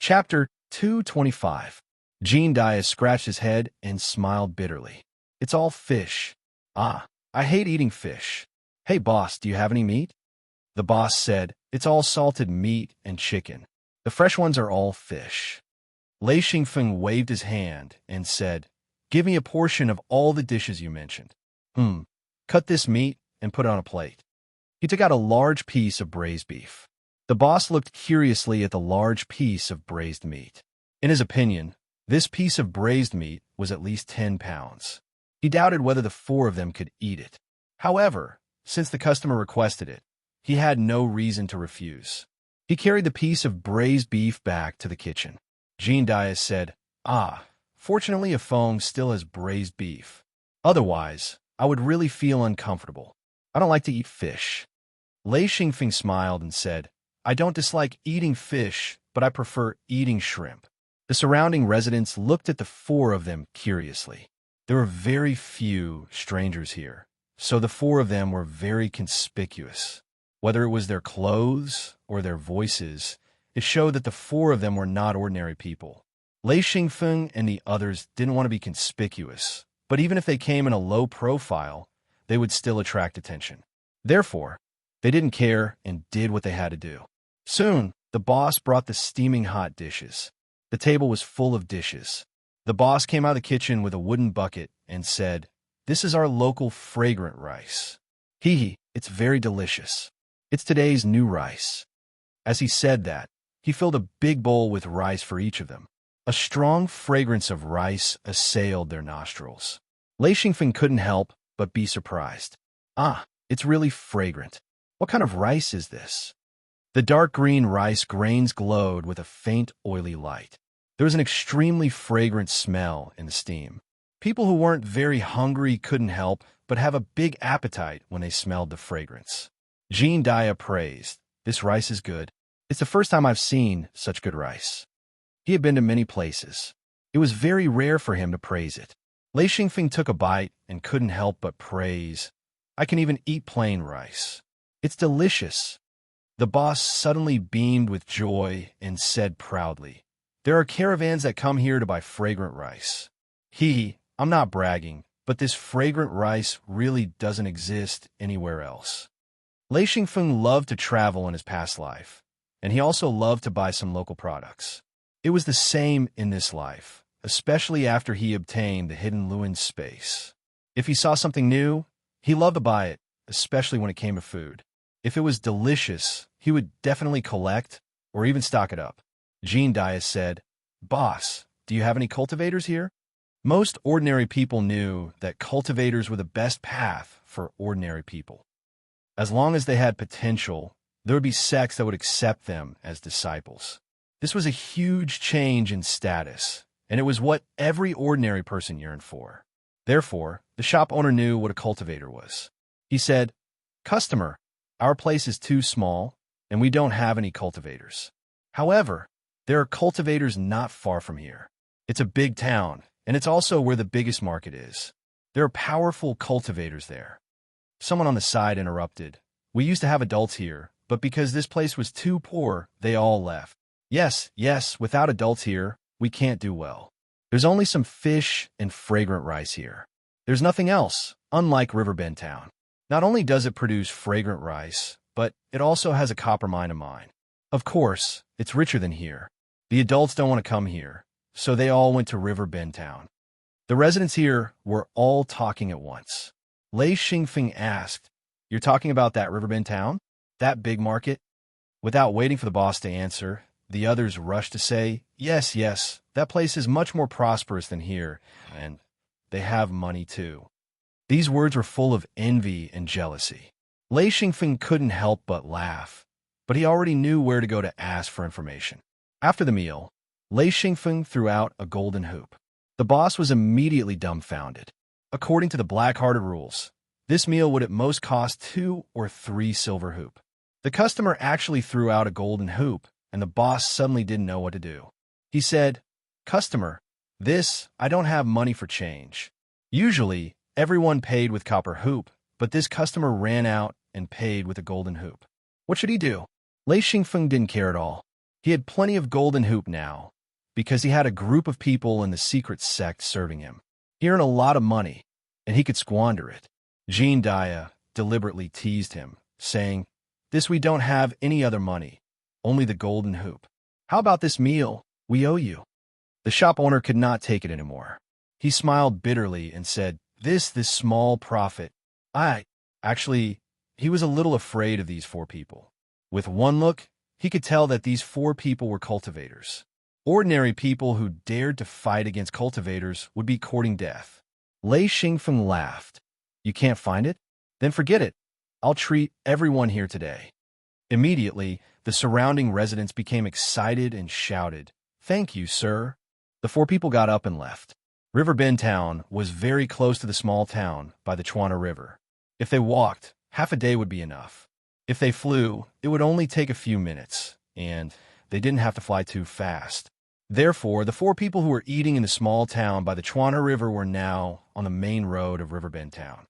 Chapter 225. Gene Dias scratched his head and smiled bitterly. It's all fish. Ah, I hate eating fish. Hey boss, do you have any meat? The boss said, it's all salted meat and chicken. The fresh ones are all fish. Lei Xingfeng waved his hand and said, give me a portion of all the dishes you mentioned. Cut this meat and put it on a plate. He took out a large piece of braised beef. The boss looked curiously at the large piece of braised meat. In his opinion, this piece of braised meat was at least 10 pounds. He doubted whether the four of them could eat it. However, since the customer requested it, he had no reason to refuse. He carried the piece of braised beef back to the kitchen. Gene Dias said, fortunately a Fong still has braised beef. Otherwise, I would really feel uncomfortable. I don't like to eat fish. Lei Xingfeng smiled and said, I don't dislike eating fish, but I prefer eating shrimp. The surrounding residents looked at the four of them curiously. There were very few strangers here, so the four of them were very conspicuous. Whether it was their clothes or their voices, it showed that the four of them were not ordinary people. Lei Xingfeng and the others didn't want to be conspicuous, but even if they came in a low profile, they would still attract attention. Therefore, they didn't care and did what they had to do. Soon, the boss brought the steaming hot dishes. The table was full of dishes. The boss came out of the kitchen with a wooden bucket and said, this is our local fragrant rice. It's very delicious. It's today's new rice. As he said that, he filled a big bowl with rice for each of them. A strong fragrance of rice assailed their nostrils. Lei Xingfeng couldn't help but be surprised. It's really fragrant. What kind of rice is this? The dark green rice grains glowed with a faint, oily light. There was an extremely fragrant smell in the steam. People who weren't very hungry couldn't help but have a big appetite when they smelled the fragrance. Gene Dia praised, this rice is good. It's the first time I've seen such good rice. He had been to many places. It was very rare for him to praise it. Lei Xingfeng took a bite and couldn't help but praise, I can even eat plain rice. It's delicious. The boss suddenly beamed with joy and said proudly, there are caravans that come here to buy fragrant rice. I'm not bragging, but this fragrant rice really doesn't exist anywhere else. Lei Xingfeng loved to travel in his past life, and he also loved to buy some local products. It was the same in this life, especially after he obtained the hidden Luin space. If he saw something new, he loved to buy it, especially when it came to food. If it was delicious, he would definitely collect or even stock it up. Gene Dias said, boss, do you have any cultivators here? Most ordinary people knew that cultivators were the best path for ordinary people. As long as they had potential, there would be sects that would accept them as disciples. This was a huge change in status, and it was what every ordinary person yearned for. Therefore, the shop owner knew what a cultivator was. He said, customer, our place is too small, and we don't have any cultivators. However, there are cultivators not far from here. It's a big town, and it's also where the biggest market is. There are powerful cultivators there. Someone on the side interrupted. We used to have adults here, but because this place was too poor, they all left. Yes, without adults here, we can't do well. There's only some fish and fragrant rice here. There's nothing else, unlike Riverbend Town. Not only does it produce fragrant rice, but it also has a copper mine of mine. Of course, it's richer than here. The adults don't want to come here, so they all went to Riverbend Town. The residents here were all talking at once. Lei Xingfeng asked, you're talking about that Riverbend Town? That big market? Without waiting for the boss to answer, the others rushed to say, yes, that place is much more prosperous than here, and they have money too. These words were full of envy and jealousy. Lei Xingfeng couldn't help but laugh, but he already knew where to go to ask for information. After the meal, Lei Xingfeng threw out a golden hoop. The boss was immediately dumbfounded. According to the black-hearted rules, this meal would at most cost 2 or 3 silver hoop. The customer actually threw out a golden hoop, and the boss suddenly didn't know what to do. He said, customer, I don't have money for change. Usually, everyone paid with copper hoop, but this customer ran out and paid with a golden hoop. What should he do? Lei Xingfeng didn't care at all. He had plenty of golden hoop now, because he had a group of people in the secret sect serving him. He earned a lot of money, and he could squander it. Jean Dia deliberately teased him, saying, "This we don't have any other money, only the golden hoop. How about this meal? We owe you." The shop owner could not take it anymore. He smiled bitterly and said, this small profit. Actually, he was a little afraid of these 4 people. With one look, he could tell that these 4 people were cultivators. Ordinary people who dared to fight against cultivators would be courting death. Lei Xingfeng laughed. "You can't find it? Then forget it. I'll treat everyone here today." Immediately, the surrounding residents became excited and shouted, "Thank you, sir." The 4 people got up and left. Riverbend Town was very close to the small town by the Chuana River. If they walked, half a day would be enough. If they flew, it would only take a few minutes, and they didn't have to fly too fast. Therefore, the 4 people who were eating in the small town by the Chuana River were now on the main road of Riverbend Town.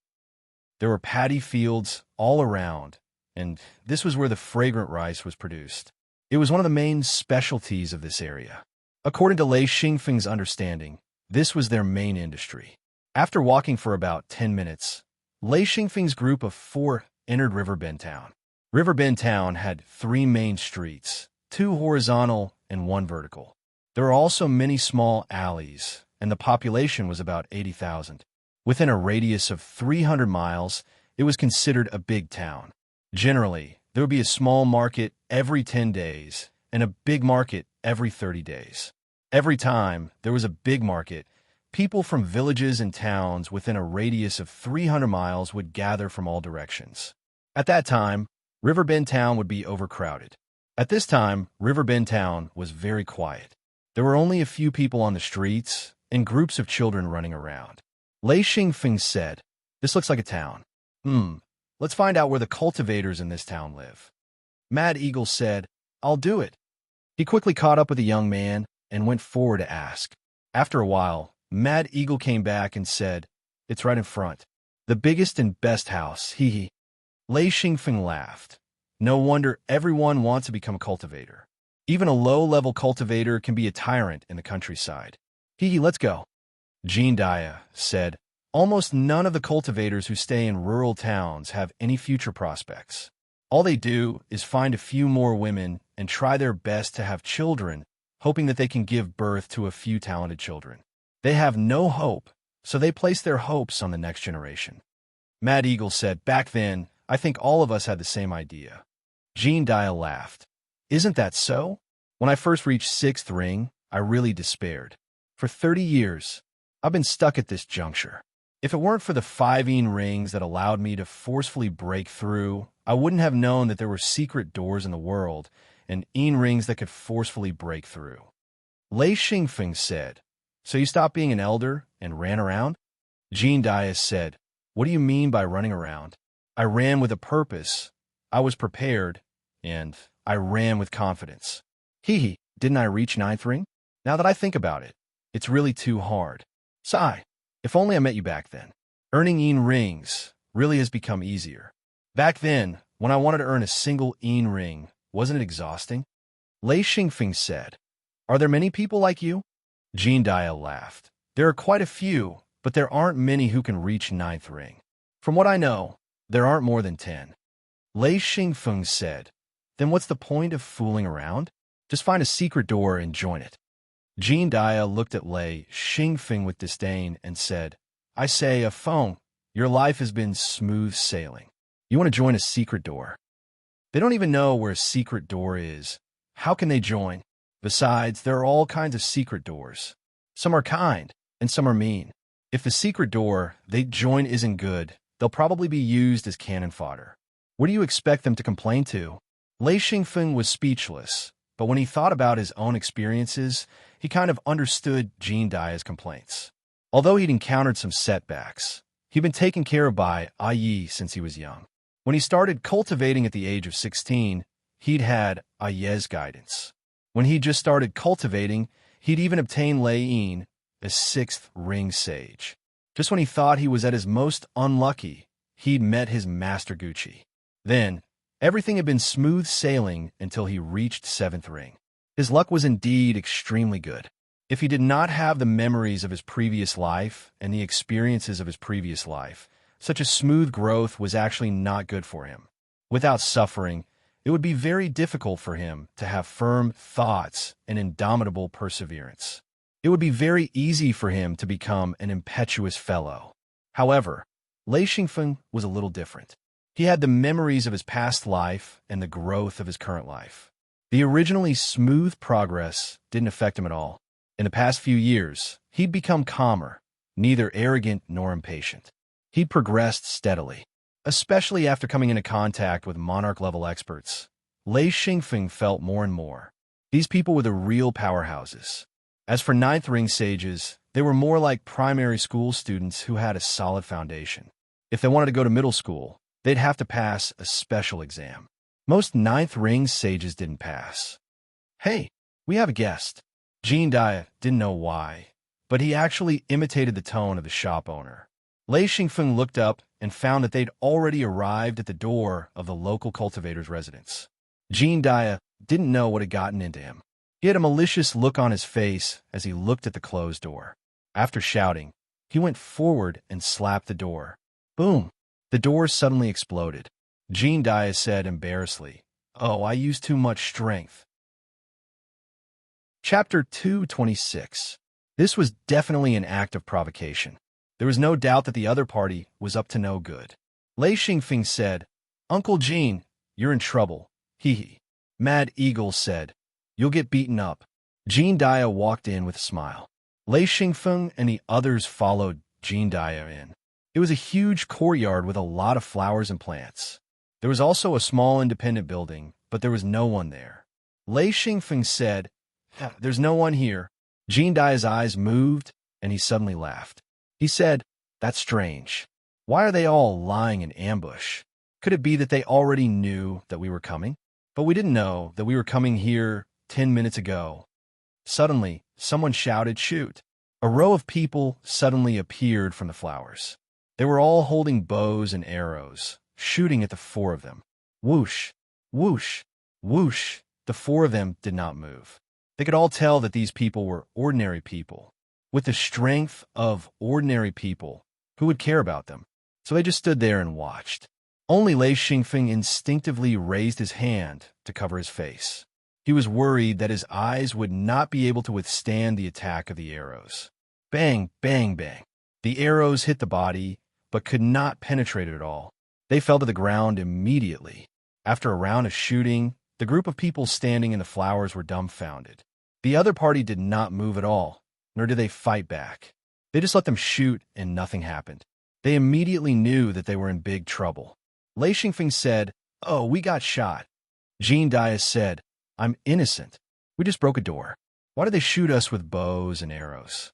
There were paddy fields all around, and this was where the fragrant rice was produced. It was one of the main specialties of this area. According to Lei Xingfeng's understanding, this was their main industry. After walking for about 10 minutes, Lei Xingfeng's group of 4 entered Riverbend Town. Riverbend Town had 3 main streets, 2 horizontal and 1 vertical. There were also many small alleys, and the population was about 80,000. Within a radius of 300 miles, it was considered a big town. Generally, there would be a small market every 10 days and a big market every 30 days. Every time there was a big market, people from villages and towns within a radius of 300 miles would gather from all directions. At that time, Riverbend Town would be overcrowded. At this time, Riverbend Town was very quiet. There were only a few people on the streets and groups of children running around. Lei Xingfeng said, "This looks like a town. Let's find out where the cultivators in this town live." Mad Eagle said, "I'll do it." He quickly caught up with the young man and went forward to ask. After a while, Mad Eagle came back and said, "It's right in front. The biggest and best house, hee hee." Lei Xingfeng laughed. No wonder everyone wants to become a cultivator. Even a low-level cultivator can be a tyrant in the countryside. Hee hee, let's go. Jean Dia said, "Almost none of the cultivators who stay in rural towns have any future prospects. All they do is find a few more women and try their best to have children, hoping that they can give birth to a few talented children. They have no hope, so they place their hopes on the next generation." Mad Eagle said, "Back then, I think all of us had the same idea." Jean Dia laughed. "Isn't that so? When I first reached 6th ring, I really despaired. For 30 years, I've been stuck at this juncture. If it weren't for the 5 rings that allowed me to forcefully break through, I wouldn't have known that there were secret doors in the world and rings that could forcefully break through." Lei Xingfeng said, "So you stopped being an elder and ran around?" Jean Dia said, "What do you mean by running around? I ran with a purpose. I was prepared, and I ran with confidence. Hee hee, didn't I reach 9th ring? Now that I think about it, it's really too hard. Sigh, if only I met you back then. Earning rings really has become easier. Back then, when I wanted to earn a single ring, wasn't it exhausting?" Lei Xingfeng said, "Are there many people like you?" Jean Dia laughed. "There are quite a few, but there aren't many who can reach 9th ring. From what I know, there aren't more than 10. Lei Xingfeng said, "Then what's the point of fooling around? Just find a secret door and join it." Jean Dia looked at Lei Xingfeng with disdain and said, "I say, a phone, your life has been smooth sailing. You want to join a secret door? They don't even know where a secret door is. How can they join? Besides, there are all kinds of secret doors. Some are kind, and some are mean. If the secret door they join isn't good, they'll probably be used as cannon fodder. What do you expect them to complain to?" Lei Xingfeng was speechless, but when he thought about his own experiences, he kind of understood Jean Dia's complaints. Although he'd encountered some setbacks, he'd been taken care of by Yi since he was young. When he started cultivating at the age of 16, he'd had Yi's guidance. When he'd just started cultivating, he'd even obtained Lei Yin, a 6th ring sage. Just when he thought he was at his most unlucky, he'd met his master Gucci. Then, everything had been smooth sailing until he reached 7th ring. His luck was indeed extremely good. If he did not have the memories of his previous life and the experiences of his previous life, such a smooth growth was actually not good for him. Without suffering, it would be very difficult for him to have firm thoughts and indomitable perseverance. It would be very easy for him to become an impetuous fellow. However, Lei Xingfeng was a little different. He had the memories of his past life and the growth of his current life. The originally smooth progress didn't affect him at all. In the past few years, he'd become calmer, neither arrogant nor impatient. He'd progressed steadily. Especially after coming into contact with monarch-level experts, Lei Xingfeng felt more and more. These people were the real powerhouses. As for ninth ring sages, they were more like primary school students who had a solid foundation. If they wanted to go to middle school, they'd have to pass a special exam. Most ninth ring sages didn't pass. Hey, we have a guest. Jean Dia didn't know why, but he actually imitated the tone of the shop owner. Lei Xingfeng looked up and found that they'd already arrived at the door of the local cultivator's residence. Jean Dia didn't know what had gotten into him. He had a malicious look on his face as he looked at the closed door. After shouting, he went forward and slapped the door. Boom! The door suddenly exploded. Jean Dia said embarrassedly, "Oh, I used too much strength." Chapter 226. This was definitely an act of provocation. There was no doubt that the other party was up to no good. Lei Xingfeng said, "Uncle Jean, you're in trouble. Hee hee." Mad Eagle said, "You'll get beaten up." Jean Dia walked in with a smile. Lei Xingfeng and the others followed Jean Dia in. It was a huge courtyard with a lot of flowers and plants. There was also a small independent building, but there was no one there. Lei Xingfeng said, "There's no one here." Jean Dia's eyes moved, and he suddenly laughed. He said, "That's strange. Why are they all lying in ambush? Could it be that they already knew that we were coming? But we didn't know that we were coming here 10 minutes ago." Suddenly, someone shouted, "Shoot!" A row of people suddenly appeared from the flowers. They were all holding bows and arrows, shooting at the four of them. Whoosh, whoosh, whoosh. The four of them did not move. They could all tell that these people were ordinary people. With the strength of ordinary people, who would care about them? So they just stood there and watched. Only Lei Xingfeng instinctively raised his hand to cover his face. He was worried that his eyes would not be able to withstand the attack of the arrows. Bang, bang, bang. The arrows hit the body, but could not penetrate it at all. They fell to the ground immediately. After a round of shooting, the group of people standing in the flowers were dumbfounded. The other party did not move at all, nor did they fight back. They just let them shoot and nothing happened. They immediately knew that they were in big trouble. Lei Xingfeng said, "Oh, we got shot." Jean Dia said, "I'm innocent. We just broke a door. Why did they shoot us with bows and arrows?"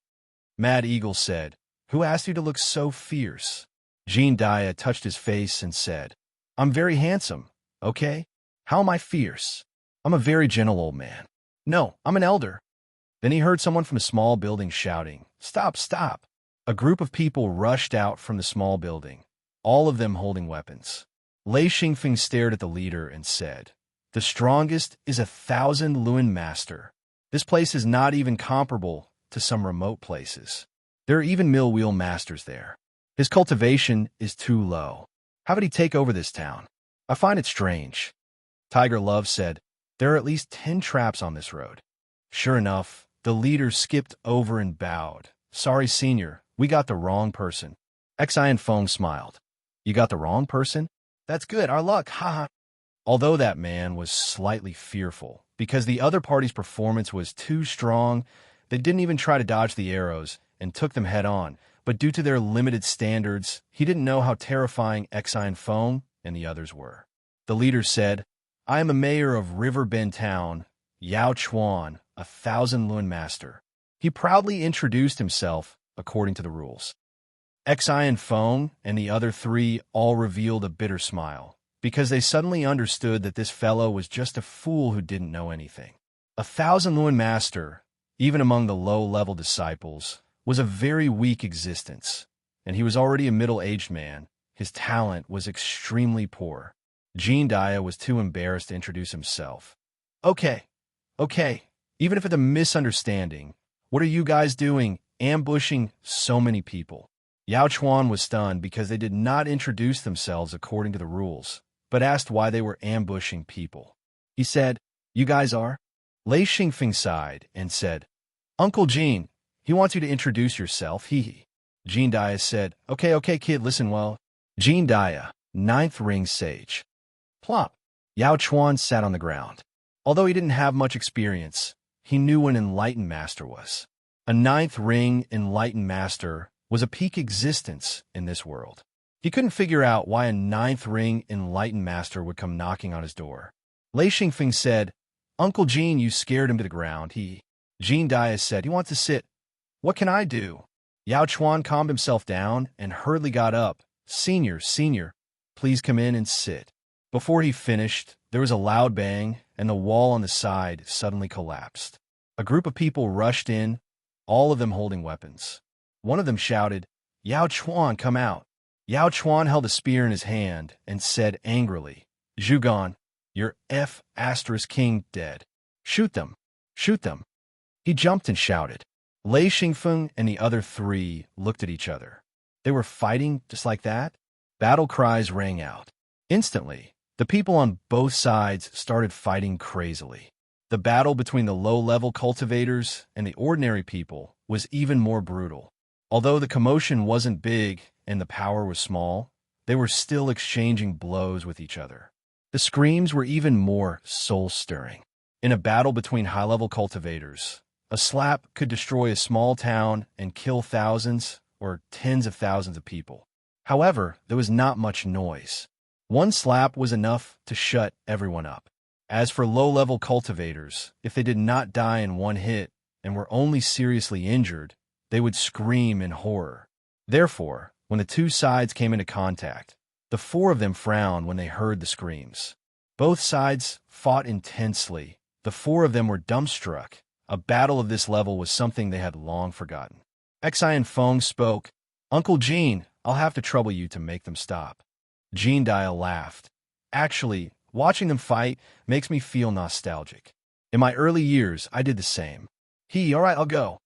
Mad Eagle said, "Who asked you to look so fierce?" Jean Dia touched his face and said, "I'm very handsome, okay? How am I fierce? I'm a very gentle old man. No, I'm an elder." Then he heard someone from a small building shouting, "Stop, stop!" A group of people rushed out from the small building, all of them holding weapons. Lei Xingfeng stared at the leader and said, "The strongest is 1,000 Luan Master. This place is not even comparable to some remote places. There are even mill wheel masters there. His cultivation is too low. How would he take over this town? I find it strange." Tiger Love said, "There are at least 10 traps on this road." Sure enough, the leader skipped over and bowed. "Sorry, senior, we got the wrong person." Xian Feng smiled. "You got the wrong person? That's good, our luck, haha." Although that man was slightly fearful, because the other party's performance was too strong, they didn't even try to dodge the arrows and took them head on, but due to their limited standards, he didn't know how terrifying Xian Feng and the others were. The leader said, "I am a mayor of River Bend Town, Yao Chuan, 1,000 Luan Master." He proudly introduced himself according to the rules. Xian Feng and the other three all revealed a bitter smile, because they suddenly understood that this fellow was just a fool who didn't know anything. 1,000 Luan Master, even among the low-level disciples, was a very weak existence, and he was already a middle-aged man. His talent was extremely poor. Jean Dia was too embarrassed to introduce himself. Okay, Even if it's a misunderstanding, what are you guys doing, ambushing so many people? Yao Chuan was stunned because they did not introduce themselves according to the rules, but asked why they were ambushing people. He said, "You guys are?" Lei Xingfeng sighed and said, "Uncle Jean, he wants you to introduce yourself, hee." Jean Dia said, Okay, kid, listen well. Jean Dia, ninth ring sage. Plop. Yao Chuan sat on the ground. Although he didn't have much experience, he knew what an enlightened master was. A ninth ring enlightened master was a peak existence in this world. He couldn't figure out why a ninth ring enlightened master would come knocking on his door. Lei Xingfeng said, "Uncle Jean, you scared him to the ground." Jean Dia said, "He wants to sit. What can I do?" Yao Chuan calmed himself down and hurriedly got up. Senior, please come in and sit." Before he finished, there was a loud bang, and the wall on the side suddenly collapsed. A group of people rushed in, all of them holding weapons. One of them shouted, "Yao Chuan, come out." Yao Chuan held a spear in his hand and said angrily, "Zhugan, your King dead. Shoot them, shoot them." He jumped and shouted. Lei Xingfeng and the other three looked at each other. They were fighting just like that? Battle cries rang out. Instantly, the people on both sides started fighting crazily. The battle between the low-level cultivators and the ordinary people was even more brutal. Although the commotion wasn't big and the power was small, they were still exchanging blows with each other. The screams were even more soul-stirring. In a battle between high-level cultivators, a slap could destroy a small town and kill thousands or tens of thousands of people. However, there was not much noise. One slap was enough to shut everyone up. As for low-level cultivators, if they did not die in one hit and were only seriously injured, they would scream in horror. Therefore, when the two sides came into contact, the four of them frowned when they heard the screams. Both sides fought intensely. The four of them were dumbstruck. A battle of this level was something they had long forgotten. Xian Feng spoke, "Uncle Jean, I'll have to trouble you to make them stop." Jean Dia laughed. "Actually, watching them fight makes me feel nostalgic. In my early years, I did the same." All right, I'll go."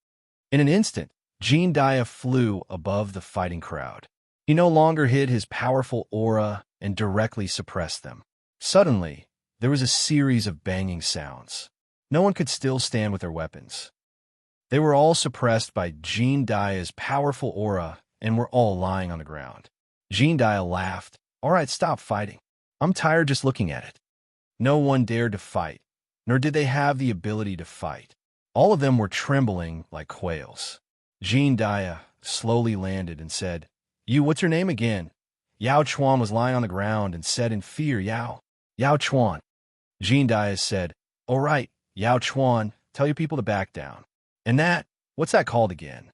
In an instant, Jean Dia flew above the fighting crowd. He no longer hid his powerful aura and directly suppressed them. Suddenly, there was a series of banging sounds. No one could still stand with their weapons. They were all suppressed by Jean Dia's powerful aura and were all lying on the ground. Jean Dia laughed. "All right, stop fighting. I'm tired just looking at it." No one dared to fight, nor did they have the ability to fight. All of them were trembling like quails. Jean Dia slowly landed and said, What's your name again?" Yao Chuan was lying on the ground and said in fear, Yao Chuan." Jean Dia said, "All right, Yao Chuan, tell your people to back down." "And what's that called again?"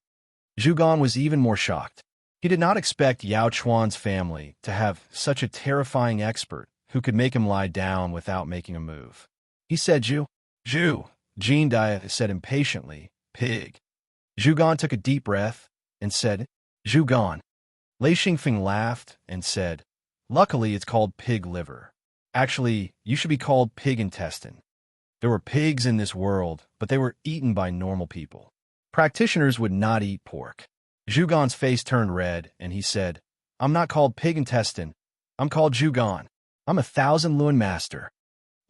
Zhugan was even more shocked. He did not expect Yao Chuan's family to have such a terrifying expert who could make him lie down without making a move. He said, Zhu. Jean Dia said impatiently, "Pig." Zhugan took a deep breath and said, "Zhugan." Lei Xingfeng laughed and said, "Luckily, it's called pig liver. Actually, you should be called pig intestine. There were pigs in this world, but they were eaten by normal people. Practitioners would not eat pork." Zhugan's face turned red, and he said, "I'm not called pig intestine. I'm called Zhugan. I'm 1,000 Luan master."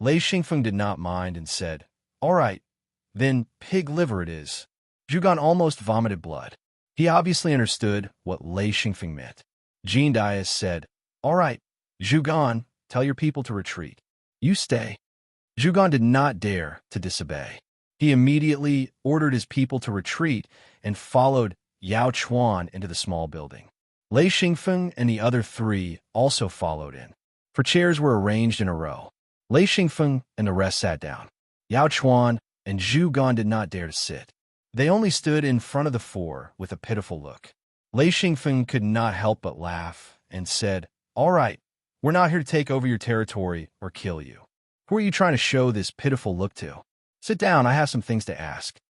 Lei Xingfeng did not mind and said, "All right, then pig liver it is." Zhugan almost vomited blood. He obviously understood what Lei Xingfeng meant. Jean Dia said, "All right, Zhugan, tell your people to retreat. You stay." Zhugan did not dare to disobey. He immediately ordered his people to retreat and followed Yao Chuan into the small building. Lei Xingfeng and the other three also followed in. For chairs were arranged in a row. Lei Xingfeng and the rest sat down. Yao Chuan and Zhugan did not dare to sit. They only stood in front of the four with a pitiful look. Lei Xingfeng could not help but laugh and said, "All right, we're not here to take over your territory or kill you. Who are you trying to show this pitiful look to? Sit down, I have some things to ask."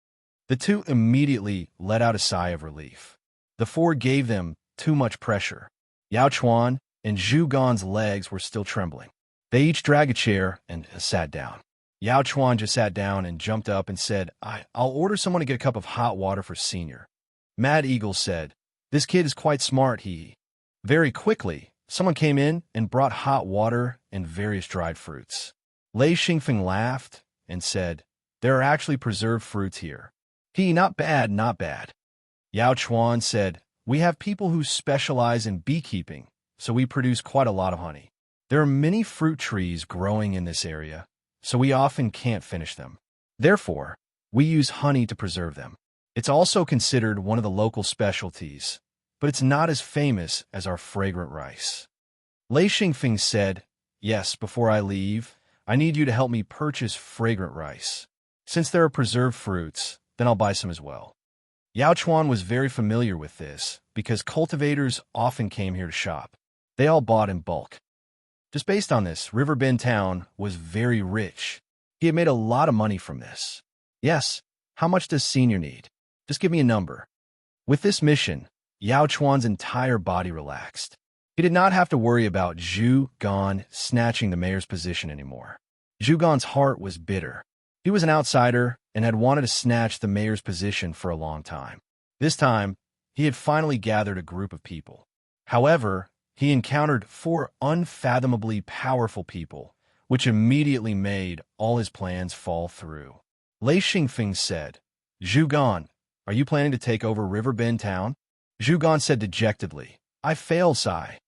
The two immediately let out a sigh of relief. The four gave them too much pressure. Yao Chuan and Zhugan's legs were still trembling. They each dragged a chair and sat down. Yao Chuan just sat down and jumped up and said, I'll order someone to get a cup of hot water for Senior. Mad Eagle said, this kid is quite smart, he. Very quickly, someone came in and brought hot water and various dried fruits. Lei Xingfeng laughed and said, there are actually preserved fruits here. Not bad, not bad. Yao Chuan said, we have people who specialize in beekeeping, so we produce quite a lot of honey. There are many fruit trees growing in this area, so we often can't finish them. Therefore, we use honey to preserve them. It's also considered one of the local specialties, but it's not as famous as our fragrant rice. Lei Xingfeng said, yes, before I leave, I need you to help me purchase fragrant rice. Since there are preserved fruits, then I'll buy some as well. Yao Chuan was very familiar with this because cultivators often came here to shop. They all bought in bulk. Just based on this, Riverbend Town was very rich. He had made a lot of money from this. Yes, how much does Senior need? Just give me a number. With this mission, Yao Chuan's entire body relaxed. He did not have to worry about Zhu Gan snatching the mayor's position anymore. Zhu Gan's heart was bitter. He was an outsider and had wanted to snatch the mayor's position for a long time. This time, he had finally gathered a group of people. However, he encountered 4 unfathomably powerful people, which immediately made all his plans fall through. Lei Xingfeng said, Zhu Gan, are you planning to take over Riverbend Town? Zhu Gan said dejectedly, I failed, Sai.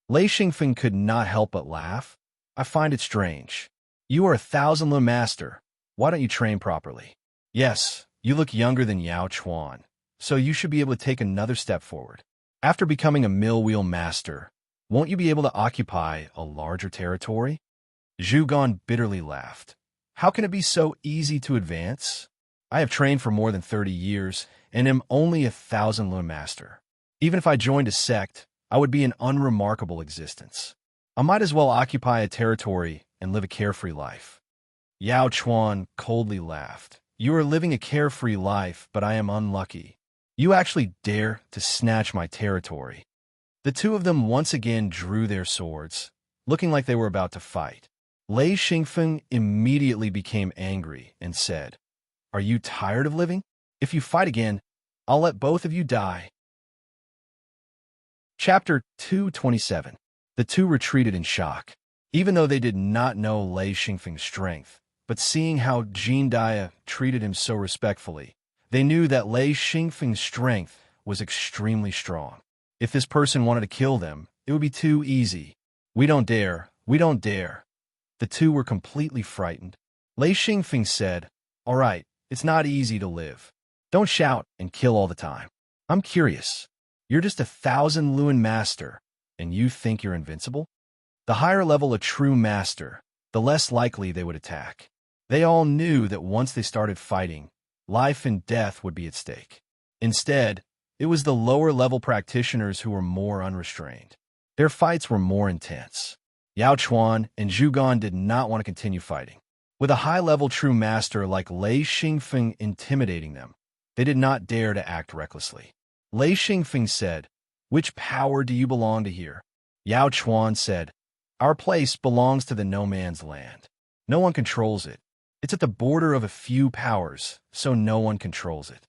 Lei Xingfeng could not help but laugh. I find it strange. You are a 1,000-lun master. Why don't you train properly? Yes, you look younger than Yao Chuan, so you should be able to take another step forward. After becoming a mill wheel master, won't you be able to occupy a larger territory? Zhu Gan bitterly laughed. How can it be so easy to advance? I have trained for more than 30 years and am only a 1,000-lun master. Even if I joined a sect, I would be an unremarkable existence. I might as well occupy a territory and live a carefree life. Yao Chuan coldly laughed. You are living a carefree life, but I am unlucky. You actually dare to snatch my territory. The two of them once again drew their swords, looking like they were about to fight. Lei Xingfeng immediately became angry and said, Are you tired of living? If you fight again, I'll let both of you die. Chapter 227. The two retreated in shock. Even though they did not know Lei Xingfeng's strength, but seeing how Jean Dia treated him so respectfully, they knew that Lei Xingfeng's strength was extremely strong. If this person wanted to kill them, it would be too easy. We don't dare. We don't dare. The two were completely frightened. Lei Xingfeng said, All right, it's not easy to live. Don't shout and kill all the time. I'm curious. You're just a 1,000-lun master, and you think you're invincible? The higher level a true master, the less likely they would attack. They all knew that once they started fighting, life and death would be at stake. Instead, it was the lower-level practitioners who were more unrestrained. Their fights were more intense. Yao Chuan and Zhu Gan did not want to continue fighting. With a high-level true master like Lei Xingfeng intimidating them, they did not dare to act recklessly. Lei Xingfeng said, Which power do you belong to here? Yao Chuan said, Our place belongs to the no man's land. No one controls it. It's at the border of a few powers, so no one controls it.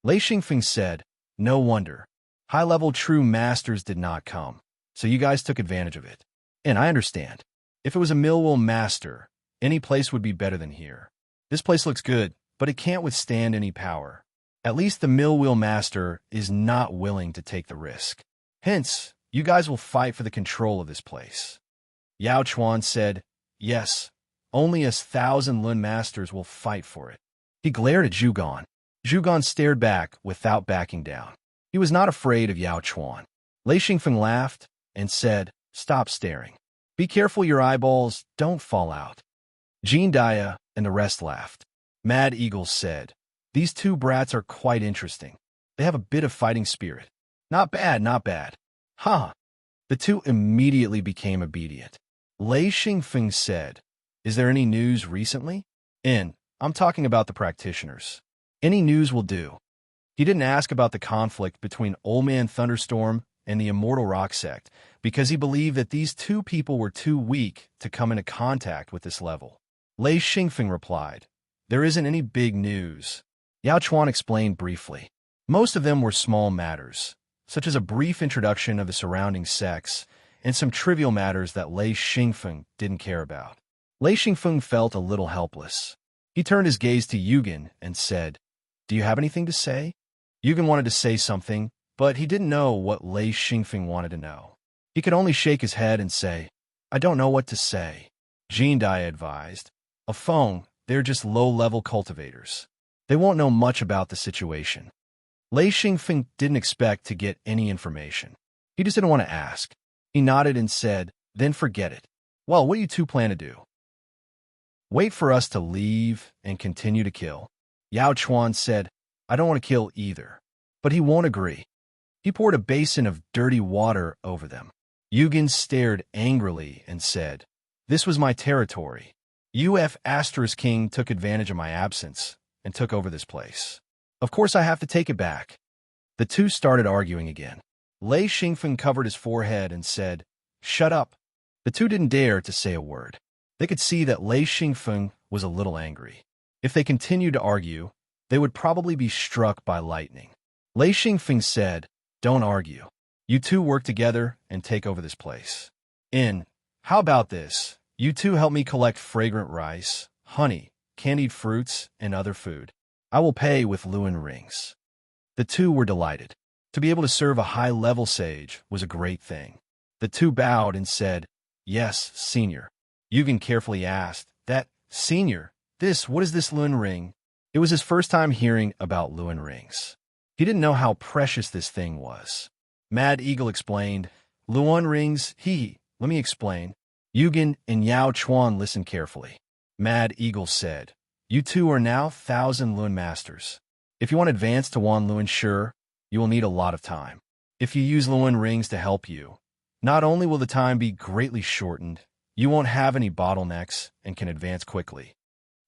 Lei Xingfeng said, No wonder. High-level true masters did not come, so you guys took advantage of it. And I understand. If it was a Millwall master, any place would be better than here. This place looks good, but it can't withstand any power. At least the Millwall master is not willing to take the risk. Hence, you guys will fight for the control of this place. Yao Chuan said, Yes, only us 1,000-lun masters will fight for it. He glared at Zhu Gan. Zhu Gan stared back without backing down. He was not afraid of Yao Chuan. Lei Xingfeng laughed and said, Stop staring. Be careful your eyeballs don't fall out. Jean Dia and the rest laughed. Mad Eagle said, These two brats are quite interesting. They have a bit of fighting spirit. Not bad, not bad. Ha! The two immediately became obedient. Lei Xingfeng said, Is there any news recently? I'm talking about the practitioners. Any news will do. He didn't ask about the conflict between Old Man Thunderstorm and the Immortal Rock Sect because he believed that these two people were too weak to come into contact with this level. Lei Xingfeng replied, "There isn't any big news." Yao Chuan explained briefly. Most of them were small matters, such as a brief introduction of the surrounding sects and some trivial matters that Lei Xingfeng didn't care about. Lei Xingfeng felt a little helpless. He turned his gaze to Yugen and said, "Do you have anything to say?" Yugen wanted to say something, but he didn't know what Lei Xingfeng wanted to know. He could only shake his head and say, "I don't know what to say." Jean Dai advised, "A Feng, they're just low-level cultivators. They won't know much about the situation." Lei Xingfeng didn't expect to get any information. He just didn't want to ask. He nodded and said, "Then forget it." "Well, what do you two plan to do?" "Wait for us to leave and continue to kill." Yao Chuan said, "I don't want to kill either." But he won't agree. He poured a basin of dirty water over them. Yugen stared angrily and said, "This was my territory. UF Asterisk King took advantage of my absence and took over this place. Of course I have to take it back." The two started arguing again. Lei Xingfeng covered his forehead and said, "Shut up." The two didn't dare to say a word. They could see that Lei Xingfeng was a little angry. If they continued to argue, they would probably be struck by lightning. Lei Xingfeng said, "Don't argue. You two work together and take over this place. How about this? You two help me collect fragrant rice, honey, candied fruits, and other food. I will pay with Luan rings." The two were delighted. To be able to serve a high-level sage was a great thing. The two bowed and said, "Yes, senior." Yugen carefully asked, Senior, what is this Luan ring?" It was his first time hearing about Luan rings. He didn't know how precious this thing was. Mad Eagle explained, "Luan rings, let me explain." Yugen and Yao Chuan listened carefully. Mad Eagle said, "You two are now 1,000 Luan masters. If you want to advance to Wan Luan Sure, you will need a lot of time. If you use Luan rings to help you, not only will the time be greatly shortened, you won't have any bottlenecks and can advance quickly."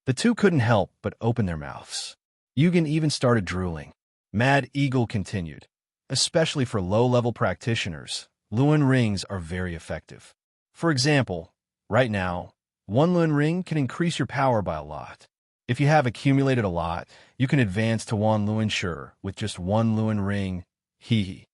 The two couldn't help but open their mouths. Yugen even started drooling. Mad Eagle continued, "Especially for low-level practitioners, Luan rings are very effective. For example, right now, one Luan ring can increase your power by a lot. If you have accumulated a lot, you can advance to Wan Luan Sure with just one Luan ring, Jean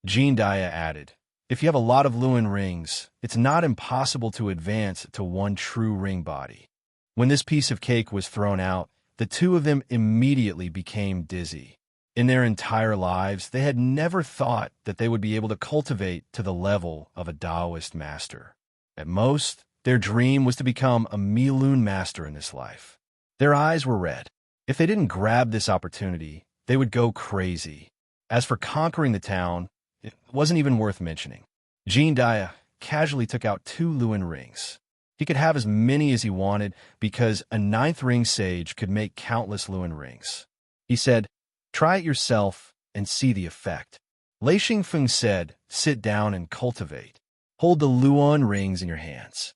Daya added, "If you have a lot of Luan rings, it's not impossible to advance to one true ring body." When this piece of cake was thrown out, the two of them immediately became dizzy. In their entire lives, they had never thought that they would be able to cultivate to the level of a Taoist master. At most, their dream was to become a Milun master in this life. Their eyes were red. If they didn't grab this opportunity, they would go crazy. As for conquering the town, it wasn't even worth mentioning. Jean Daya casually took out 2 Luan rings. He could have as many as he wanted because a 9th ring sage could make countless Luan rings. He said, "Try it yourself and see the effect." Lei Xingfeng said, "Sit down and cultivate. Hold the Luan rings in your hands."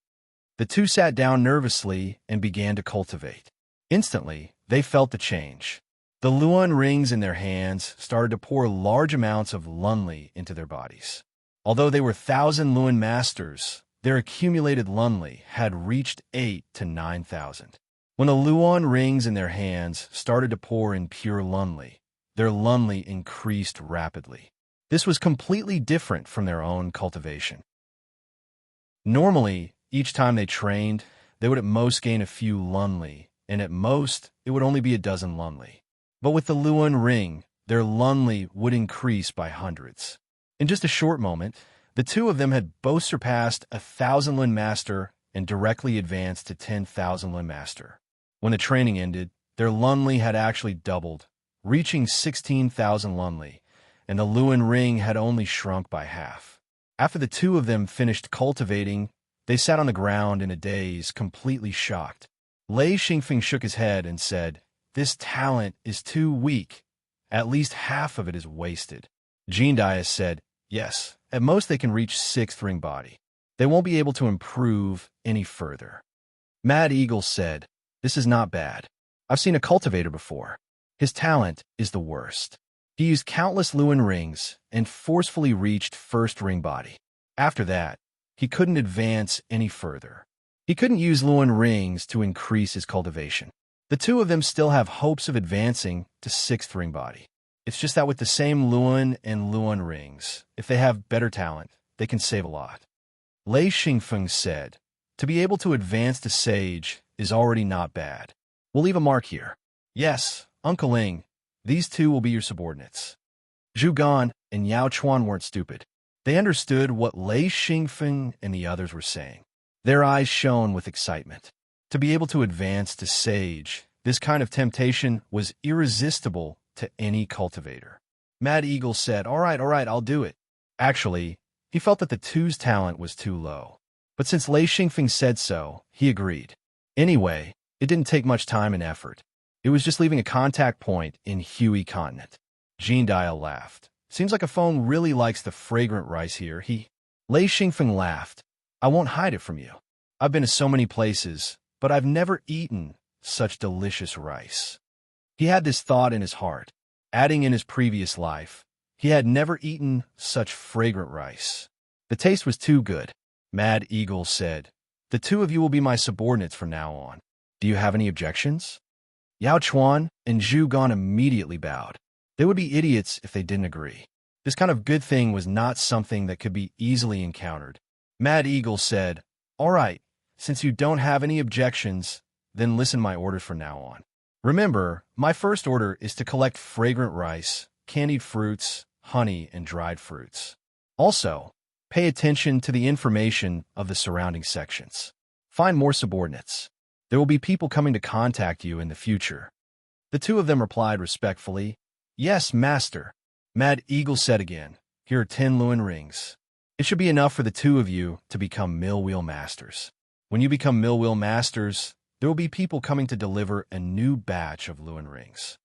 The two sat down nervously and began to cultivate. Instantly, they felt the change. The Luan rings in their hands started to pour large amounts of Lunli into their bodies. Although they were 1,000 Luan masters, their accumulated Lunli had reached 8 to 9,000. When the Luan rings in their hands started to pour in pure Lunli, their Lunli increased rapidly. This was completely different from their own cultivation. Normally, each time they trained, they would at most gain a few Lunli, and at most, it would only be a dozen Lunli. But with the Luan ring, their Lunli would increase by hundreds. In just a short moment, the two of them had both surpassed 1,000 Luan master and directly advanced to 10,000 Luan master. When the training ended, their Lunli had actually doubled, reaching 16,000 Lunli, and the Luan ring had only shrunk by half. After the two of them finished cultivating, they sat on the ground in a daze, completely shocked. Lei Xingfeng shook his head and said, "This talent is too weak. At least half of it is wasted." Jean Dias said, "Yes, at most they can reach 6th ring body. They won't be able to improve any further." Mad Eagle said, "This is not bad. I've seen a cultivator before. His talent is the worst. He used countless Luan rings and forcefully reached 1st ring body. After that, he couldn't advance any further. He couldn't use Luan rings to increase his cultivation. The two of them still have hopes of advancing to 6th ring body. It's just that with the same Luan and Luan rings, if they have better talent, they can save a lot. Lei Xingfeng said, to be able to advance to Sage is already not bad. We'll leave a mark here. Yes, Uncle Ling, these two will be your subordinates. Zhu Gan and Yao Chuan weren't stupid. They understood what Lei Xingfeng and the others were saying. Their eyes shone with excitement. To be able to advance to Sage, this kind of temptation was irresistible to any cultivator. Mad Eagle said, all right, I'll do it. Actually, he felt that the two's talent was too low. But since Lei Xingfeng said so, he agreed. Anyway, it didn't take much time and effort. It was just leaving a contact point in Huey Continent. Jean Dial laughed. Seems like a phone really likes the fragrant rice here. Lei Xingfeng laughed. I won't hide it from you. I've been to so many places, but I've never eaten such delicious rice. He had this thought in his heart. Adding in his previous life, he had never eaten such fragrant rice. The taste was too good. Mad Eagle said, the two of you will be my subordinates from now on. Do you have any objections? Yao Chuan and Zhu Gan immediately bowed. They would be idiots if they didn't agree. This kind of good thing was not something that could be easily encountered. Mad Eagle said, all right, since you don't have any objections, then listen my orders from now on. Remember, my first order is to collect fragrant rice, candied fruits, honey, and dried fruits. Also, pay attention to the information of the surrounding sections. Find more subordinates. There will be people coming to contact you in the future. The two of them replied respectfully, yes, master. Mad Eagle said again, here are 10 Luan rings. It should be enough for the two of you to become mill wheel masters. When you become mill wheel masters, there will be people coming to deliver a new batch of Luan rings.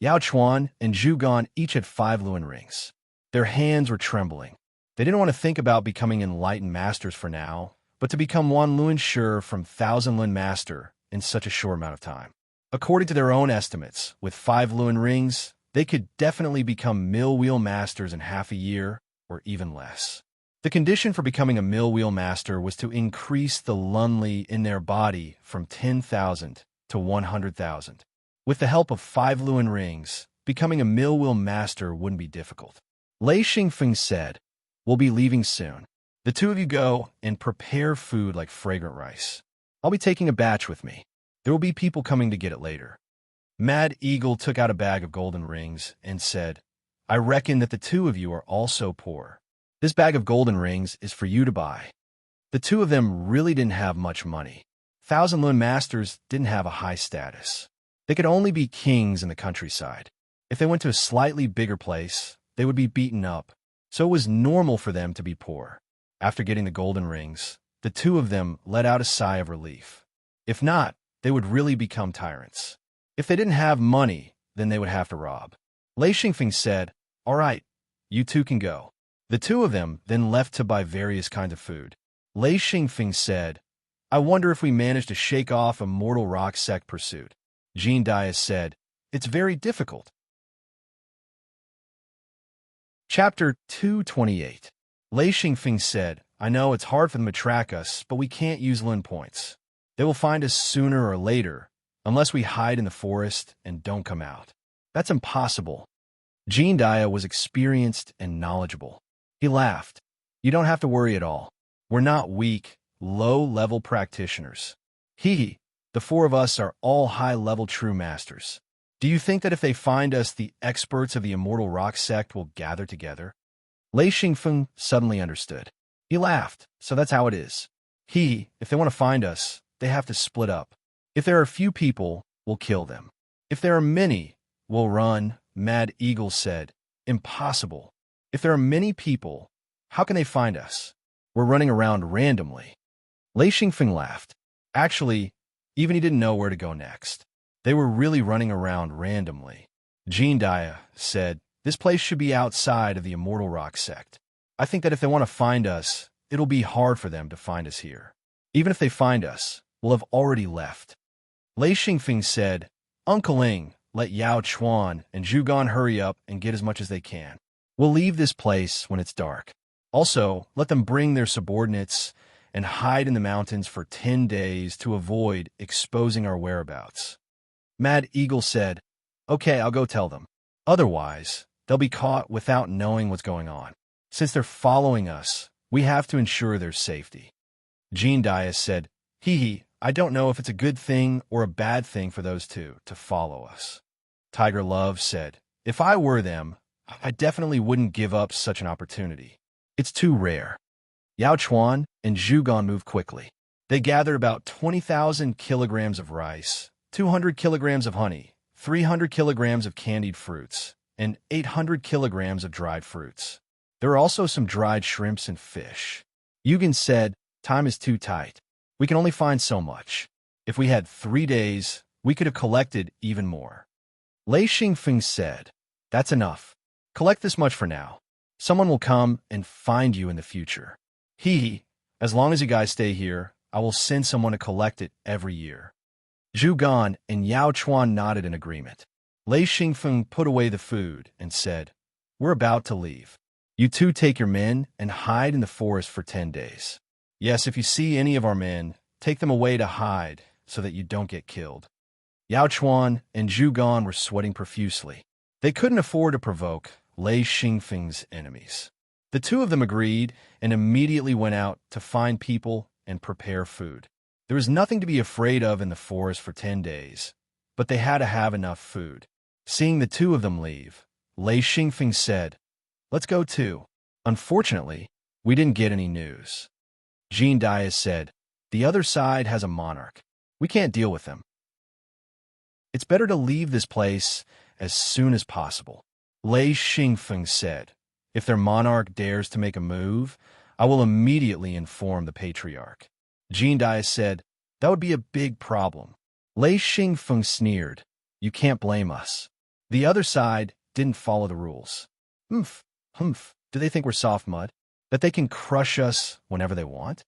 Yao Chuan and Zhu Gan each had 5 Luan rings. Their hands were trembling. They didn't want to think about becoming enlightened masters for now, but to become one Luan Shi from 1,000 Luan master in such a short amount of time. According to their own estimates, with 5 Luan rings, they could definitely become mill wheel masters in half a year or even less. The condition for becoming a mill wheel master was to increase the Lunli in their body from 10,000 to 100,000. With the help of 5 Luan rings, becoming a mill wheel master wouldn't be difficult. Lei Xingfeng said, we'll be leaving soon. The two of you go and prepare food like fragrant rice. I'll be taking a batch with me. There will be people coming to get it later. Mad Eagle took out a bag of golden rings and said, I reckon that the two of you are also poor. This bag of golden rings is for you to buy. The two of them really didn't have much money. 1,000 Luan masters didn't have a high status. They could only be kings in the countryside. If they went to a slightly bigger place, they would be beaten up, so it was normal for them to be poor. After getting the golden rings, the two of them let out a sigh of relief. If not, they would really become tyrants. If they didn't have money, then they would have to rob. Lei Xingfeng said, all right, you two can go. The two of them then left to buy various kinds of food. Lei Xingfeng said, I wonder if we managed to shake off a mortal rock sect pursuit. Jean Dias said, it's very difficult. Chapter 228. Lei Xingfeng said, I know it's hard for them to track us, but we can't use Lin points. They will find us sooner or later, unless we hide in the forest and don't come out. That's impossible. Jean Dia was experienced and knowledgeable. He laughed. You don't have to worry at all. We're not weak, low-level practitioners. The 4 of us are all high-level true masters. Do you think that if they find us, the experts of the Immortal Rock Sect will gather together? Lei Xingfeng suddenly understood. He laughed. So that's how it is. If they want to find us, they have to split up. If there are a few people, we'll kill them. If there are many, we'll run, Mad Eagle said. Impossible. If there are many people, how can they find us? We're running around randomly. Lei Xingfeng laughed. Actually, even he didn't know where to go next. They were really running around randomly. Jean Dia said, this place should be outside of the Immortal Rock Sect. I think that if they want to find us, it'll be hard for them to find us here. Even if they find us, we'll have already left. Lei Xingfeng said, Uncle Ling, let Yao Chuan and Zhu Gan hurry up and get as much as they can. We'll leave this place when it's dark. Also, let them bring their subordinates, and hide in the mountains for 10 days to avoid exposing our whereabouts. Mad Eagle said, "Okay, I'll go tell them. Otherwise, they'll be caught without knowing what's going on. Since they're following us, we have to ensure their safety." Jean Dias said, "Hee, I don't know if it's a good thing or a bad thing for those two to follow us." Tiger Love said, "If I were them, I definitely wouldn't give up such an opportunity. It's too rare." Yao Chuan and Zhu Gan moved quickly. They gathered about 20,000 kilograms of rice, 200 kilograms of honey, 300 kilograms of candied fruits, and 800 kilograms of dried fruits. There were also some dried shrimps and fish. Yugen said, "Time is too tight. We can only find so much. If we had 3 days, we could have collected even more." Lei Xingfeng said, "That's enough. Collect this much for now. Someone will come and find you in the future. As long as you guys stay here, I will send someone to collect it every year." Zhu Gan and Yao Chuan nodded in agreement. Lei Xingfeng put away the food and said, "We're about to leave. You two take your men and hide in the forest for 10 days. Yes, if you see any of our men, take them away to hide so that you don't get killed." Yao Chuan and Zhu Gan were sweating profusely. They couldn't afford to provoke Lei Xingfeng's enemies. The two of them agreed and immediately went out to find people and prepare food. There was nothing to be afraid of in the forest for 10 days, but they had to have enough food. Seeing the two of them leave, Lei Xingfeng said, "Let's go too." Unfortunately, we didn't get any news. Jean Dias said, "The other side has a monarch. We can't deal with them. It's better to leave this place as soon as possible." Lei Xingfeng said, "If their monarch dares to make a move, I will immediately inform the patriarch." Jean Dias said, "That would be a big problem." Lei Xingfeng sneered, "You can't blame us. The other side didn't follow the rules. Humph, do they think we're soft mud? That they can crush us whenever they want?"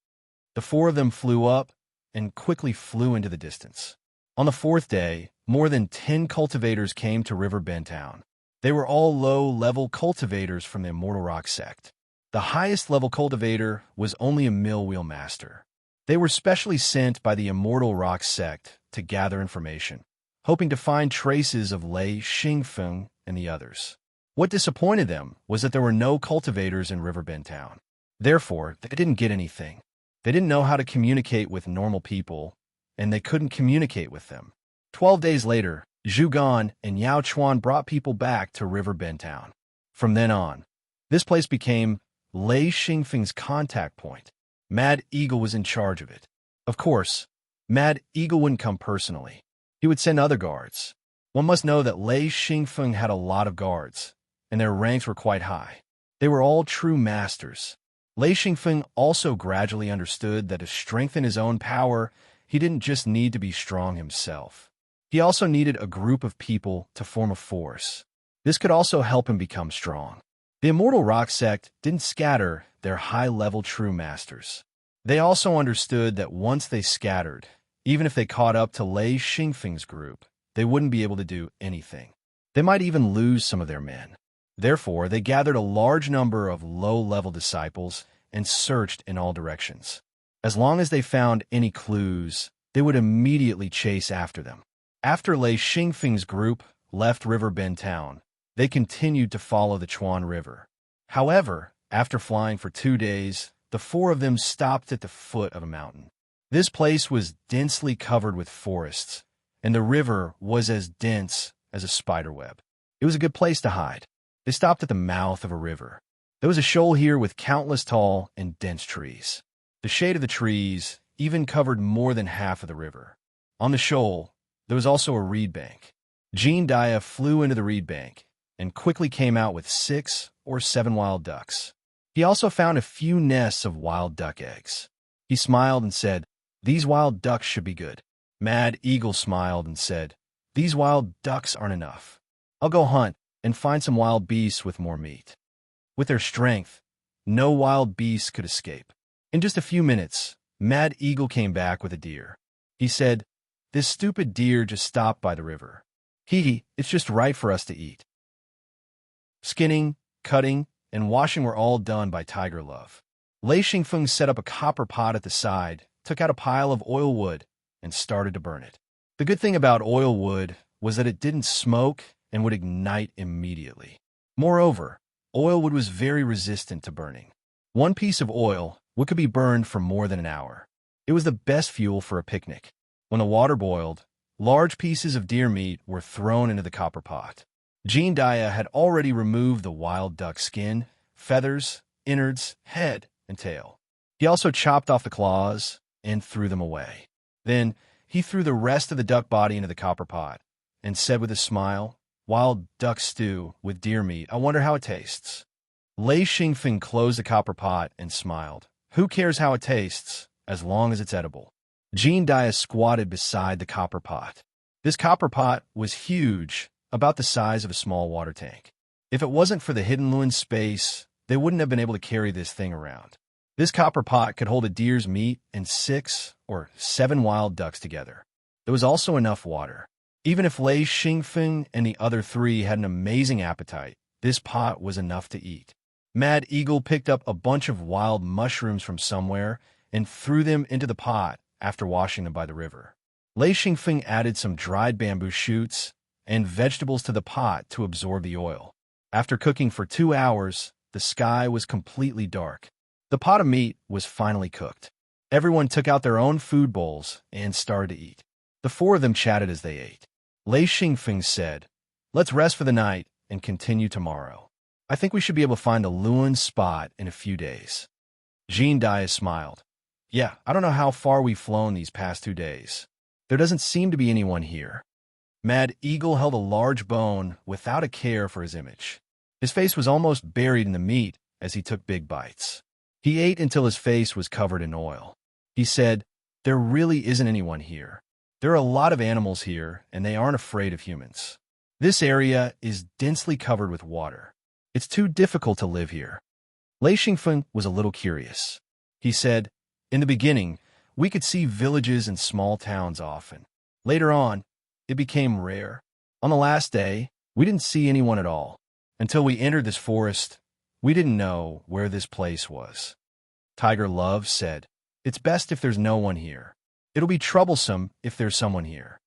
The four of them flew up and quickly flew into the distance. On the 4th day, more than 10 cultivators came to River Bend Town. They were all low-level cultivators from the Immortal Rock sect. The highest-level cultivator was only a mill wheel master. They were specially sent by the Immortal Rock sect to gather information, hoping to find traces of Lei Xingfeng and the others. What disappointed them was that there were no cultivators in Riverbend Town. Therefore, they didn't get anything. They didn't know how to communicate with normal people, and they couldn't communicate with them. 12 days later, Zhu Gan and Yao Chuan brought people back to Riverbend Town. From then on, this place became Lei Xingfeng's contact point. Mad Eagle was in charge of it. Of course, Mad Eagle wouldn't come personally. He would send other guards. One must know that Lei Xingfeng had a lot of guards, and their ranks were quite high. They were all true masters. Lei Xingfeng also gradually understood that to strengthen his own power, he didn't just need to be strong himself. He also needed a group of people to form a force. This could also help him become strong. The Immortal Rock sect didn't scatter their high-level true masters. They also understood that once they scattered, even if they caught up to Lei Xingfeng's group, they wouldn't be able to do anything. They might even lose some of their men. Therefore, they gathered a large number of low-level disciples and searched in all directions. As long as they found any clues, they would immediately chase after them. After Lei Xingfeng's group left Riverbend Town, they continued to follow the Chuan River. However, after flying for 2 days, the four of them stopped at the foot of a mountain. This place was densely covered with forests, and the river was as dense as a spiderweb. It was a good place to hide. They stopped at the mouth of a river. There was a shoal here with countless tall and dense trees. The shade of the trees even covered more than half of the river. On the shoal, there was also a reed bank. Jean Dia flew into the reed bank and quickly came out with 6 or 7 wild ducks. He also found a few nests of wild duck eggs. He smiled and said, "These wild ducks should be good." Mad Eagle smiled and said, "These wild ducks aren't enough. I'll go hunt and find some wild beasts with more meat." With their strength, no wild beasts could escape. In just a few minutes, Mad Eagle came back with a deer. He said, "This stupid deer just stopped by the river. It's just right for us to eat." Skinning, cutting, and washing were all done by Tiger Love. Lei Xingfeng set up a copper pot at the side, took out a pile of oil wood, and started to burn it. The good thing about oil wood was that it didn't smoke and would ignite immediately. Moreover, oil wood was very resistant to burning. One piece of oil wood could be burned for more than an hour. It was the best fuel for a picnic. When the water boiled, large pieces of deer meat were thrown into the copper pot. Jean Dia had already removed the wild duck skin, feathers, innards, head, and tail. He also chopped off the claws and threw them away. Then he threw the rest of the duck body into the copper pot and said with a smile, "Wild duck stew with deer meat. I wonder how it tastes." Lei Xingfeng closed the copper pot and smiled. "Who cares how it tastes, as long as it's edible?" Jean Dia squatted beside the copper pot. This copper pot was huge, about the size of a small water tank. If it wasn't for the hidden Luin space, they wouldn't have been able to carry this thing around. This copper pot could hold a deer's meat and 6 or 7 wild ducks together. There was also enough water. Even if Lei Xingfeng and the other 3 had an amazing appetite, this pot was enough to eat. Mad Eagle picked up a bunch of wild mushrooms from somewhere and threw them into the pot after washing them by the river. Lei Xingfeng added some dried bamboo shoots and vegetables to the pot to absorb the oil. After cooking for 2 hours, the sky was completely dark. The pot of meat was finally cooked. Everyone took out their own food bowls and started to eat. The 4 of them chatted as they ate. Lei Xingfeng said, "Let's rest for the night and continue tomorrow. I think we should be able to find a Luin spot in a few days." Jean Dia smiled. "Yeah, I don't know how far we've flown these past 2 days. There doesn't seem to be anyone here." Mad Eagle held a large bone without a care for his image. His face was almost buried in the meat as he took big bites. He ate until his face was covered in oil. He said, "There really isn't anyone here. There are a lot of animals here, and they aren't afraid of humans. This area is densely covered with water. It's too difficult to live here." Lei Xingfeng was a little curious. He said, "In the beginning, we could see villages and small towns often. Later on, it became rare. On the last day, we didn't see anyone at all. Until we entered this forest, we didn't know where this place was." Tiger Love said, "It's best if there's no one here. It'll be troublesome if there's someone here."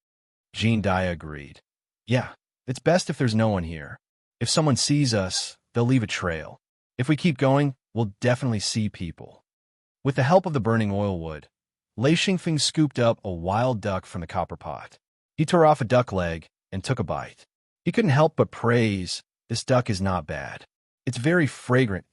Jean Dia agreed. "Yeah, it's best if there's no one here. If someone sees us, they'll leave a trail. If we keep going, we'll definitely see people." With the help of the burning oil wood, Lei Xingfeng scooped up a wild duck from the copper pot. He tore off a duck leg and took a bite. He couldn't help but praise, "This duck is not bad. It's very fragrant."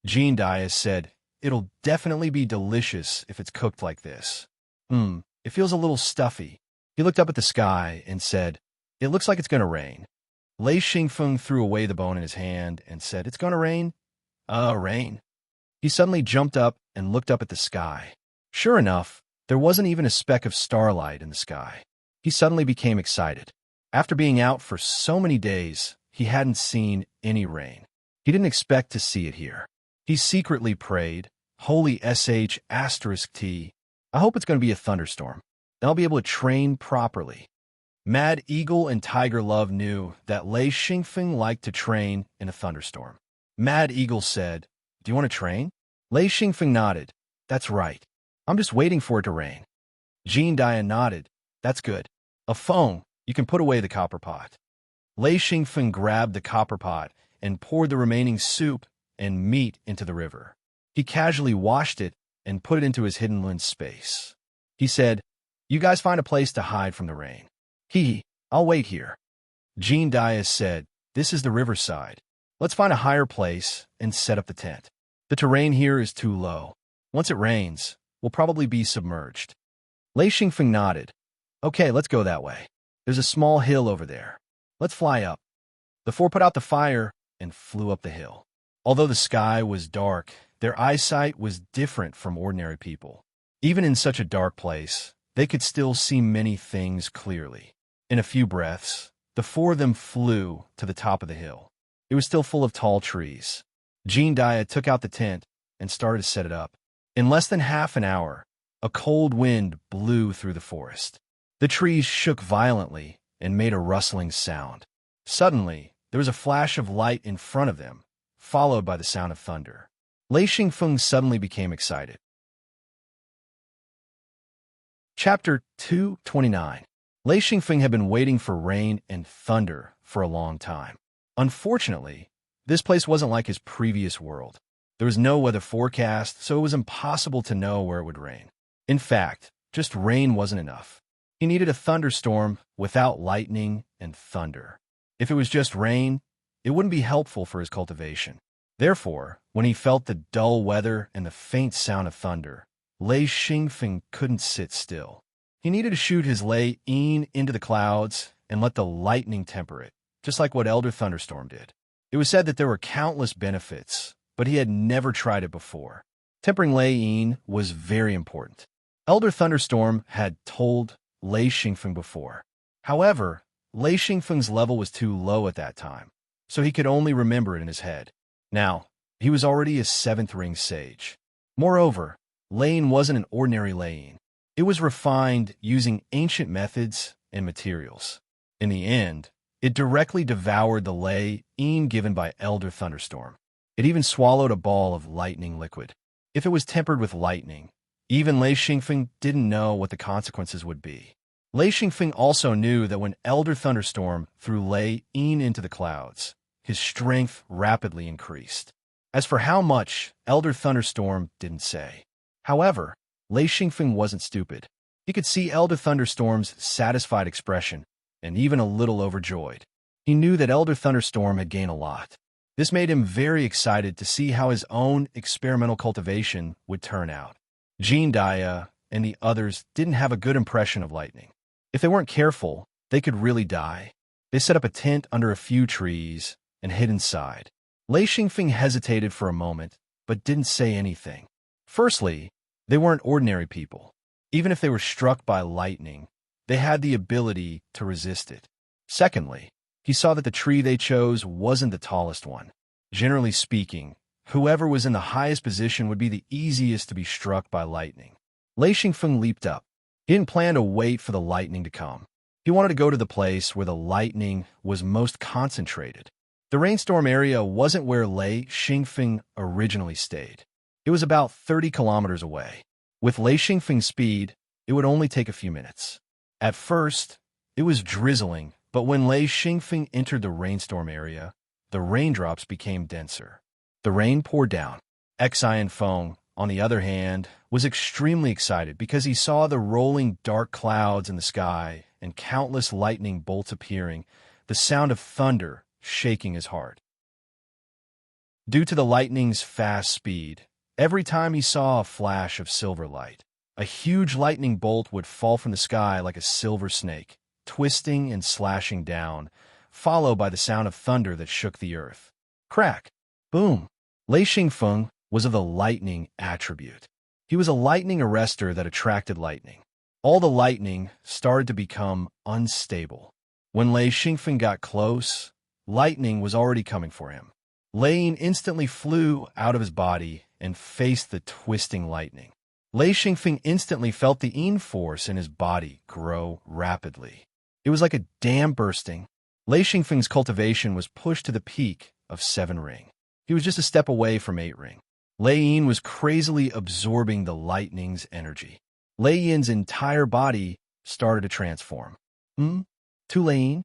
Jean Dia said, "It'll definitely be delicious if it's cooked like this. It feels a little stuffy." He looked up at the sky and said, "It looks like it's going to rain." Lei Xingfeng threw away the bone in his hand and said, "It's going to rain?" Rain." He suddenly jumped up and looked up at the sky. Sure enough, there wasn't even a speck of starlight in the sky. He suddenly became excited. After being out for so many days, he hadn't seen any rain. He didn't expect to see it here. He secretly prayed, "Holy SH*T, I hope it's going to be a thunderstorm. Then I'll be able to train properly." Mad Eagle and Tiger Love knew that Lei Xingfeng liked to train in a thunderstorm. Mad Eagle said, "Do you want to train?" Lei Xingfeng nodded. "That's right. I'm just waiting for it to rain." Jean Dia nodded. "That's good. A phone, you can put away the copper pot." Lei Xingfeng grabbed the copper pot and poured the remaining soup and meat into the river. He casually washed it and put it into his hidden lens space. He said, "You guys find a place to hide from the rain. I'll wait here." Jean Dia said, "This is the riverside. Let's find a higher place and set up the tent. The terrain here is too low. Once it rains, we'll probably be submerged." Lei Xingfeng nodded. "Okay, let's go that way. There's a small hill over there. Let's fly up." The 4 put out the fire and flew up the hill. Although the sky was dark, their eyesight was different from ordinary people. Even in such a dark place, they could still see many things clearly. In a few breaths, the 4 of them flew to the top of the hill. It was still full of tall trees. Jean Dia took out the tent and started to set it up. In less than half an hour, a cold wind blew through the forest. The trees shook violently and made a rustling sound. Suddenly, there was a flash of light in front of them, followed by the sound of thunder. Lei Xingfeng suddenly became excited. Chapter 229. Lei Xingfeng had been waiting for rain and thunder for a long time. Unfortunately, this place wasn't like his previous world. There was no weather forecast, so it was impossible to know where it would rain. In fact, just rain wasn't enough. He needed a thunderstorm without lightning and thunder. If it was just rain, it wouldn't be helpful for his cultivation. Therefore, when he felt the dull weather and the faint sound of thunder, Lei Xingfeng couldn't sit still. He needed to shoot his Lei Yin into the clouds and let the lightning temper it, just like what Elder Thunderstorm did. It was said that there were countless benefits, but he had never tried it before. Tempering Lei Yin was very important. Elder Thunderstorm had told Lei Xingfeng before. However, Lei Xingfeng's level was too low at that time, so he could only remember it in his head. Now, he was already a 7th ring sage. Moreover, Lei Yin wasn't an ordinary Lei Yin. It was refined using ancient methods and materials. In the end, it directly devoured the Lei Yin given by Elder Thunderstorm. It even swallowed a ball of lightning liquid. If it was tempered with lightning, even Lei Xingfeng didn't know what the consequences would be. Lei Xingfeng also knew that when Elder Thunderstorm threw Lei Yin into the clouds, his strength rapidly increased. As for how much, Elder Thunderstorm didn't say. However, Lei Xingfeng wasn't stupid. He could see Elder Thunderstorm's satisfied expression, and even a little overjoyed. He knew that Elder Thunderstorm had gained a lot. This made him very excited to see how his own experimental cultivation would turn out. Jean Dia and the others didn't have a good impression of lightning. If they weren't careful, they could really die. They set up a tent under a few trees and hid inside. Lei Xingfeng hesitated for a moment, but didn't say anything. Firstly, they weren't ordinary people. Even if they were struck by lightning, they had the ability to resist it. Secondly, he saw that the tree they chose wasn't the tallest one. Generally speaking, whoever was in the highest position would be the easiest to be struck by lightning. Lei Xingfeng leaped up. He didn't plan to wait for the lightning to come. He wanted to go to the place where the lightning was most concentrated. The rainstorm area wasn't where Lei Xingfeng originally stayed. It was about 30 kilometers away. With Lei Xingfeng's speed, it would only take a few minutes. At first, it was drizzling, but when Lei Xingfeng entered the rainstorm area, the raindrops became denser. The rain poured down. Xian Feng, on the other hand, was extremely excited because he saw the rolling dark clouds in the sky and countless lightning bolts appearing, the sound of thunder shaking his heart. Due to the lightning's fast speed, every time he saw a flash of silver light, a huge lightning bolt would fall from the sky like a silver snake, twisting and slashing down, followed by the sound of thunder that shook the earth. Crack! Boom! Lei Xingfeng was of the lightning attribute. He was a lightning arrestor that attracted lightning. All the lightning started to become unstable. When Lei Xingfeng got close, lightning was already coming for him. Lei Yin instantly flew out of his body and faced the twisting lightning. Lei Xingfeng instantly felt the Yin force in his body grow rapidly. It was like a dam bursting. Lei Xingfeng's cultivation was pushed to the peak of 7 ring. He was just a step away from 8 ring. Lei Yin was crazily absorbing the lightning's energy. Lei Yin's entire body started to transform. 2 Lei Yin?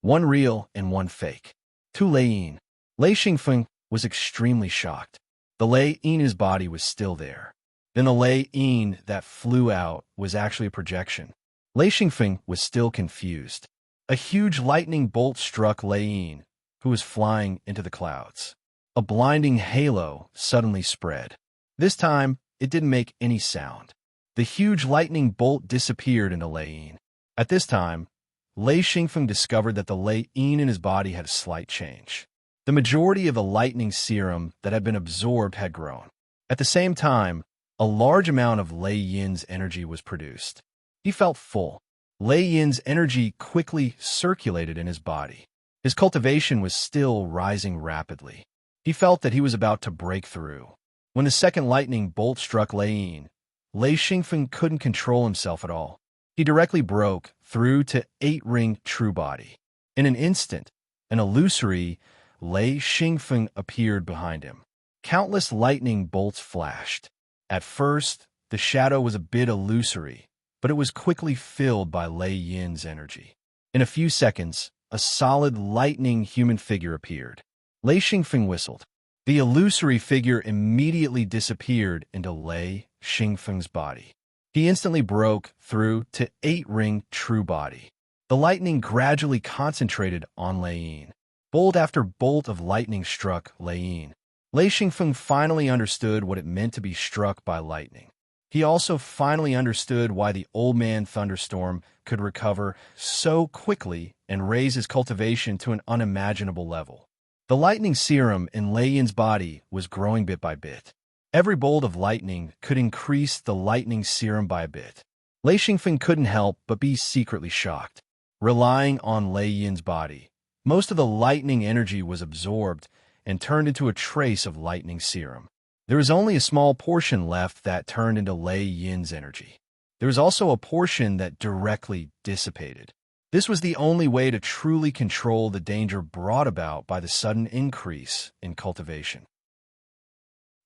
1 real and 1 fake. 2 Lei Yin. Lei Xingfeng was extremely shocked. The Lei Yin in his body was still there. Then the Lei Yin that flew out was actually a projection. Lei Xingfeng was still confused. A huge lightning bolt struck Lei Yin, who was flying into the clouds. A blinding halo suddenly spread. This time, it didn't make any sound. The huge lightning bolt disappeared into Lei Yin. At this time, Lei Xingfeng discovered that the Lei Yin in his body had a slight change. The majority of the lightning serum that had been absorbed had grown. At the same time, a large amount of Lei Yin's energy was produced. He felt full. Lei Yin's energy quickly circulated in his body. His cultivation was still rising rapidly. He felt that he was about to break through. When the second lightning bolt struck Lei Yin, Lei Xingfeng couldn't control himself at all. He directly broke through to 8-ring true body. In an instant, an illusory Lei Xingfeng appeared behind him. Countless lightning bolts flashed. At first, the shadow was a bit illusory, but it was quickly filled by Lei Yin's energy. In a few seconds, a solid lightning human figure appeared. Lei Xingfeng whistled. The illusory figure immediately disappeared into Lei Xingfeng's body. He instantly broke through to 8-ring true body. The lightning gradually concentrated on Lei Yin. Bolt after bolt of lightning struck Lei Yin. Lei Xingfeng finally understood what it meant to be struck by lightning. He also finally understood why the old man thunderstorm could recover so quickly and raise his cultivation to an unimaginable level. The lightning serum in Lei Yin's body was growing bit by bit. Every bolt of lightning could increase the lightning serum by a bit. Lei Xingfeng couldn't help but be secretly shocked. Relying on Lei Yin's body, most of the lightning energy was absorbed and turned into a trace of lightning serum. There was only a small portion left that turned into Lei Yin's energy. There was also a portion that directly dissipated. This was the only way to truly control the danger brought about by the sudden increase in cultivation.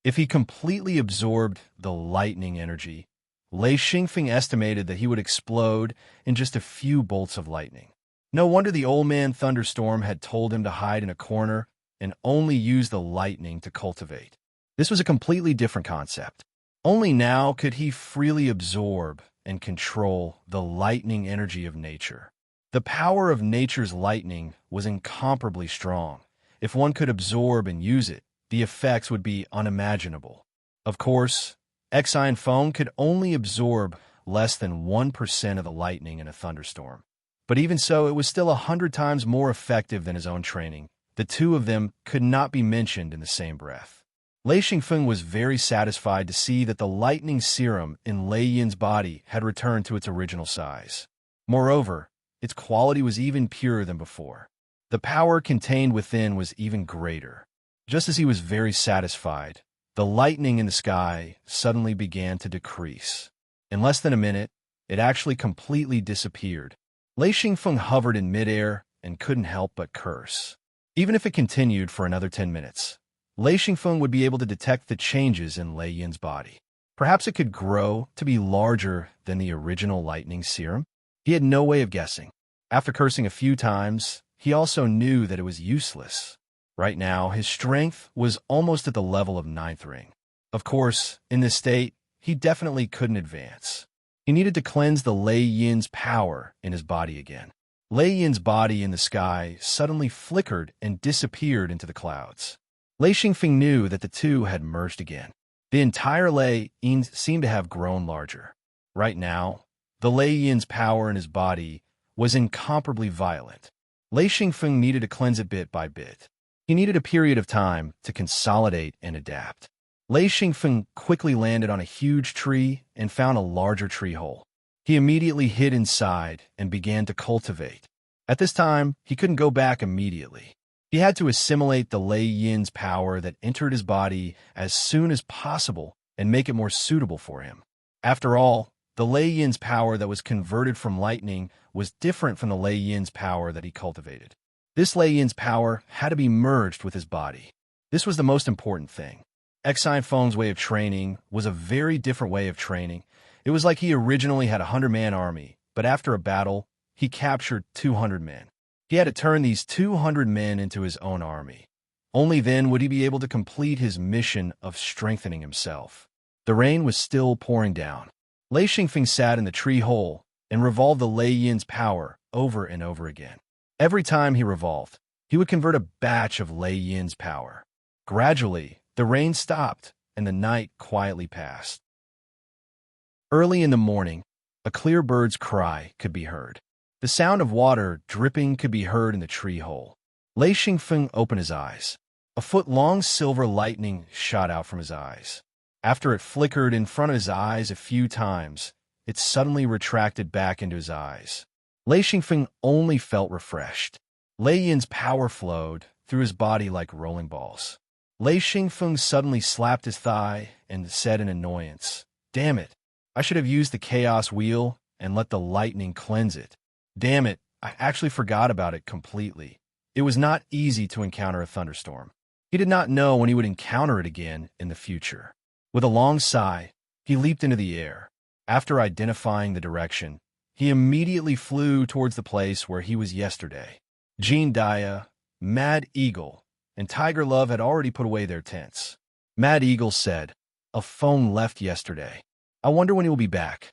If he completely absorbed the lightning energy, Lei Xingfeng estimated that he would explode in just a few bolts of lightning. No wonder the old man thunderstorm had told him to hide in a corner and only use the lightning to cultivate. This was a completely different concept. Only now could he freely absorb and control the lightning energy of nature. The power of nature's lightning was incomparably strong. If one could absorb and use it, the effects would be unimaginable. Of course, Exine Feng could only absorb less than 1% of the lightning in a thunderstorm. But even so, it was still 100 times more effective than his own training. The two of them could not be mentioned in the same breath. Lei Xingfeng was very satisfied to see that the lightning serum in Lei Yin's body had returned to its original size. Moreover, its quality was even purer than before. The power contained within was even greater. Just as he was very satisfied, the lightning in the sky suddenly began to decrease. In less than a minute, it actually completely disappeared. Lei Xingfeng hovered in midair and couldn't help but curse. Even if it continued for another 10 minutes, Lei Xingfeng would be able to detect the changes in Lei Yin's body. Perhaps it could grow to be larger than the original lightning serum? He had no way of guessing. After cursing a few times, he also knew that it was useless. Right now, his strength was almost at the level of 9th ring. Of course, in this state, he definitely couldn't advance. He needed to cleanse the Lei Yin's power in his body again. Lei Yin's body in the sky suddenly flickered and disappeared into the clouds. Lei Xingfeng knew that the two had merged again. The entire Lei Yin seemed to have grown larger. Right now, the Lei Yin's power in his body was incomparably violent. Lei Xingfeng needed to cleanse it bit by bit. He needed a period of time to consolidate and adapt. Lei Xingfeng quickly landed on a huge tree and found a larger tree hole. He immediately hid inside and began to cultivate. At this time, he couldn't go back immediately. He had to assimilate the Lei Yin's power that entered his body as soon as possible and make it more suitable for him. After all, the Lei Yin's power that was converted from lightning was different from the Lei Yin's power that he cultivated. This Lei Yin's power had to be merged with his body. This was the most important thing. Exine Feng's way of training was a very different way of training. It was like he originally had a 100-man army, but after a battle, he captured 200 men. He had to turn these 200 men into his own army. Only then would he be able to complete his mission of strengthening himself. The rain was still pouring down. Lei Xingfeng sat in the tree hole and revolved the Lei Yin's power over and over again. Every time he revolved, he would convert a batch of Lei Yin's power. Gradually, the rain stopped and the night quietly passed. Early in the morning, a clear bird's cry could be heard. The sound of water dripping could be heard in the tree hole. Lei Xingfeng opened his eyes. A foot-long silver lightning shot out from his eyes. After it flickered in front of his eyes a few times, it suddenly retracted back into his eyes. Lei Xingfeng only felt refreshed. Lei Yin's power flowed through his body like rolling balls. Lei Xingfeng suddenly slapped his thigh and said in annoyance, "Damn it, I should have used the chaos wheel and let the lightning cleanse it. Damn it, I actually forgot about it completely. It was not easy to encounter a thunderstorm." He did not know when he would encounter it again in the future. With a long sigh, he leaped into the air. After identifying the direction, he immediately flew towards the place where he was yesterday. Jean Dia, Mad Eagle, and Tiger Love had already put away their tents. Mad Eagle said, "A phone left yesterday. I wonder when he will be back."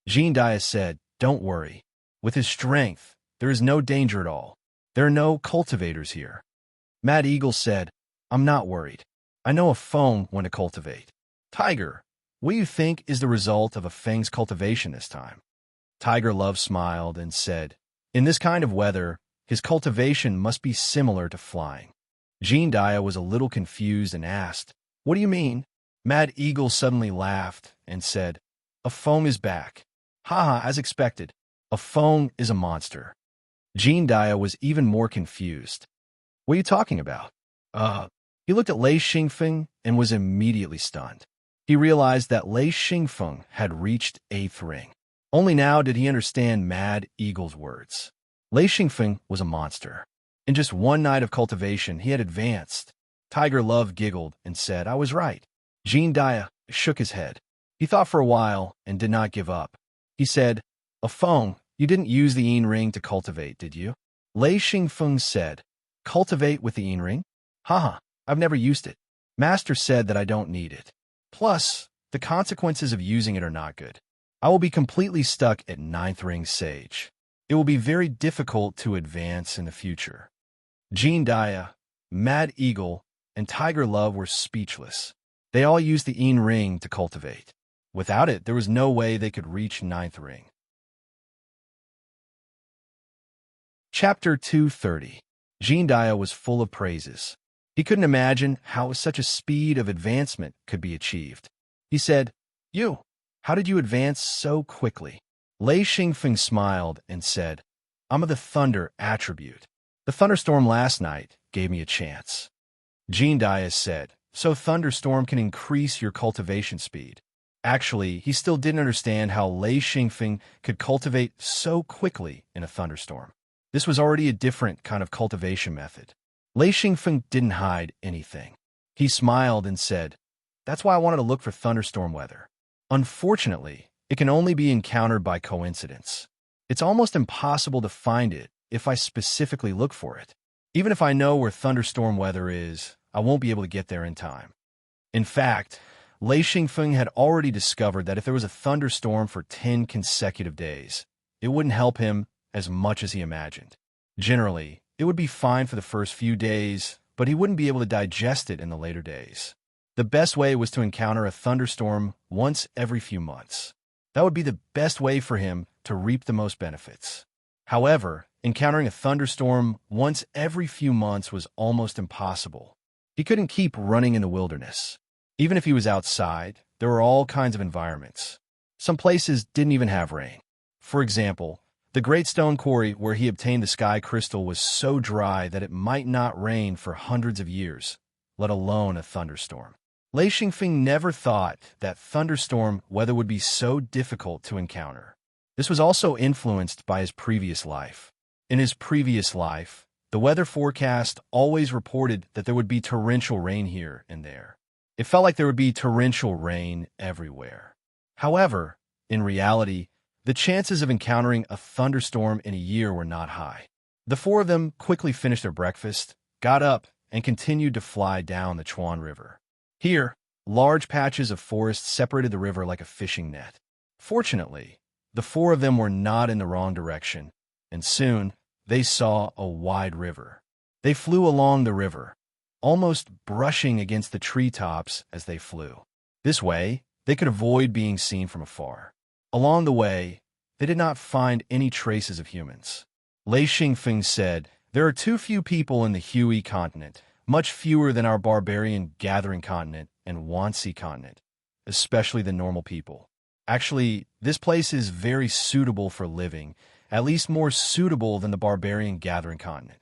Jean Dia said, "Don't worry. With his strength, there is no danger at all. There are no cultivators here." Mad Eagle said, "I'm not worried. I know a phone when to cultivate." Tiger, what do you think is the result of a Feng's cultivation this time? Tiger Love smiled and said, "In this kind of weather, his cultivation must be similar to flying." Jean Dia was a little confused and asked, "What do you mean?" Mad Eagle suddenly laughed and said, "A foam is back. Haha, as expected. A foam is a monster." Jean Dia was even more confused. "What are you talking about?" He looked at Lei Xingfeng and was immediately stunned. He realized that Lei Xingfeng had reached 8th ring. Only now did he understand Mad Eagle's words. Lei Xingfeng was a monster. In just one night of cultivation, he had advanced. Tiger Love giggled and said, "I was right." Jean Dia shook his head. He thought for a while and did not give up. He said, "A phone, you didn't use the Yin ring to cultivate, did you?" Lei Xingfeng said, "Cultivate with the Yin ring? Haha, I've never used it. Master said that I don't need it. Plus, the consequences of using it are not good. I will be completely stuck at 9th ring sage. It will be very difficult to advance in the future." Jean Dia, Mad Eagle, and Tiger Love were speechless. They all used the Yin ring to cultivate. Without it, there was no way they could reach 9th ring. Chapter 230. Jean Dia was full of praises. He couldn't imagine how such a speed of advancement could be achieved. He said, How did you advance so quickly?" Lei Xingfeng smiled and said, "I'm of the thunder attribute. The thunderstorm last night gave me a chance." Jean Dia said, "So thunderstorm can increase your cultivation speed." Actually, he still didn't understand how Lei Xingfeng could cultivate so quickly in a thunderstorm. This was already a different kind of cultivation method. Lei Xingfeng didn't hide anything. He smiled and said, "That's why I wanted to look for thunderstorm weather. Unfortunately, it can only be encountered by coincidence. It's almost impossible to find it if I specifically look for it. Even if I know where thunderstorm weather is, I won't be able to get there in time." In fact, Lei Xingfeng had already discovered that if there was a thunderstorm for 10 consecutive days, it wouldn't help him as much as he imagined. Generally, it would be fine for the first few days, but he wouldn't be able to digest it in the later days. The best way was to encounter a thunderstorm once every few months. That would be the best way for him to reap the most benefits. However, encountering a thunderstorm once every few months was almost impossible. He couldn't keep running in the wilderness. Even if he was outside, there were all kinds of environments. Some places didn't even have rain. For example, the Great Stone Quarry where he obtained the sky crystal was so dry that it might not rain for hundreds of years, let alone a thunderstorm. Lei Xingfeng never thought that thunderstorm weather would be so difficult to encounter. This was also influenced by his previous life. In his previous life, the weather forecast always reported that there would be torrential rain here and there. It felt like there would be torrential rain everywhere. However, in reality, the chances of encountering a thunderstorm in a year were not high. The four of them quickly finished their breakfast, got up, and continued to fly down the Chuan River. Here, large patches of forest separated the river like a fishing net. Fortunately, the four of them were not in the wrong direction, and soon they saw a wide river. They flew along the river, almost brushing against the treetops as they flew. This way, they could avoid being seen from afar. Along the way, they did not find any traces of humans. Lei Xingfeng said, "There are too few people in the Hui continent, much fewer than our barbarian gathering continent and Wanxi continent, especially the normal people. Actually, this place is very suitable for living, at least more suitable than the barbarian gathering continent."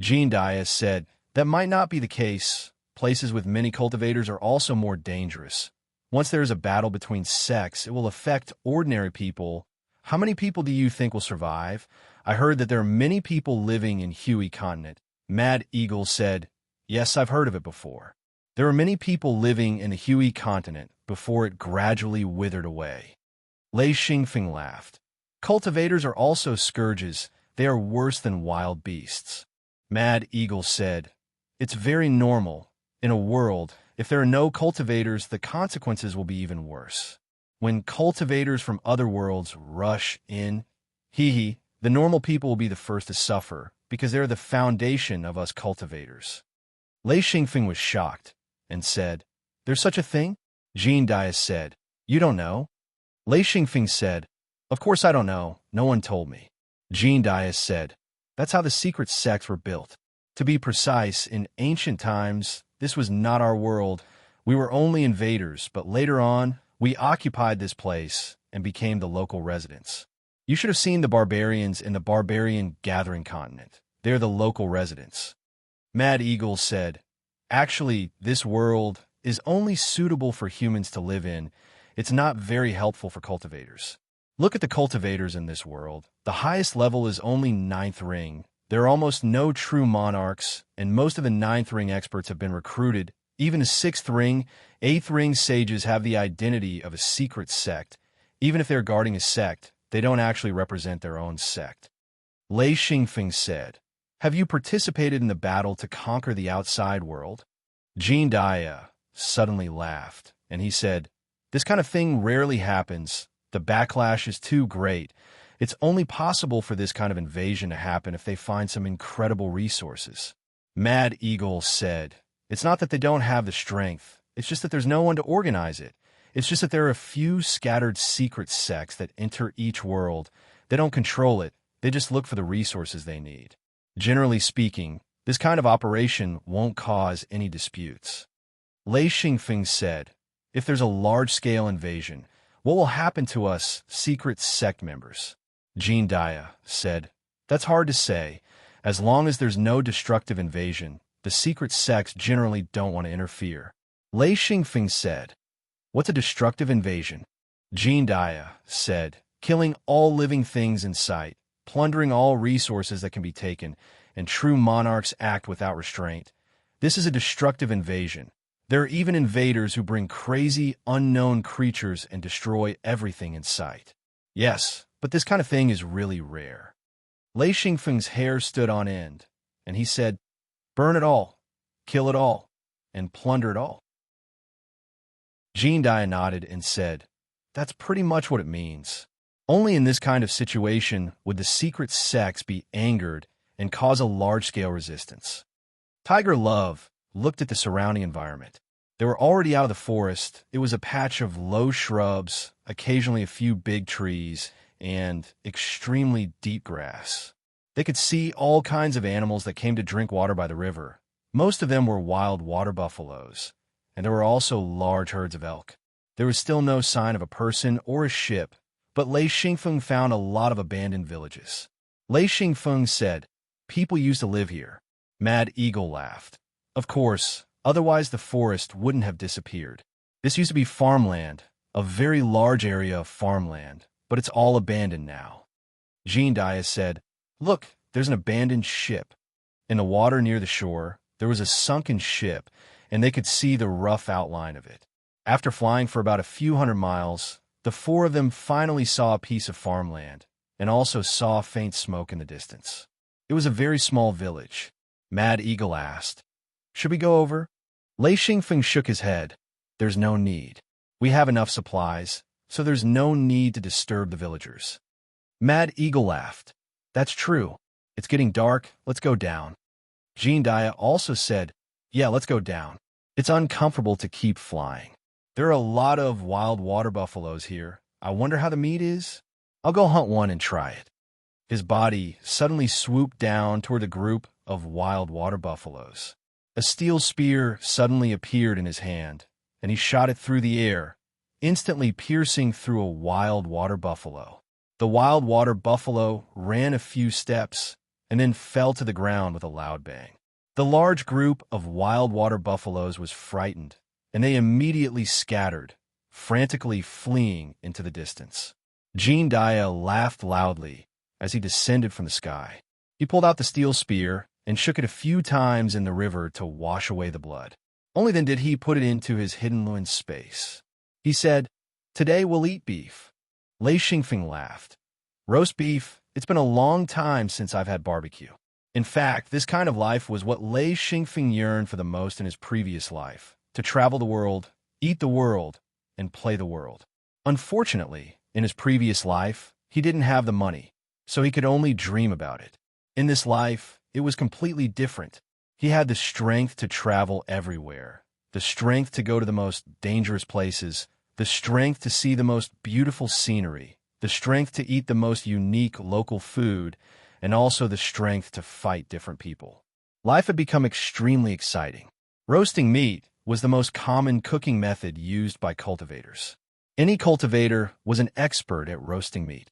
Jean Dia said, "That might not be the case. Places with many cultivators are also more dangerous. Once there is a battle between sects, it will affect ordinary people. How many people do you think will survive? I heard that there are many people living in Hui continent." Mad Eagle said, Yes, I've heard of it before. There were many people living in the Hui continent before it gradually withered away. Lei Xingfeng laughed. Cultivators are also scourges. They are worse than wild beasts. Mad Eagle said, it's very normal. In a world, if there are no cultivators, the consequences will be even worse. When cultivators from other worlds rush in, the normal people will be the first to suffer, because they're the foundation of us cultivators. Lei Xingfeng was shocked and said, there's such a thing? Jean Dias said, you don't know? Lei Xingfeng said, of course I don't know, no one told me. Jean Dias said, that's how the secret sects were built. To be precise, in ancient times, this was not our world. We were only invaders, but later on, we occupied this place and became the local residents. You should have seen the barbarians in the barbarian gathering continent. They're the local residents. Mad Eagle said, actually, this world is only suitable for humans to live in. It's not very helpful for cultivators. Look at the cultivators in this world. The highest level is only 9th ring. There are almost no true monarchs, and most of the 9th ring experts have been recruited. Even the 6th ring, 8th ring sages have the identity of a secret sect. Even if they're guarding a sect, they don't actually represent their own sect. Lei Xingfeng said, have you participated in the battle to conquer the outside world? Jean Dia suddenly laughed, and he said, this kind of thing rarely happens. The backlash is too great. It's only possible for this kind of invasion to happen if they find some incredible resources. Mad Eagle said, it's not that they don't have the strength. It's just that there's no one to organize it. It's just that there are a few scattered secret sects that enter each world. They don't control it. They just look for the resources they need. Generally speaking, this kind of operation won't cause any disputes. Lei Xingfeng said, if there's a large-scale invasion, what will happen to us secret sect members? Jean Dia said, that's hard to say. As long as there's no destructive invasion, the secret sects generally don't want to interfere. Lei Xingfeng said, what's a destructive invasion? Jean Dia said, killing all living things in sight, plundering all resources that can be taken, and true monarchs act without restraint. This is a destructive invasion. There are even invaders who bring crazy, unknown creatures and destroy everything in sight. Yes, but this kind of thing is really rare. Lei Xingfeng's hair stood on end, and he said, burn it all, kill it all, and plunder it all. Jean Dia nodded and said, that's pretty much what it means. Only in this kind of situation would the secret sects be angered and cause a large-scale resistance. Tiger Love looked at the surrounding environment. They were already out of the forest. It was a patch of low shrubs, occasionally a few big trees, and extremely deep grass. They could see all kinds of animals that came to drink water by the river. Most of them were wild water buffaloes, and there were also large herds of elk. There was still no sign of a person or a ship, but Lei Xingfeng found a lot of abandoned villages. Lei Xingfeng said, people used to live here. Mad Eagle laughed. Of course, otherwise the forest wouldn't have disappeared. This used to be farmland, a very large area of farmland, but it's all abandoned now. Jean Dia said, look, there's an abandoned ship. In the water near the shore, there was a sunken ship, and they could see the rough outline of it. After flying for about a few hundred miles, the four of them finally saw a piece of farmland, and also saw faint smoke in the distance. It was a very small village. Mad Eagle asked, should we go over? Lei Xingfeng shook his head. There's no need. We have enough supplies, so there's no need to disturb the villagers. Mad Eagle laughed. That's true. It's getting dark. Let's go down. Jean Dia also said, yeah, let's go down. It's uncomfortable to keep flying. There are a lot of wild water buffaloes here. I wonder how the meat is. I'll go hunt one and try it. His body suddenly swooped down toward a group of wild water buffaloes. A steel spear suddenly appeared in his hand, and he shot it through the air, instantly piercing through a wild water buffalo. The wild water buffalo ran a few steps and then fell to the ground with a loud bang. The large group of wild water buffaloes was frightened, and they immediately scattered, frantically fleeing into the distance. Jean Dia laughed loudly as he descended from the sky. He pulled out the steel spear and shook it a few times in the river to wash away the blood. Only then did he put it into his hidden loin space. He said, "Today we'll eat beef." Lei Xingfeng laughed. "Roast beef? It's been a long time since I've had barbecue." In fact, this kind of life was what Lei Xingfeng yearned for the most in his previous life, to travel the world, eat the world, and play the world. Unfortunately, in his previous life, he didn't have the money, so he could only dream about it. In this life, it was completely different. He had the strength to travel everywhere, the strength to go to the most dangerous places, the strength to see the most beautiful scenery, the strength to eat the most unique local food, and also the strength to fight different people. Life had become extremely exciting. Roasting meat was the most common cooking method used by cultivators. Any cultivator was an expert at roasting meat.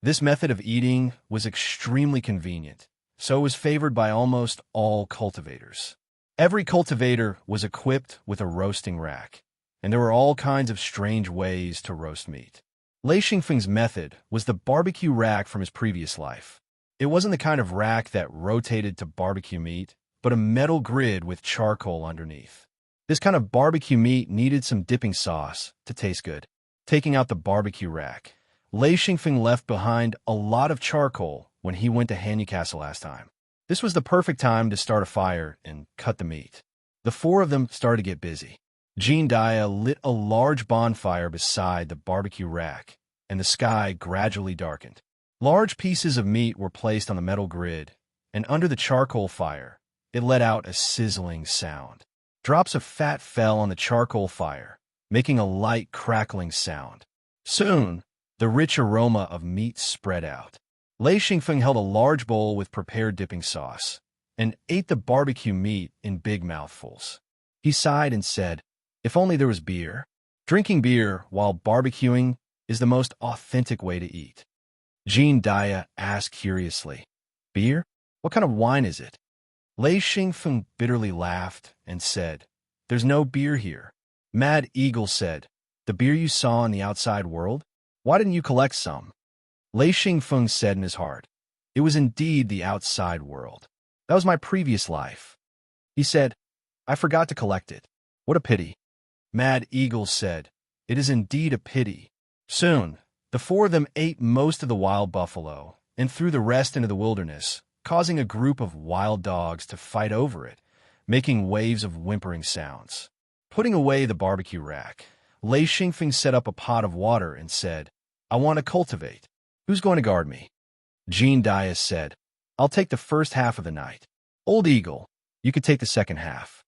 This method of eating was extremely convenient, so it was favored by almost all cultivators. Every cultivator was equipped with a roasting rack, and there were all kinds of strange ways to roast meat. Lei Xingfeng's method was the barbecue rack from his previous life. It wasn't the kind of rack that rotated to barbecue meat, but a metal grid with charcoal underneath. This kind of barbecue meat needed some dipping sauce to taste good. Taking out the barbecue rack, Lei Xingfeng left behind a lot of charcoal when he went to Hanyu Castle last time. This was the perfect time to start a fire and cut the meat. The four of them started to get busy. Jean Dia lit a large bonfire beside the barbecue rack, and the sky gradually darkened. Large pieces of meat were placed on the metal grid, and under the charcoal fire, it let out a sizzling sound. Drops of fat fell on the charcoal fire, making a light crackling sound. Soon, the rich aroma of meat spread out. Lei Xingfeng held a large bowl with prepared dipping sauce and ate the barbecue meat in big mouthfuls. He sighed and said, "If only there was beer." Drinking beer while barbecuing is the most authentic way to eat. Jean Dia asked curiously, "Beer? What kind of wine is it?" Lei Xingfeng bitterly laughed and said, "There's no beer here." Mad Eagle said, "The beer you saw in the outside world? Why didn't you collect some?" Lei Xingfeng said in his heart, "It was indeed the outside world. That was my previous life." He said, "I forgot to collect it. What a pity." Mad Eagle said, "It is indeed a pity." Soon, the four of them ate most of the wild buffalo and threw the rest into the wilderness, causing a group of wild dogs to fight over it, making waves of whimpering sounds. Putting away the barbecue rack, Lei Xingfeng set up a pot of water and said, "I want to cultivate. Who's going to guard me?" Jean Dia said, "I'll take the first half of the night. Old Eagle, you could take the second half."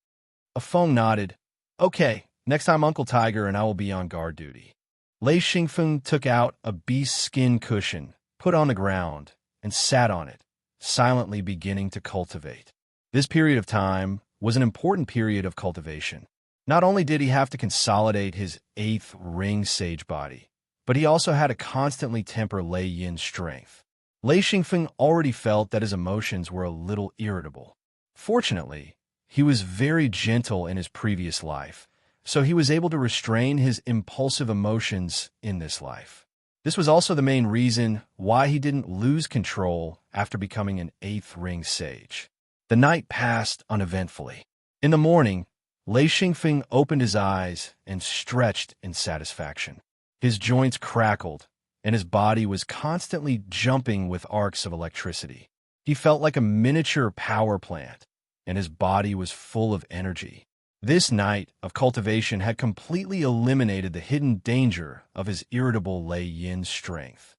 Afeng nodded. "Okay, next time Uncle Tiger and I will be on guard duty." Lei Xingfeng took out a beast skin cushion, put on the ground, and sat on it, silently beginning to cultivate. This period of time was an important period of cultivation. Not only did he have to consolidate his 8th ring sage body, but he also had to constantly temper Lei Yin's strength. Lei Xingfeng already felt that his emotions were a little irritable. Fortunately, he was very gentle in his previous life, so he was able to restrain his impulsive emotions in this life. This was also the main reason why he didn't lose control after becoming an 8th ring sage. The night passed uneventfully. In the morning, Lei Xingfeng opened his eyes and stretched in satisfaction. His joints crackled, and his body was constantly jumping with arcs of electricity. He felt like a miniature power plant, and his body was full of energy. This night of cultivation had completely eliminated the hidden danger of his irritable Lei Yin's strength.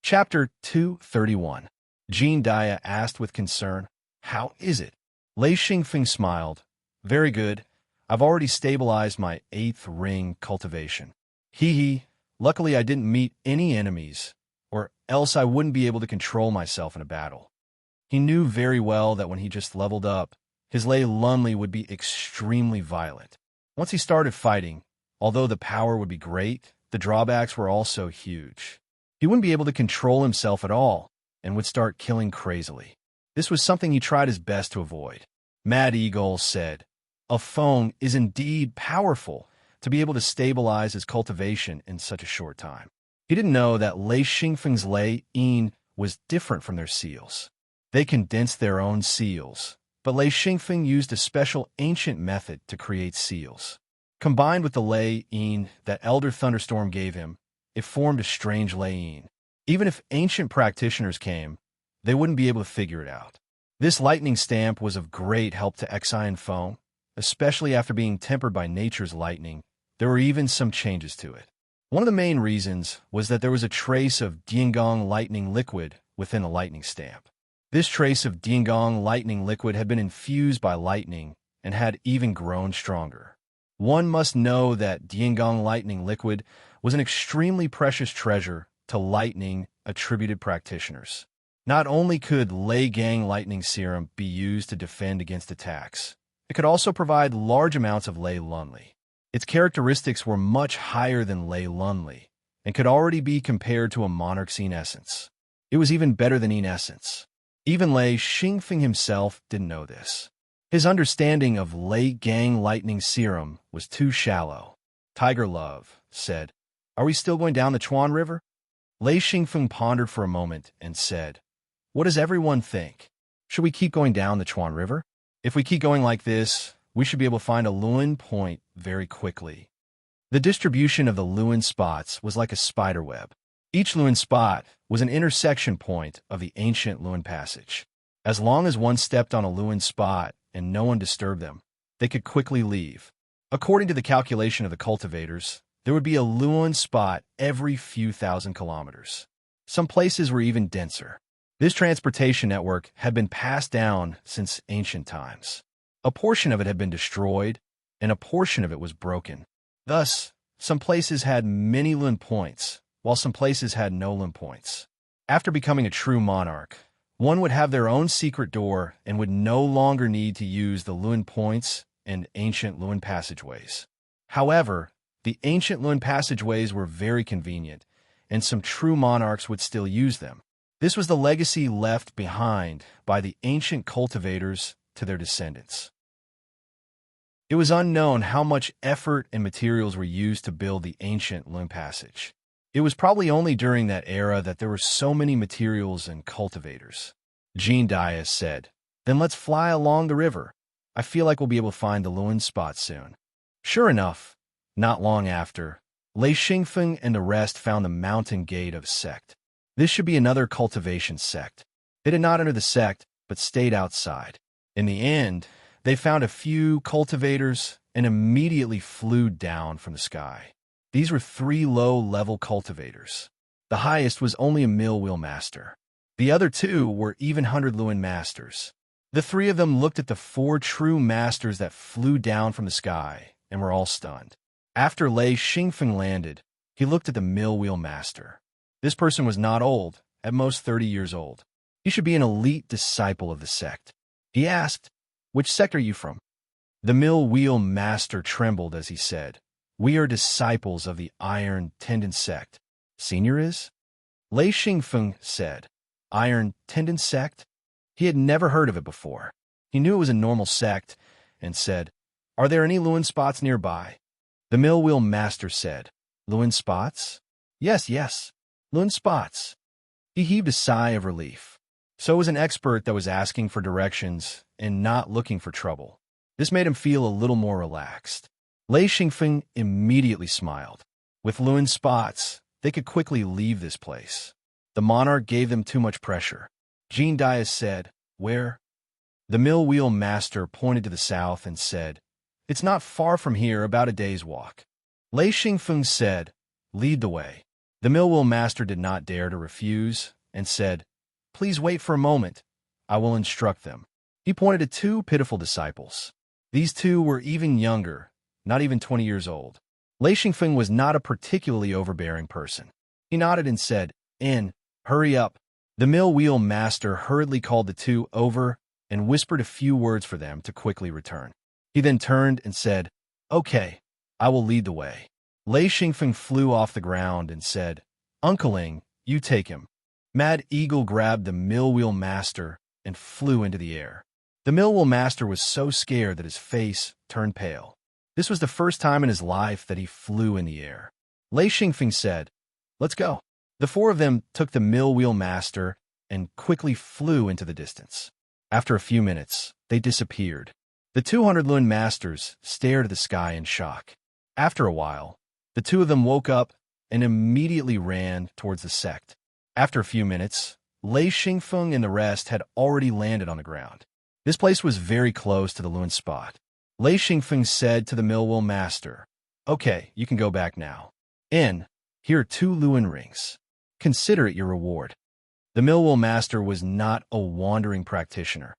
Chapter 231. Jean Dia asked with concern, "How is it?" Lei Xingfeng smiled. "Very good. I've already stabilized my 8th ring cultivation. Hee. Luckily I didn't meet any enemies, or else I wouldn't be able to control myself in a battle." He knew very well that when he just leveled up, his Lei Lunli would be extremely violent. Once he started fighting, although the power would be great, the drawbacks were also huge. He wouldn't be able to control himself at all, and would start killing crazily. This was something he tried his best to avoid. Mad Eagle said, "Afeng is indeed powerful to be able to stabilize his cultivation in such a short time." He didn't know that Lei Xingfeng's Lei Yin was different from their seals. They condensed their own seals, but Lei Xingfeng used a special ancient method to create seals. Combined with the Lei Yin that Elder Thunderstorm gave him, it formed a strange Lei Yin. Even if ancient practitioners came, they wouldn't be able to figure it out. This lightning stamp was of great help to Exai and Foam, especially after being tempered by nature's lightning. There were even some changes to it. One of the main reasons was that there was a trace of Diangong lightning liquid within the lightning stamp. This trace of Diangong lightning liquid had been infused by lightning and had even grown stronger. One must know that Diangong lightning liquid was an extremely precious treasure to lightning-attributed practitioners. Not only could Lei Gang lightning serum be used to defend against attacks, it could also provide large amounts of Lei Lunli. Its characteristics were much higher than Lei Lunli and could already be compared to a monarch's Yin essence. It was even better than Yin essence. Even Lei Xingfeng himself didn't know this. His understanding of Lei Gang lightning serum was too shallow. Tiger Love said, "Are we still going down the Chuan River?" Lei Xingfeng pondered for a moment and said, "What does everyone think? Should we keep going down the Chuan River? If we keep going like this, we should be able to find a Lun point very quickly." The distribution of the Lun spots was like a spider web. Each Lun spot was an intersection point of the ancient Lun passage. As long as one stepped on a Lun spot and no one disturbed them, they could quickly leave. According to the calculation of the cultivators, there would be a Lun spot every few thousand kilometers. Some places were even denser. This transportation network had been passed down since ancient times. A portion of it had been destroyed, and a portion of it was broken. Thus, some places had many Lun points, while some places had no Lun points. After becoming a true monarch, one would have their own secret door and would no longer need to use the Lun points and ancient Lun passageways. However, the ancient Lun passageways were very convenient, and some true monarchs would still use them. This was the legacy left behind by the ancient cultivators to their descendants. It was unknown how much effort and materials were used to build the ancient Lun passage. It was probably only during that era that there were so many materials and cultivators. Jean Dias said, "Then let's fly along the river. I feel like we'll be able to find the Lun spot soon." Sure enough, not long after, Lei Xingfeng and the rest found the mountain gate of sect. This should be another cultivation sect. They did not enter the sect, but stayed outside. In the end, they found a few cultivators and immediately flew down from the sky. These were 3 low-level cultivators. The highest was only a mill wheel master. The other 2 were even 100 Lun masters. The 3 of them looked at the 4 true masters that flew down from the sky and were all stunned. After Lei Xingfeng landed, he looked at the mill wheel master. This person was not old, at most 30 years old. He should be an elite disciple of the sect. He asked, "Which sect are you from?" The mill wheel master trembled as he said, "We are disciples of the Iron Tendon sect." "Senior is?" Lei Xingfeng said. "Iron Tendon sect?" He had never heard of it before. He knew it was a normal sect and said, "Are there any Lun spots nearby?" The mill wheel master said, "Lun spots? Yes, Lun spots." He heaved a sigh of relief. So was an expert that was asking for directions and not looking for trouble. This made him feel a little more relaxed. Lei Xingfeng immediately smiled. With Lun spots, they could quickly leave this place. The monarch gave them too much pressure. Jean Dias said, "Where?" The mill wheel master pointed to the south and said, "It's not far from here, about a day's walk." Lei Xingfeng said, "Lead the way." The mill wheel master did not dare to refuse and said, "Please wait for a moment. I will instruct them." He pointed to 2 pitiful disciples. These 2 were even younger, not even 20 years old. Lei Xingfeng was not a particularly overbearing person. He nodded and said, "In, hurry up." The mill wheel master hurriedly called the 2 over and whispered a few words for them to quickly return. He then turned and said, "Okay, I will lead the way." Lei Xingfeng flew off the ground and said, "Uncleing, you take him." Mad Eagle grabbed the mill wheel master and flew into the air. The mill wheel master was so scared that his face turned pale. This was the first time in his life that he flew in the air. Lei Xingfeng said, Let's go. The four of them took the mill wheel master and quickly flew into the distance. After a few minutes, they disappeared. The 200 Lun masters stared at the sky in shock. After a while, the two of them woke up and immediately ran towards the sect. After a few minutes, Lei Xingfeng and the rest had already landed on the ground. This place was very close to the Lun spot. Lei Xingfeng said to the millwheel master, "Okay, you can go back now. Here are 2 Luan rings. Consider it your reward." The millwheel master was not a wandering practitioner.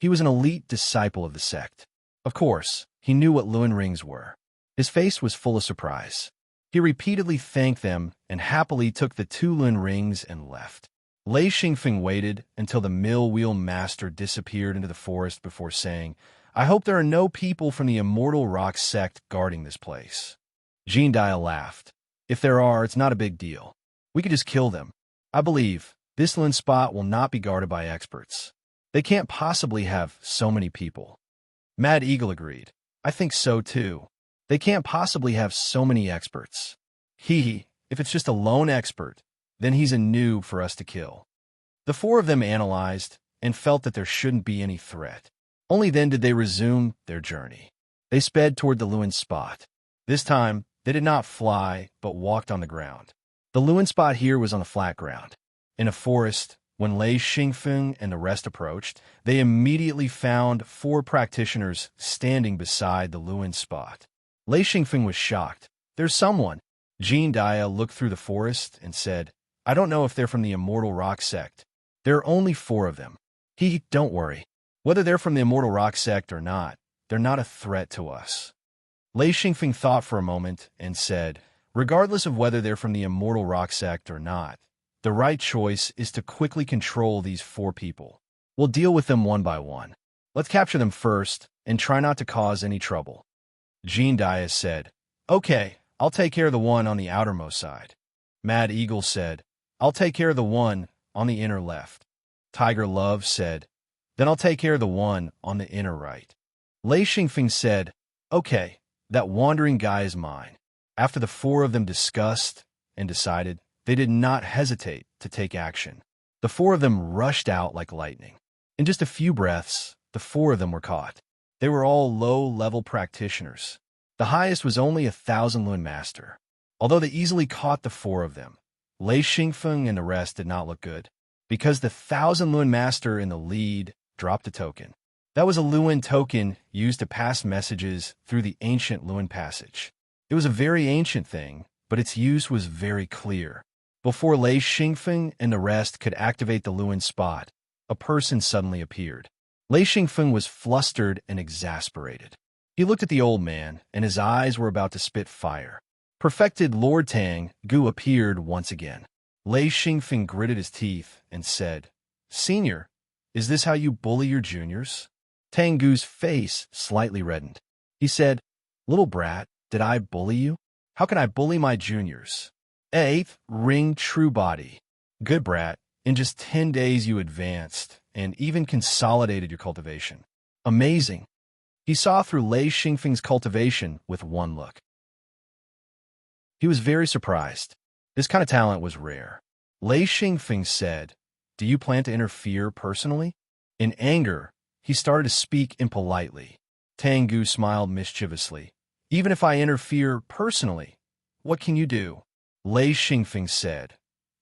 He was an elite disciple of the sect. Of course, he knew what Luan rings were. His face was full of surprise. He repeatedly thanked them and happily took the 2 Luan rings and left. Lei Xingfeng waited until the mill wheel master disappeared into the forest before saying, "I hope there are no people from the Immortal Rock sect guarding this place." Jean Dia laughed. "If there are, it's not a big deal. We could just kill them. I believe this Lun spot will not be guarded by experts. They can't possibly have so many people." Mad Eagle agreed. "I think so too. They can't possibly have so many experts. If it's just a lone expert, then he's a noob for us to kill." The four of them analyzed and felt that there shouldn't be any threat. Only then did they resume their journey. They sped toward the Luan spot. This time, they did not fly, but walked on the ground. The Luan spot here was on the flat ground. In a forest, when Lei Xingfeng and the rest approached, they immediately found 4 practitioners standing beside the Luan spot. Lei Xingfeng was shocked. "There's someone." Jean Dia looked through the forest and said, "I don't know if they're from the Immortal Rock sect. There are only 4 of them. Don't worry. Whether they're from the Immortal Rock sect or not, they're not a threat to us." Lei Xingfeng thought for a moment and said, "Regardless of whether they're from the Immortal Rock sect or not, the right choice is to quickly control these 4 people. We'll deal with them one by one. Let's capture them first and try not to cause any trouble." Jean Dia said, "Okay, I'll take care of the one on the outermost side." Mad Eagle said, "I'll take care of the one on the inner left." Tiger Love said, "Then I'll take care of the one on the inner right." Lei Xingfeng said, "Okay, that wandering guy is mine." After the 4 of them discussed and decided, they did not hesitate to take action. The 4 of them rushed out like lightning. In just a few breaths, the 4 of them were caught. They were all low-level practitioners. The highest was only 1,000 Lun Master. Although they easily caught the 4 of them, Lei Xingfeng and the rest did not look good, because the 1,000 Lun Master in the lead dropped a token. That was a Luan token used to pass messages through the ancient Luan passage. It was a very ancient thing, but its use was very clear. Before Lei Xingfeng and the rest could activate the Luan spot, a person suddenly appeared. Lei Xingfeng was flustered and exasperated. He looked at the old man, and his eyes were about to spit fire. Perfected Lord Tang Gu appeared once again. Lei Xingfeng gritted his teeth and said, "Senior, is this how you bully your juniors?" Tang Gu's face slightly reddened. He said, "Little brat, did I bully you? How can I bully my juniors?" 8th Ring True Body. Good brat, in just 10 days you advanced and even consolidated your cultivation. Amazing. He saw through Lei Xingfeng's cultivation with one look. He was very surprised. This kind of talent was rare. Lei Xingfeng said, "Do you plan to interfere personally?" In anger, he started to speak impolitely. Tang Gu smiled mischievously. "Even if I interfere personally, what can you do?" Lei Xingfeng said,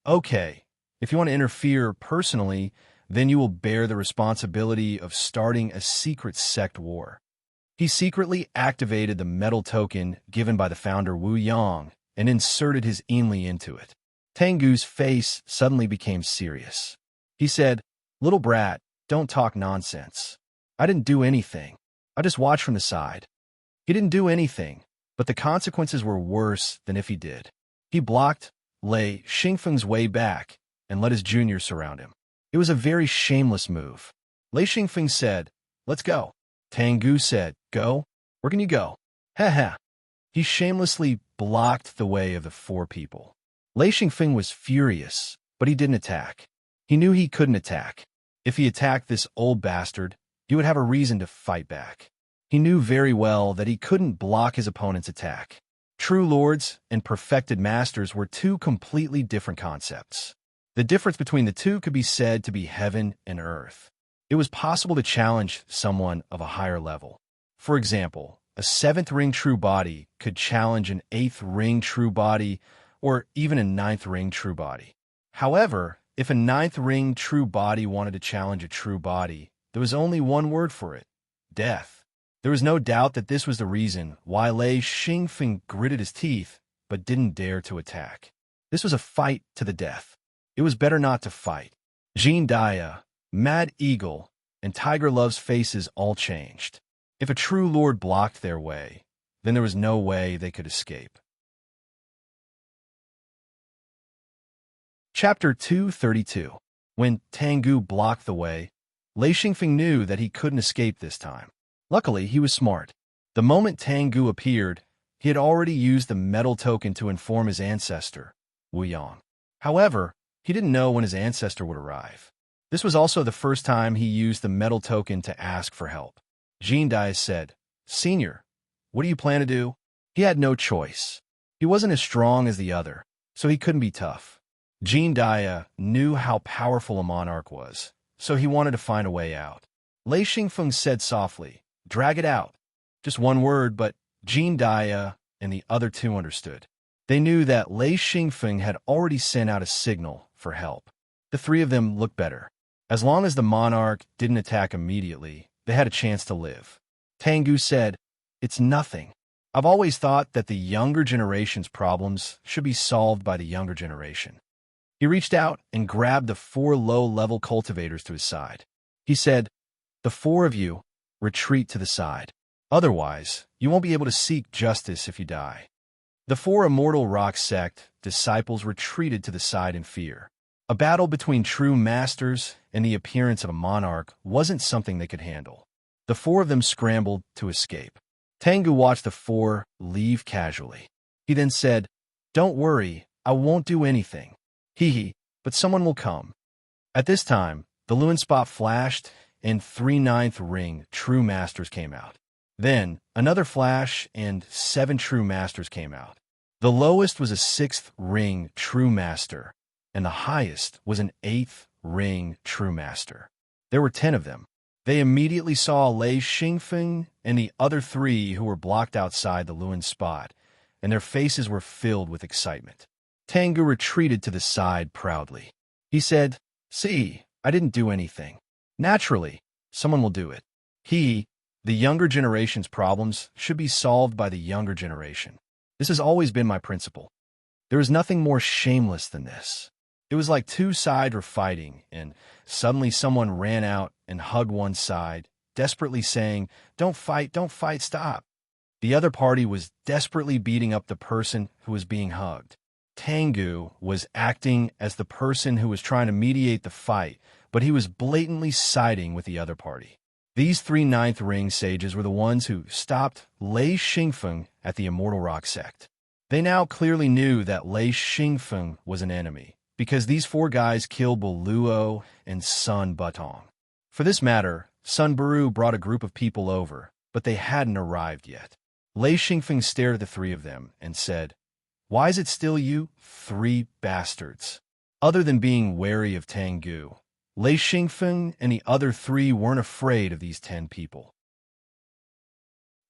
"Okay, if you want to interfere personally, then you will bear the responsibility of starting a secret sect war." He secretly activated the metal token given by the founder Wu Yang and inserted his Enli into it. Tang Gu's face suddenly became serious. He said, "Little brat, don't talk nonsense. I didn't do anything. I just watched from the side." He didn't do anything, but the consequences were worse than if he did. He blocked Lei Xingfeng's way back and let his juniors surround him. It was a very shameless move. Lei Xingfeng said, "Let's go." Tang Gu said, "Go? Where can you go?" Ha. He shamelessly blocked the way of the 4 people. Lei Xingfeng was furious, but he didn't attack. He knew he couldn't attack. If he attacked this old bastard, he would have a reason to fight back. He knew very well that he couldn't block his opponent's attack. True lords and perfected masters were two completely different concepts. The difference between the two could be said to be heaven and earth. It was possible to challenge someone of a higher level. For example, a 7th ring true body could challenge an 8th ring true body or even a 9th ring true body. However, if a 9th ring true body wanted to challenge a true body, there was only one word for it: death. There was no doubt that this was the reason why Lei Xingfeng gritted his teeth but didn't dare to attack. This was a fight to the death. It was better not to fight. Jean Dia, Mad Eagle, and Tiger Love's faces all changed. If a true lord blocked their way, then there was no way they could escape. Chapter 232. When Tengu blocked the way, Lei Xingfeng knew that he couldn't escape this time. Luckily, he was smart. The moment Tengu appeared, he had already used the metal token to inform his ancestor, Wu Yang. However, he didn't know when his ancestor would arrive. This was also the first time he used the metal token to ask for help. Jean Dia said, "Senior, what do you plan to do?" He had no choice. He wasn't as strong as the other, so he couldn't be tough. Jean Dia knew how powerful a monarch was, so he wanted to find a way out. Lei Xingfeng said softly, "Drag it out." Just one word, but Jean Dia and the other two understood. They knew that Lei Xingfeng had already sent out a signal for help. The three of them looked better. As long as the monarch didn't attack immediately, they had a chance to live. Tengu said, "It's nothing. I've always thought that the younger generation's problems should be solved by the younger generation." He reached out and grabbed the 4 low-level cultivators to his side. He said, "The 4 of you, retreat to the side. Otherwise, you won't be able to seek justice if you die." The 4 Immortal Rock Sect disciples retreated to the side in fear. A battle between true masters and the appearance of a monarch wasn't something they could handle. The 4 of them scrambled to escape. Tengu watched the 4 leave casually. He then said, "Don't worry, I won't do anything. Hee, but someone will come." At this time, the Luin spot flashed and 3 9th ring true masters came out. Then, another flash and 7 true masters came out. The lowest was a 6th ring true master, and the highest was an 8th ring true master. There were 10 of them. They immediately saw Lei Xingfeng and the other 3 who were blocked outside the Luin spot, and their faces were filled with excitement. Tengu retreated to the side proudly. He said, "See, I didn't do anything. Naturally, someone will do it. The younger generation's problems should be solved by the younger generation. This has always been my principle. There is nothing more shameless than this." It was like 2 sides were fighting, and suddenly someone ran out and hugged one side, desperately saying, don't fight, stop." The other party was desperately beating up the person who was being hugged. Tengu was acting as the person who was trying to mediate the fight, but he was blatantly siding with the other party. These 3 9th ring sages were the ones who stopped Lei Xingfeng at the Immortal Rock Sect. They now clearly knew that Lei Xingfeng was an enemy, because these 4 guys killed Luo and Sun Butong. For this matter, Sun Baru brought a group of people over, but they hadn't arrived yet. Lei Xingfeng stared at the 3 of them and said, "Why is it still you, 3 bastards?" Other than being wary of Tengu, Lei Xingfeng and the other 3 weren't afraid of these 10 people.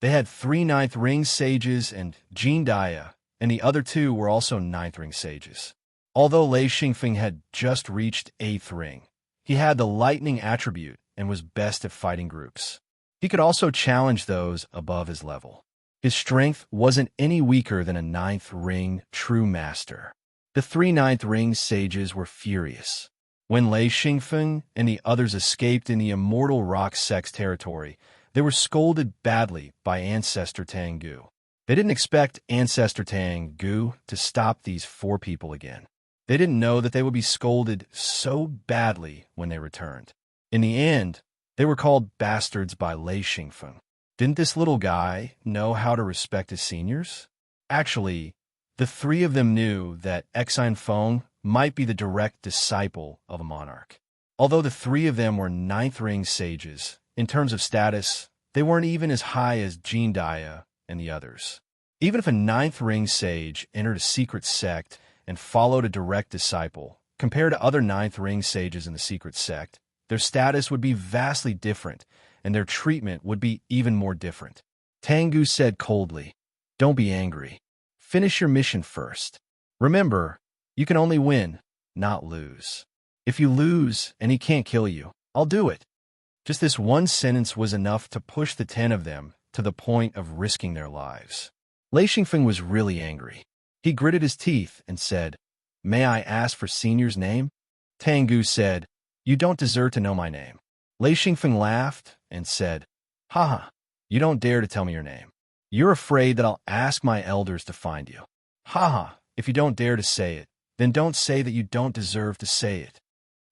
They had 3 9th ring sages and Jean Dia, and the other 2 were also 9th ring sages. Although Lei Xingfeng had just reached 8th ring, he had the lightning attribute and was best at fighting groups. He could also challenge those above his level. His strength wasn't any weaker than a 9th ring true master. The 3 9th ring sages were furious. When Lei Xingfeng and the others escaped in the Immortal Rock Sect's territory, they were scolded badly by Ancestor Tengu. They didn't expect Ancestor Tengu to stop these 4 people again. They didn't know that they would be scolded so badly when they returned. In the end, they were called bastards by Lei Xingfeng. Didn't this little guy know how to respect his seniors? Actually, the 3 of them knew that Exine Feng might be the direct disciple of a monarch. Although the 3 of them were 9th ring sages, in terms of status, they weren't even as high as Jean Dia and the others. Even if a ninth ring sage entered a secret sect and followed a direct disciple, compared to other ninth ring sages in the secret sect, their status would be vastly different, and their treatment would be even more different. Tengu said coldly, "Don't be angry. Finish your mission first. Remember, you can only win, not lose. If you lose and he can't kill you, I'll do it." Just this one sentence was enough to push the 10 of them to the point of risking their lives. Lei Xingfeng was really angry. He gritted his teeth and said, "May I ask for Senior's name?" Tengu said, "You don't deserve to know my name." Lei Xingfeng laughed and said, "Haha, you don't dare to tell me your name. You're afraid that I'll ask my elders to find you. Haha, if you don't dare to say it, then don't say that you don't deserve to say it."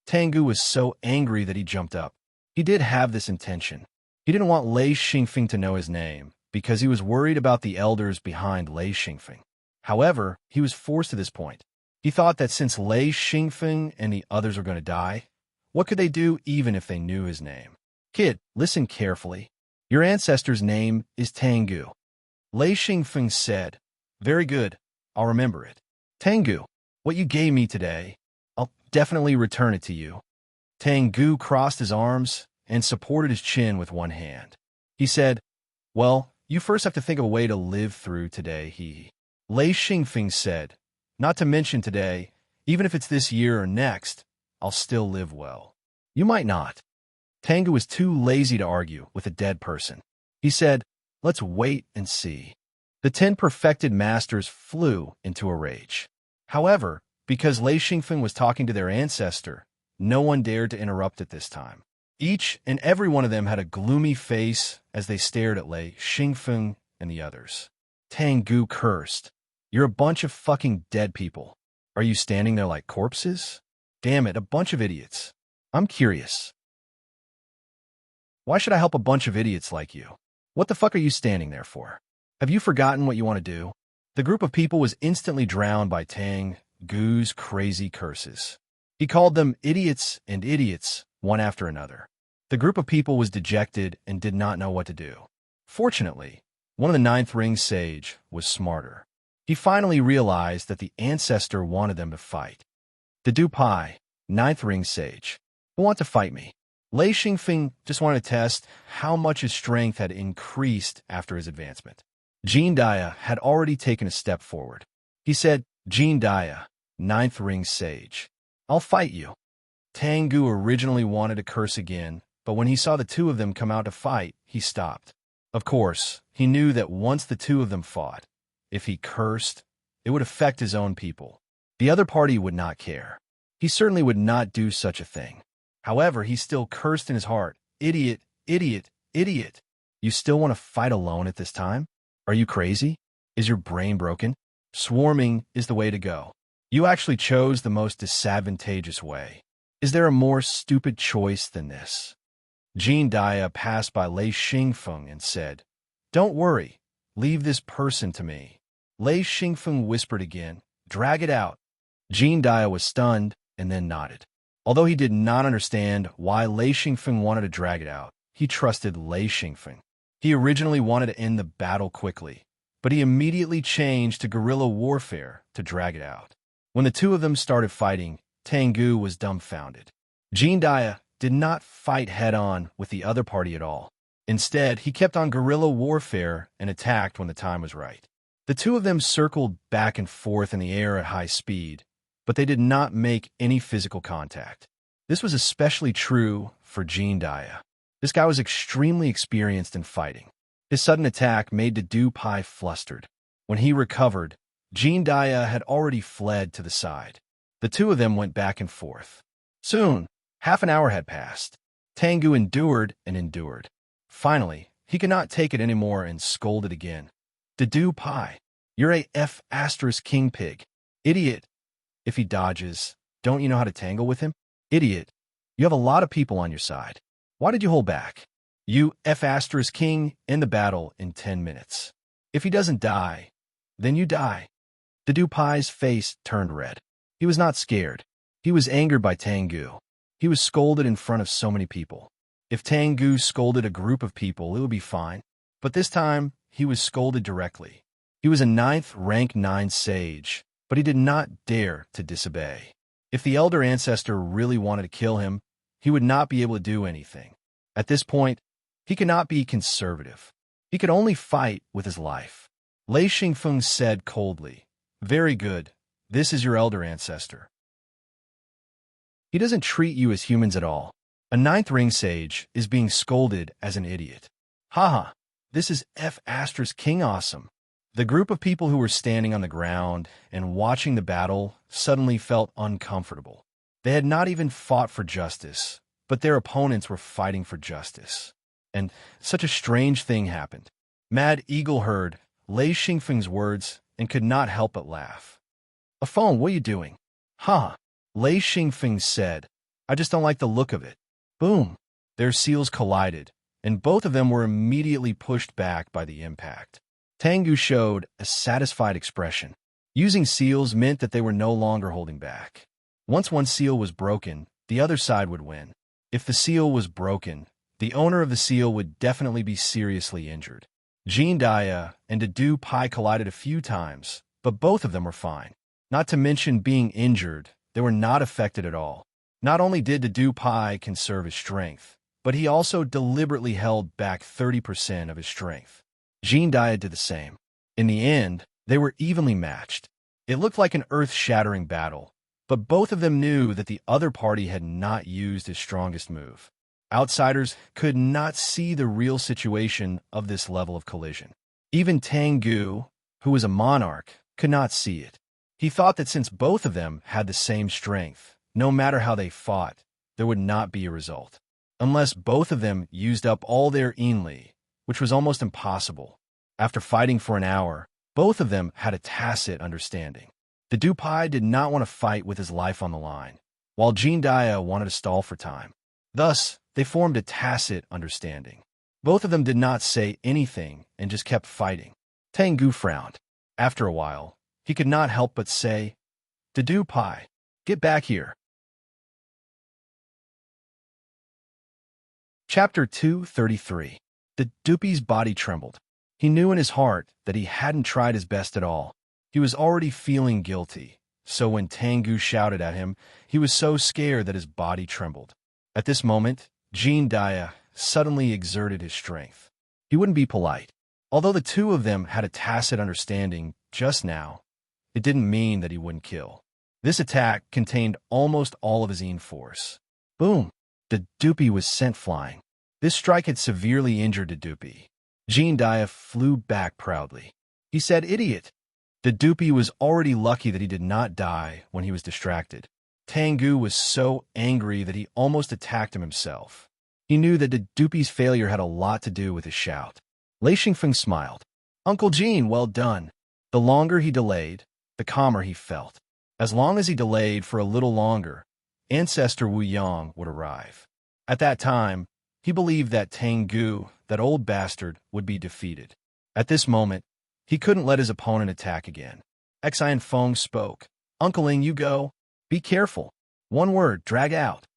Tengu was so angry that he jumped up. He did have this intention. He didn't want Lei Xingfeng to know his name, because he was worried about the elders behind Lei Xingfeng. However, he was forced to this point. He thought that since Lei Xingfeng and the others were going to die, what could they do even if they knew his name? "Kid, listen carefully. Your ancestor's name is Tengu." Lei Xingfeng said, "Very good. I'll remember it. Tengu, what you gave me today, I'll definitely return it to you." Tengu crossed his arms and supported his chin with one hand. He said, "Well, you first have to think of a way to live through today, Lei Xingfeng said, "Not to mention today, even if it's this year or next, I'll still live well." "You might not." Tengu was too lazy to argue with a dead person. He said, "Let's wait and see." The 10 perfected masters flew into a rage. However, because Lei Xingfeng was talking to their ancestor, no one dared to interrupt at this time. Each and every one of them had a gloomy face as they stared at Lei Xingfeng and the others. Tengu cursed. "You're a bunch of fucking dead people. Are you standing there like corpses? Damn it, a bunch of idiots. I'm curious. Why should I help a bunch of idiots like you? What the fuck are you standing there for? Have you forgotten what you want to do?" The group of people was instantly drowned by Tengu's crazy curses. He called them idiots and idiots, one after another. The group of people was dejected and did not know what to do. Fortunately, one of the ninth ring sage was smarter. He finally realized that the ancestor wanted them to fight. "The Dupai, ninth ring sage, who want to fight me?" Lei Xingfeng just wanted to test how much his strength had increased after his advancement. Jean Dia had already taken a step forward. He said, "Jean Dia, ninth ring sage, I'll fight you." Tengu originally wanted to curse again, but when he saw the 2 of them come out to fight, he stopped. Of course, he knew that once the 2 of them fought, if he cursed, it would affect his own people. The other party would not care. He certainly would not do such a thing. However, he still cursed in his heart, "Idiot, idiot, idiot. You still want to fight alone at this time? Are you crazy? Is your brain broken? Swarming is the way to go. You actually chose the most disadvantageous way. Is there a more stupid choice than this?" Jean Dia passed by Lei Xingfeng and said, "Don't worry. Leave this person to me." Lei Xingfeng whispered again, "Drag it out." Jean Dia was stunned and then nodded. Although he did not understand why Lei Xingfeng wanted to drag it out, he trusted Lei Xingfeng. He originally wanted to end the battle quickly, but he immediately changed to guerrilla warfare to drag it out. When the 2 of them started fighting, Tengu was dumbfounded. Jean Dia did not fight head-on with the other party at all. Instead, he kept on guerrilla warfare and attacked when the time was right. The 2 of them circled back and forth in the air at high speed, but they did not make any physical contact. This was especially true for Jean Dia. This guy was extremely experienced in fighting. His sudden attack made the Dupai flustered. When he recovered, Jean Dia had already fled to the side. The 2 of them went back and forth. Soon, half an hour had passed. Tengu endured and endured. Finally, he could not take it anymore and scolded again. "Dedu Pai, you're a F** king pig. Idiot. If he dodges, don't you know how to tangle with him? Idiot. You have a lot of people on your side. Why did you hold back? You F** king end the battle in 10 minutes. If he doesn't die, then you die." Dedu Pai's face turned red. He was not scared. He was angered by Tengu. He was scolded in front of so many people. If Tengu scolded a group of people, it would be fine. But this time, he was scolded directly. He He was a ninth rank 9 sage, but he did not dare to disobey. If the elder ancestor really wanted to kill him, he would not be able to do anything. At this point, he could not be conservative. He could only fight with his life. Lei Xingfeng said coldly, "Very good. This is your elder ancestor. He doesn't treat you as humans at all. A ninth ring sage is being scolded as an idiot. Haha, this is King awesome." The group of people who were standing on the ground and watching the battle suddenly felt uncomfortable. They had not even fought for justice, but their opponents were fighting for justice. And such a strange thing happened. Mad Eagle heard Lei Xingfeng's words and could not help but laugh. "A phone, what are you doing?" "Huh," Lei Xingfeng said. "I just don't like the look of it." Boom! Their seals collided, and both of them were immediately pushed back by the impact. Tengu showed a satisfied expression. Using seals meant that they were no longer holding back. Once one seal was broken, the other side would win. If the seal was broken, the owner of the seal would definitely be seriously injured. Jean Dia and Dedu Pai collided a few times, but both of them were fine. Not to mention being injured, they were not affected at all. Not only did Dedu Pai conserve his strength, but he also deliberately held back 30% of his strength. Jean Dia did the same. In the end, they were evenly matched. It looked like an earth-shattering battle, but both of them knew that the other party had not used his strongest move. Outsiders could not see the real situation of this level of collision. Even Tengu, who was a monarch, could not see it. He thought that since both of them had the same strength, no matter how they fought, there would not be a result. Unless both of them used up all their Inli, which was almost impossible. After fighting for an hour, both of them had a tacit understanding. The Dupai did not want to fight with his life on the line, while Jean Dia wanted to stall for time. Thus, they formed a tacit understanding. Both of them did not say anything and just kept fighting. Tengu frowned. After a while, he could not help but say, "Dupai, get back here." Chapter 233. The Dupi's body trembled. He knew in his heart that he hadn't tried his best at all. He was already feeling guilty, so when Tengu shouted at him, he was so scared that his body trembled. At this moment, Jean Dia suddenly exerted his strength. He wouldn't be polite. Although the two of them had a tacit understanding just now, it didn't mean that he wouldn't kill. This attack contained almost all of his Yin force. Boom! The Dupi was sent flying. This strike had severely injured the Dupi. Jean Dia flew back proudly. He said, "Idiot." The Dupi was already lucky that he did not die when he was distracted. Tengu was so angry that he almost attacked him himself. He knew that the Dupi's failure had a lot to do with his shout. Lei Xingfeng smiled. "Uncle Jean, well done." The longer he delayed, the calmer he felt. As long as he delayed for a little longer, Ancestor Wu Yang would arrive. At that time, he believed that Tengu, that old bastard, would be defeated. At this moment, he couldn't let his opponent attack again. Xian Feng spoke. "Uncle Ling, you go. Be careful. One word, drag out."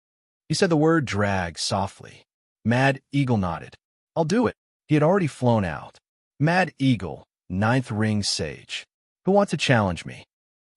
He said the word drag softly. Mad Eagle nodded. "I'll do it." He had already flown out. Mad Eagle, 9th ring sage. "Who wants to challenge me?"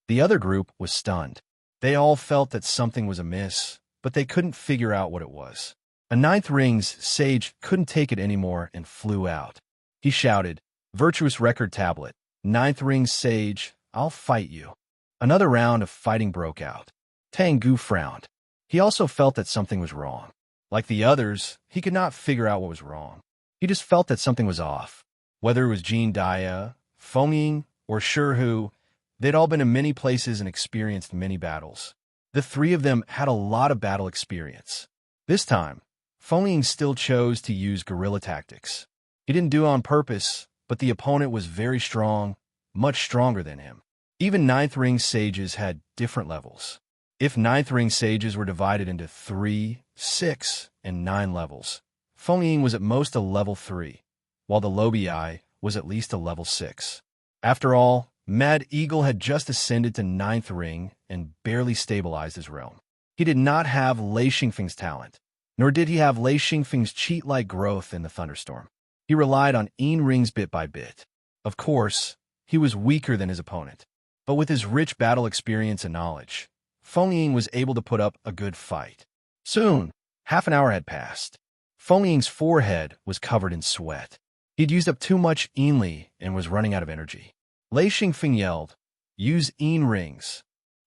The other group was stunned. They all felt that something was amiss, but they couldn't figure out what it was. A 9th ring's sage couldn't take it anymore and flew out. He shouted, "Virtuous record tablet, 9th ring sage, I'll fight you." Another round of fighting broke out. Tengu frowned. He also felt that something was wrong. Like the others, he could not figure out what was wrong. He just felt that something was off. Whether it was Jean Dia, Feng or Shihu, they'd all been in many places and experienced many battles. The three of them had a lot of battle experience. This time, Feng still chose to use guerrilla tactics. He didn't do it on purpose, but the opponent was very strong, much stronger than him. Even 9th ring sages had different levels. If 9th ring sages were divided into 3, 6, and 9 levels, Feng was at most a level 3, while the Lobi was at least a level 6. After all, Mad Eagle had just ascended to 9th ring and barely stabilized his realm. He did not have Lei Xingfeng's talent, nor did he have Lei Xingfeng's cheat-like growth in the thunderstorm. He relied on Yin rings bit by bit. Of course, he was weaker than his opponent. But with his rich battle experience and knowledge, Feng Ying was able to put up a good fight. Soon, half an hour had passed. Feng Ying's forehead was covered in sweat. He'd used up too much Li and was running out of energy. Lei Xingfeng yelled, "Use Yin rings."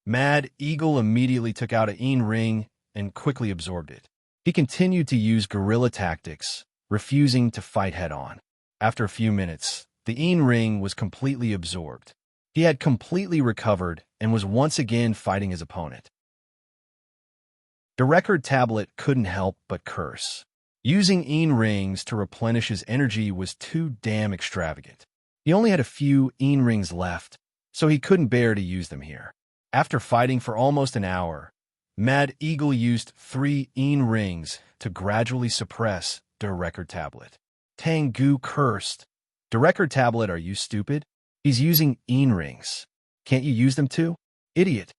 Mad Eagle immediately took out a Yin ring and quickly absorbed it. He continued to use guerrilla tactics, refusing to fight head-on. After a few minutes, the Yin ring was completely absorbed. He had completely recovered and was once again fighting his opponent. The record tablet couldn't help but curse. Using Yin rings to replenish his energy was too damn extravagant. He only had a few Yin rings left, so he couldn't bear to use them here. After fighting for almost an hour, Mad Eagle used 3 Yin rings to gradually suppress the record tablet. Tengu cursed. "The record tablet, are you stupid? He's using Yin rings. Can't you use them too? Idiot."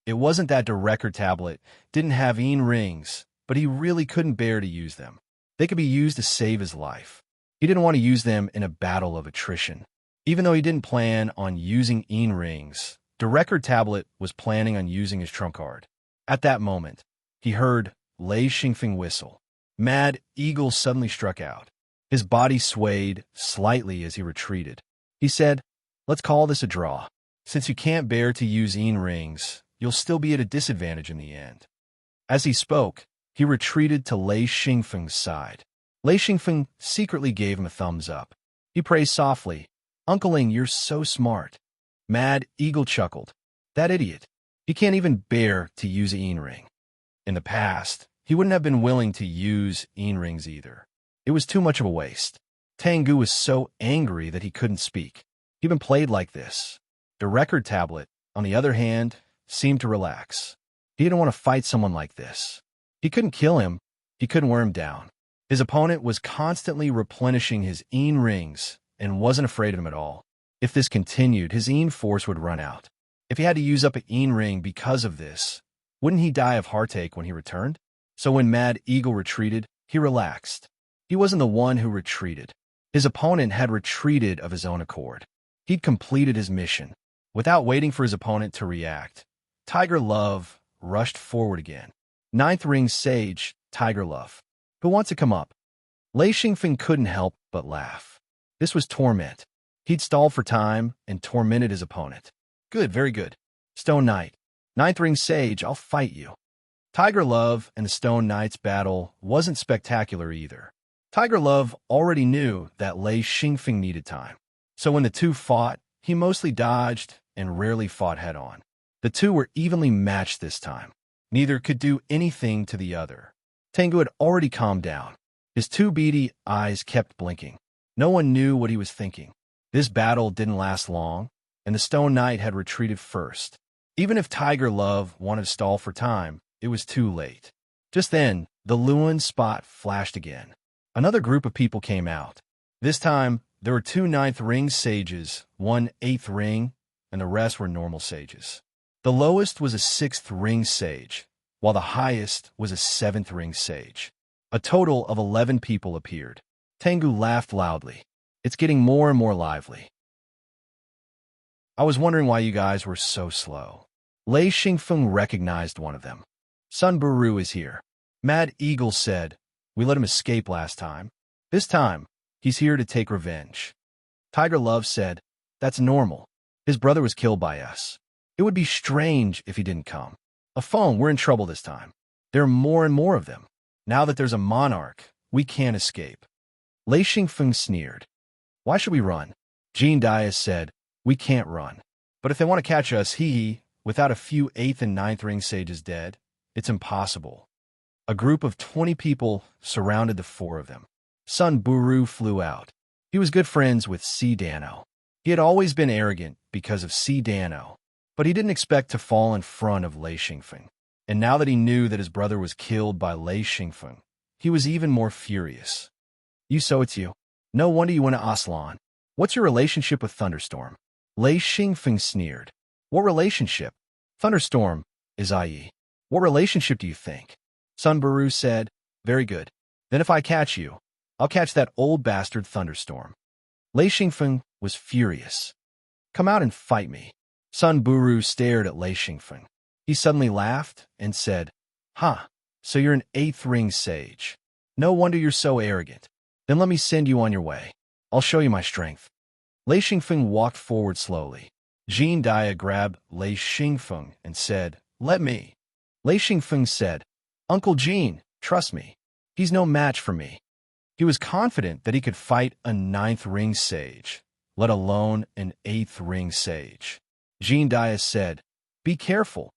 It wasn't that the record tablet didn't have Yin rings, but he really couldn't bear to use them. They could be used to save his life. He didn't want to use them in a battle of attrition. Even though he didn't plan on using Yin rings, the record tablet was planning on using his trump card. At that moment, he heard Lei Xingfeng whistle. Mad Eagle suddenly struck out. His body swayed slightly as he retreated. He said, "Let's call this a draw. Since you can't bear to use Yin rings, you'll still be at a disadvantage in the end." As he spoke, he retreated to Lei Xingfeng's side. Lei Xingfeng secretly gave him a thumbs up. He praised softly, "Uncle Ling, you're so smart." Mad Eagle chuckled. "That idiot. He can't even bear to use a Yin ring." In the past, he wouldn't have been willing to use Yin rings either. It was too much of a waste. Tengu was so angry that he couldn't speak. He'd been played like this. The record tablet, on the other hand, seemed to relax. He didn't want to fight someone like this. He couldn't kill him. He couldn't wear him down. His opponent was constantly replenishing his Yin rings and wasn't afraid of him at all. If this continued, his Yin force would run out. If he had to use up a Yin ring because of this, wouldn't he die of heartache when he returned? So when Mad Eagle retreated, he relaxed. He wasn't the one who retreated. His opponent had retreated of his own accord. He'd completed his mission. Without waiting for his opponent to react, Tiger Love rushed forward again. Ninth Ring Sage, Tiger Love. "Who wants to come up?" Lei Xingfeng couldn't help but laugh. This was torment. He'd stalled for time and tormented his opponent. "Good, very good. Stone Knight. Ninth Ring Sage, I'll fight you." Tiger Love and the Stone Knight's battle wasn't spectacular either. Tiger Love already knew that Lei Xingfeng needed time. So when the two fought, he mostly dodged and rarely fought head-on. The two were evenly matched this time. Neither could do anything to the other. Tengu had already calmed down. His two beady eyes kept blinking. No one knew what he was thinking. This battle didn't last long, and the Stone Knight had retreated first. Even if Tiger Love wanted to stall for time, it was too late. Just then, the Luan spot flashed again. Another group of people came out. This time, there were 2 Ninth Ring sages, 1 8th ring, and the rest were normal sages. The lowest was a 6th ring sage, while the highest was a 7th ring sage. A total of 11 people appeared. Tengu laughed loudly. "It's getting more and more lively. I was wondering why you guys were so slow." Lei Xingfeng recognized one of them. "Sun Buru is here." Mad Eagle said, "We let him escape last time. This time, he's here to take revenge." Tiger Love said, "That's normal. His brother was killed by us. It would be strange if he didn't come. A phone, we're in trouble this time. There are more and more of them. Now that there's a monarch, we can't escape." Lei Xingfeng sneered. "Why should we run?" Jean Dias said, "We can't run. But if they want to catch us, without a few 8th and 9th ring sages dead, it's impossible." A group of 20 people surrounded the 4 of them. Sun Buru flew out. He was good friends with Si Dano. He had always been arrogant because of Si Dano, but he didn't expect to fall in front of Lei Xingfeng. And now that he knew that his brother was killed by Lei Xingfeng, he was even more furious. So it's you. No wonder you went to Aslan. What's your relationship with Thunderstorm?" Lei Xingfeng sneered. "What relationship? Thunderstorm is IE. What relationship do you think?" Sun Buru said, "Very good. Then if I catch you, I'll catch that old bastard Thunderstorm." Lei Xingfeng was furious. Come out and fight me. Sun Buru stared at Lei Xingfeng. He suddenly laughed and said, "Huh, so you're an 8th ring sage. No wonder you're so arrogant. Then let me send you on your way. I'll show you my strength." Lei Xingfeng walked forward slowly. Jin Dia grabbed Lei Xingfeng and said, "Let me." Lei Xingfeng said, "Uncle Jin, trust me. He's no match for me." He was confident that he could fight a 9th ring sage, let alone an 8th ring sage. Jin Dia said, "Be careful."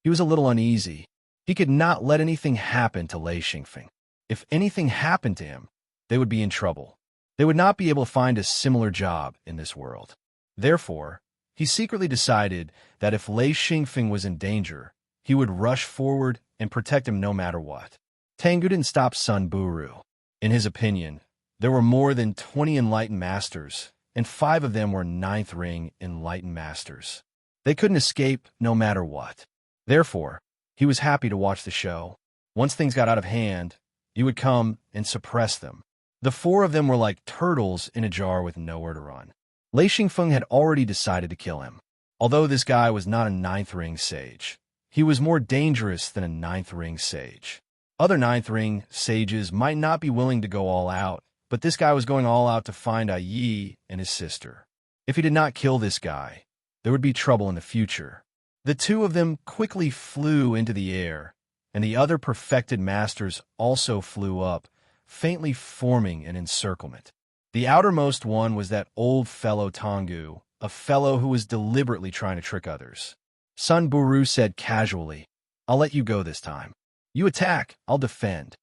He was a little uneasy. He could not let anything happen to Lei Xingfeng. If anything happened to him, they would be in trouble. They would not be able to find a similar job in this world. Therefore, he secretly decided that if Lei Xingfeng was in danger, he would rush forward and protect him no matter what. Tengu didn't stop Sun Buru. In his opinion, there were more than 20 enlightened masters, and 5 of them were 9th ring enlightened masters. They couldn't escape no matter what. Therefore, he was happy to watch the show. Once things got out of hand, he would come and suppress them. The 4 of them were like turtles in a jar with nowhere to run. Lei Xingfeng had already decided to kill him. Although this guy was not a 9th ring sage, he was more dangerous than a 9th ring sage. Other 9th ring sages might not be willing to go all out, but this guy was going all out to find Yi and his sister. If he did not kill this guy, there would be trouble in the future. The 2 of them quickly flew into the air, and the other perfected masters also flew up, faintly forming an encirclement. The outermost one was that old fellow Tengu, a fellow who was deliberately trying to trick others. Sun Buru said casually, "I'll let you go this time. You attack, I'll defend."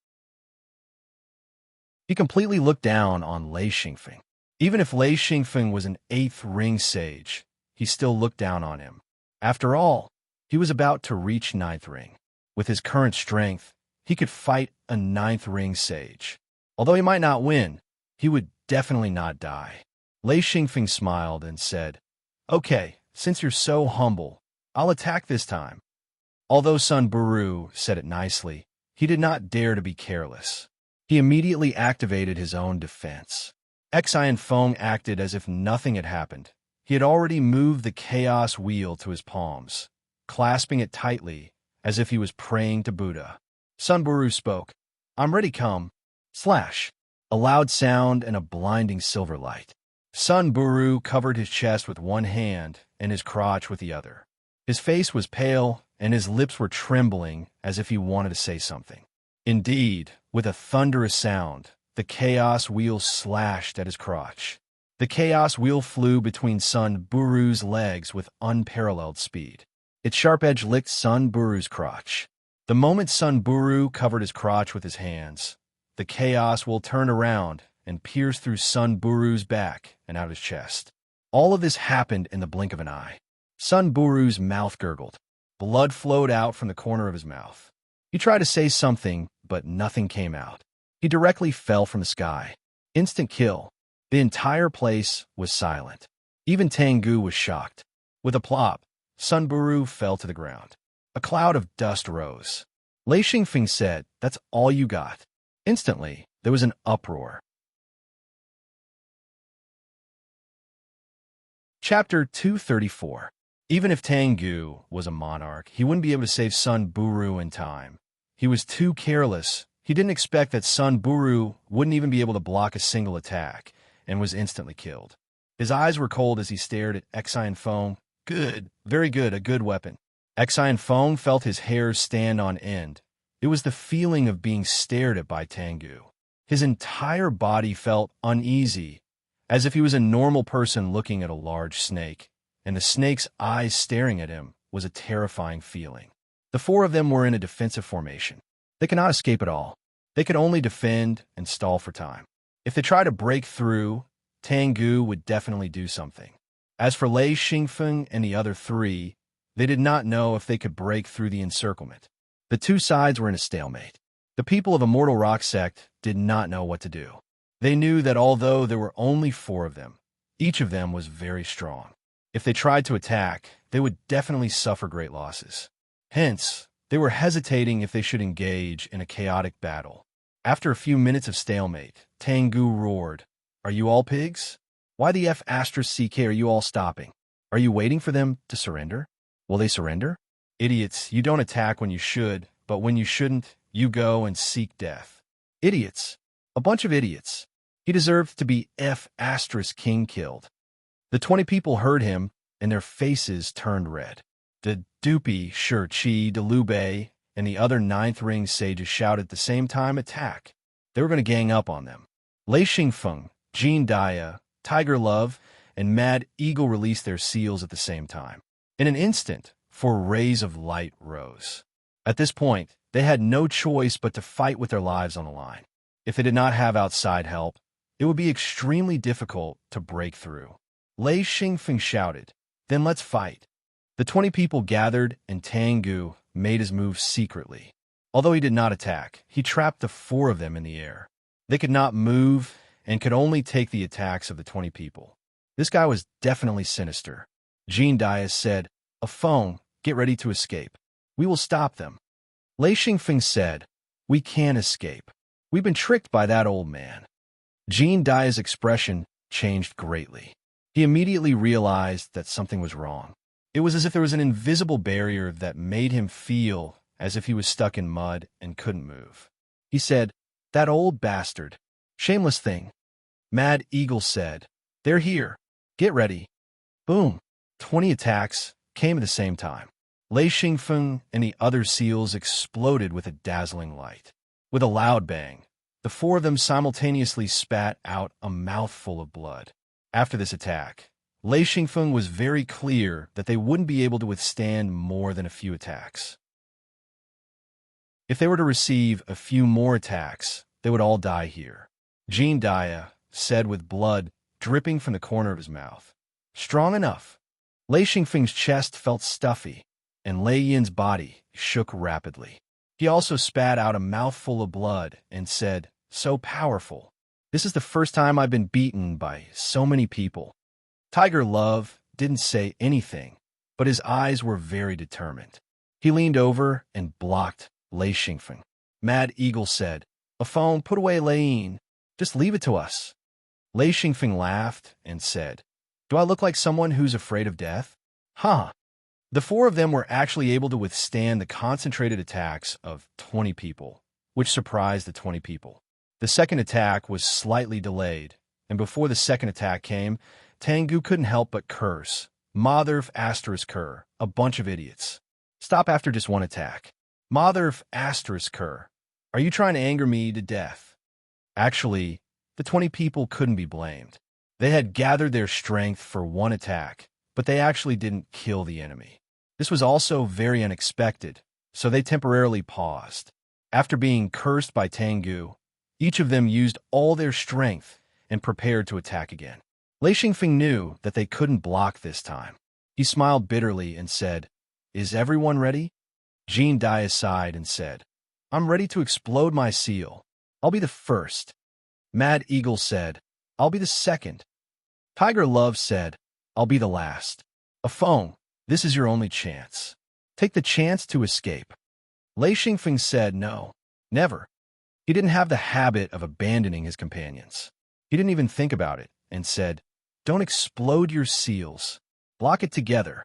He completely looked down on Lei Xingfeng. Even if Lei Xingfeng was an 8th ring sage, he still looked down on him. After all, he was about to reach 9th ring. With his current strength, he could fight a 9th ring sage. Although he might not win, he would definitely not die. Lei Xingfeng smiled and said, "Okay, since you're so humble, I'll attack this time." Although Sun Buru said it nicely, he did not dare to be careless. He immediately activated his own defense. Xian Feng acted as if nothing had happened. He had already moved the chaos wheel to his palms, clasping it tightly as if he was praying to Buddha. Sun Buru spoke, "I'm ready, come." Slash! A loud sound and a blinding silver light. Sun Buru covered his chest with one hand and his crotch with the other. His face was pale and his lips were trembling as if he wanted to say something. Indeed, with a thunderous sound, the chaos wheel slashed at his crotch. The chaos wheel flew between Sun Buru's legs with unparalleled speed. Its sharp edge licked Sun Buru's crotch. The moment Sun Buru covered his crotch with his hands, the chaos wheel turned around and pierced through Sun Buru's back and out his chest. All of this happened in the blink of an eye. Sun Buru's mouth gurgled. Blood flowed out from the corner of his mouth. He tried to say something, but nothing came out. He directly fell from the sky. Instant kill. The entire place was silent. Even Tengu was shocked. With a plop, Sun Buru fell to the ground. A cloud of dust rose. Lei Xingfeng said, "That's all you got." Instantly, there was an uproar. Chapter 234. Even if Tengu was a monarch, he wouldn't be able to save Sun Buru in time. He was too careless. He didn't expect that Sun Buru wouldn't even be able to block a single attack, and was instantly killed. His eyes were cold as he stared at Xian Feng. Good, very good, a good weapon. Xian Feng felt his hairs stand on end. It was the feeling of being stared at by Tengu. His entire body felt uneasy, as if he was a normal person looking at a large snake, and the snake's eyes staring at him was a terrifying feeling. The 4 of them were in a defensive formation. They could not escape at all. They could only defend and stall for time. If they tried to break through, Tengu would definitely do something. As for Lei Xingfeng and the other 3, they did not know if they could break through the encirclement. The 2 sides were in a stalemate. The people of Immortal Rock Sect did not know what to do. They knew that although there were only 4 of them, each of them was very strong. If they tried to attack, they would definitely suffer great losses. Hence, they were hesitating if they should engage in a chaotic battle. After a few minutes of stalemate, Tengu roared, "Are you all pigs? Why the F*** are you all stopping? Are you waiting for them to surrender? Will they surrender? Idiots, you don't attack when you should, but when you shouldn't, you go and seek death. Idiots. A bunch of idiots. He deserved to be King killed. The 20 people heard him, and their faces turned red. The Dupi, Shurchi, Delube, and the other ninth ring sages shouted at the same time, attack. They were going to gang up on them. Lei Xingfeng, Jean Dia, Tiger Love, and Mad Eagle released their seals at the same time. In an instant, 4 rays of light rose. At this point, they had no choice but to fight with their lives on the line. If they did not have outside help, it would be extremely difficult to break through. Lei Xingfeng shouted, then let's fight. The 20 people gathered, and Tengu made his move secretly. Although he did not attack, he trapped the 4 of them in the air. They could not move and could only take the attacks of the 20 people. This guy was definitely sinister. Jean Dias said, a phone, get ready to escape. We will stop them. Lei Xingfeng said, we can escape. We've been tricked by that old man. Jean Dias' expression changed greatly. He immediately realized that something was wrong. It was as if there was an invisible barrier that made him feel as if he was stuck in mud and couldn't move. He said, that old bastard. Shameless thing. Mad Eagle said, they're here. Get ready. Boom. 20 attacks came at the same time. Lei Xingfeng and the other seals exploded with a dazzling light. With a loud bang, the 4 of them simultaneously spat out a mouthful of blood. After this attack, Lei Xingfeng was very clear that they wouldn't be able to withstand more than a few attacks. If they were to receive a few more attacks, they would all die here. Jean Dia said with blood dripping from the corner of his mouth. Strong enough. Lei Xingfeng's chest felt stuffy, and Lei Yin's body shook rapidly. He also spat out a mouthful of blood and said, so powerful. This is the first time I've been beaten by so many people. Tiger Love didn't say anything, but his eyes were very determined. He leaned over and blocked Lei Xingfeng. Mad Eagle said, a phone, put away Lei Yin. Just leave it to us. Lei Xingfeng laughed and said, do I look like someone who's afraid of death? Huh. The 4 of them were actually able to withstand the concentrated attacks of 20 people, which surprised the 20 people. The second attack was slightly delayed, and before the second attack came, Tengu couldn't help but curse. Mother Cur, a bunch of idiots. Stop after just 1 attack. Mother Cur, are you trying to anger me to death? Actually, the 20 people couldn't be blamed. They had gathered their strength for 1 attack, but they actually didn't kill the enemy. This was also very unexpected, so they temporarily paused. After being cursed by Tengu, each of them used all their strength and prepared to attack again. Lei Xingfeng knew that they couldn't block this time. He smiled bitterly and said, is everyone ready? Jean Dia sighed and said, I'm ready to explode my seal. I'll be the first. Mad Eagle said, I'll be the second. Tiger Love said, I'll be the last. A phone, this is your only chance. Take the chance to escape. Lei Xingfeng said no, never. He didn't have the habit of abandoning his companions. He didn't even think about it and said, don't explode your seals. Block it together.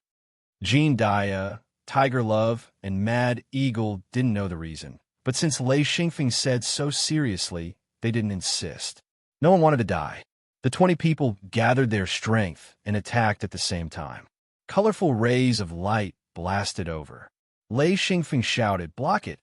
Jean Dia, Tiger Love, and Mad Eagle didn't know the reason, but since Lei Xingfeng said so seriously, they didn't insist. No one wanted to die. The 20 people gathered their strength and attacked at the same time. Colorful rays of light blasted over. Lei Xingfeng shouted, block it.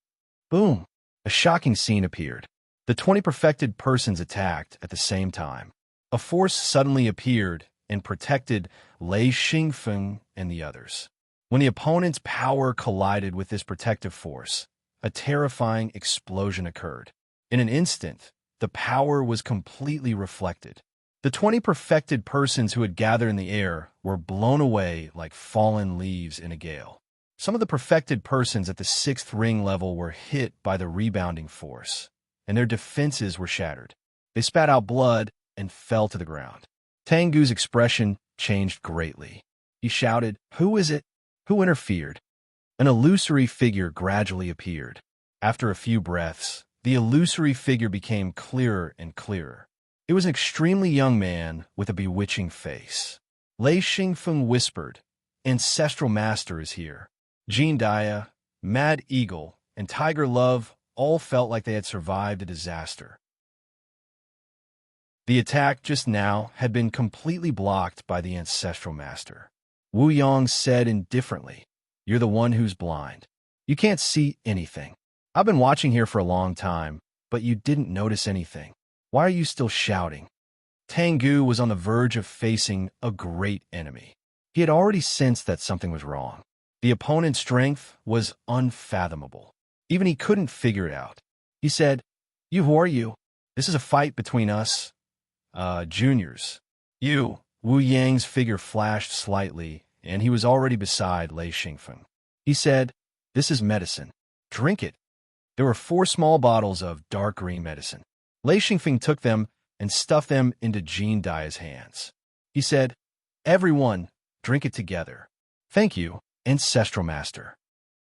Boom. A shocking scene appeared. The 20 perfected persons attacked at the same time. A force suddenly appeared and protected Lei Xingfeng and the others. When the opponent's power collided with this protective force, a terrifying explosion occurred. In an instant, the power was completely reflected. The 20 perfected persons who had gathered in the air were blown away like fallen leaves in a gale. Some of the perfected persons at the 6th ring level were hit by the rebounding force, and their defenses were shattered. They spat out blood and fell to the ground. Tengu's expression changed greatly. He shouted, who is it? Who interfered? An illusory figure gradually appeared. After a few breaths, the illusory figure became clearer and clearer. It was an extremely young man with a bewitching face. Lei Xingfeng whispered, "Ancestral Master is here." Jean Dia, Mad Eagle, and Tiger Love all felt like they had survived a disaster. The attack just now had been completely blocked by the Ancestral Master. Wu Yong said indifferently, "You're the one who's blind. You can't see anything. I've been watching here for a long time, but you didn't notice anything. Why are you still shouting?" Tengu was on the verge of facing a great enemy. He had already sensed that something was wrong. The opponent's strength was unfathomable. Even he couldn't figure it out. He said, Who are you? This is a fight between us, juniors." "You." Wu Yang's figure flashed slightly, and he was already beside Lei Xingfeng. He said, "This is medicine. Drink it." There were 4 small bottles of dark green medicine. Lei Xingfeng took them and stuffed them into Jean Dia's hands. He said, "Everyone, drink it together." "Thank you, Ancestral Master."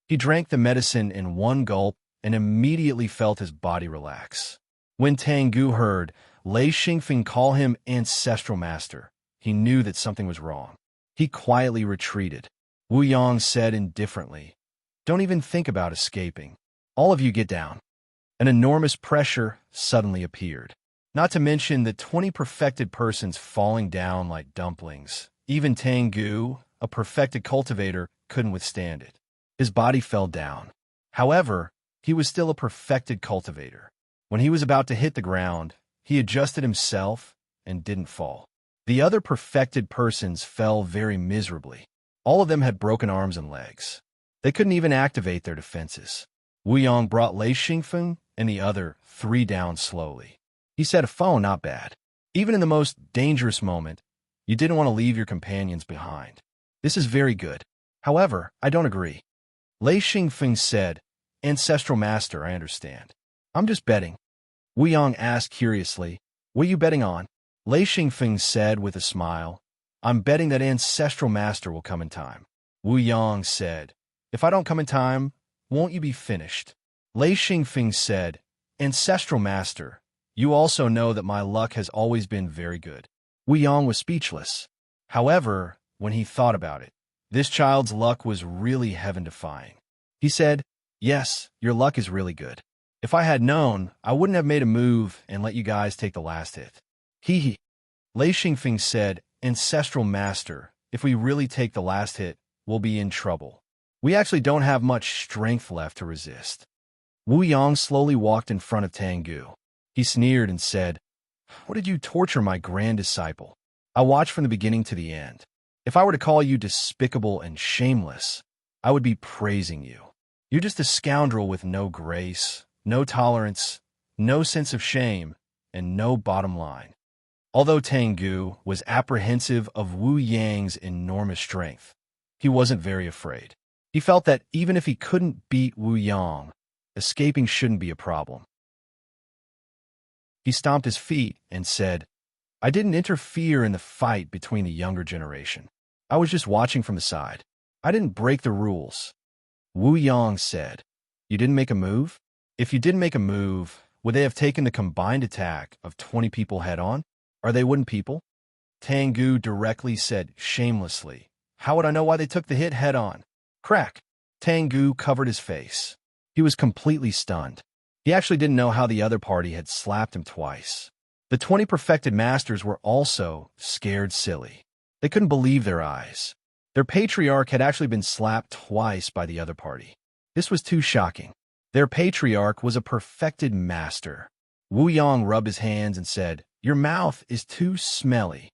He drank the medicine in one gulp and immediately felt his body relax. When Tengu heard Lei Xingfeng call him Ancestral Master, he knew that something was wrong. He quietly retreated. Wu Yong said indifferently, "Don't even think about escaping. All of you get down." An enormous pressure suddenly appeared. Not to mention the 20 perfected persons falling down like dumplings. Even Tengu, a perfected cultivator, couldn't withstand it. His body fell down. However, he was still a perfected cultivator. When he was about to hit the ground, he adjusted himself and didn't fall. The other perfected persons fell very miserably. All of them had broken arms and legs. They couldn't even activate their defenses. Wu Yong brought Lei Xingfeng and the other 3 down slowly. He said, "Oh, not bad. Even in the most dangerous moment, you didn't want to leave your companions behind. This is very good. However, I don't agree." Lei Xingfeng said, "Ancestral Master, I understand. I'm just betting." Wu Yong asked curiously, "What are you betting on?" Lei Xingfeng said with a smile, "I'm betting that Ancestral Master will come in time." Wu Yong said, "If I don't come in time, won't you be finished?" Lei Xingfeng said, "Ancestral Master, you also know that my luck has always been very good." Wu Yong was speechless. However, when he thought about it, this child's luck was really heaven-defying. He said, "Yes, your luck is really good. If I had known, I wouldn't have made a move and let you guys take the last hit." He. Lei Xingfeng said, "Ancestral Master, if we really take the last hit, we'll be in trouble. We actually don't have much strength left to resist." Wu Yong slowly walked in front of Tengu. He sneered and said, "What did you torture my grand disciple? I watched from the beginning to the end. If I were to call you despicable and shameless, I would be praising you. You're just a scoundrel with no grace, no tolerance, no sense of shame, and no bottom line." Although Tengu was apprehensive of Wu Yang's enormous strength, he wasn't very afraid. He felt that even if he couldn't beat Wu Yang, escaping shouldn't be a problem. He stomped his feet and said, "I didn't interfere in the fight between the younger generation. I was just watching from the side. I didn't break the rules." Wu Yang said, "You didn't make a move? If you didn't make a move, would they have taken the combined attack of 20 people head-on? Are they wooden people?" Tengu directly said shamelessly, "How would I know why they took the hit head-on?" Crack! Tengu covered his face. He was completely stunned. He actually didn't know how the other party had slapped him twice. The 20 perfected masters were also scared silly. They couldn't believe their eyes. Their patriarch had actually been slapped twice by the other party. This was too shocking. Their patriarch was a perfected master. Wu Yang rubbed his hands and said, "Your mouth is too smelly."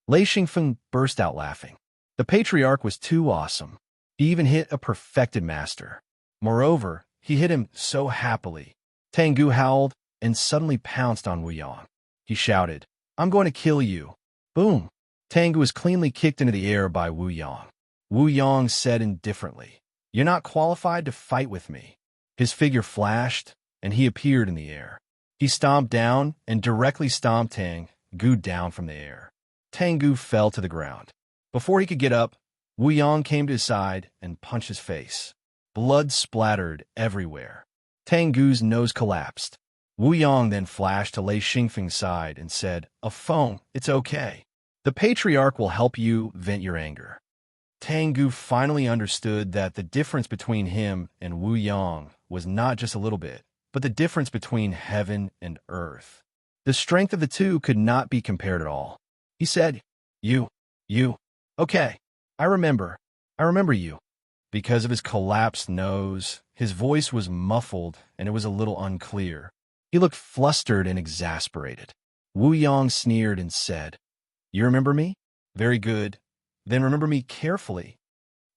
Lei Xingfeng burst out laughing. The patriarch was too awesome. He even hit a perfected master. Moreover, he hit him so happily. Tengu howled and suddenly pounced on Wu Yang. He shouted, "I'm going to kill you." Boom! Tengu was cleanly kicked into the air by Wu Yang. Wu Yang said indifferently, "You're not qualified to fight with me." His figure flashed, and he appeared in the air. He stomped down and directly stomped Tengu down from the air. Tengu fell to the ground. Before he could get up, Wu Yang came to his side and punched his face. Blood splattered everywhere. Tengu's nose collapsed. Wu Yang then flashed to Lei Xingfeng's side and said, "A phone, it's okay." The patriarch will help you vent your anger. Tengu finally understood that the difference between him and Wu Yang was not just a little bit, but the difference between heaven and earth. The strength of the two could not be compared at all. He said, You. Okay, I remember you. Because of his collapsed nose, his voice was muffled and it was a little unclear. He looked flustered and exasperated. Wu Yang sneered and said, You remember me? Very good. Then remember me carefully.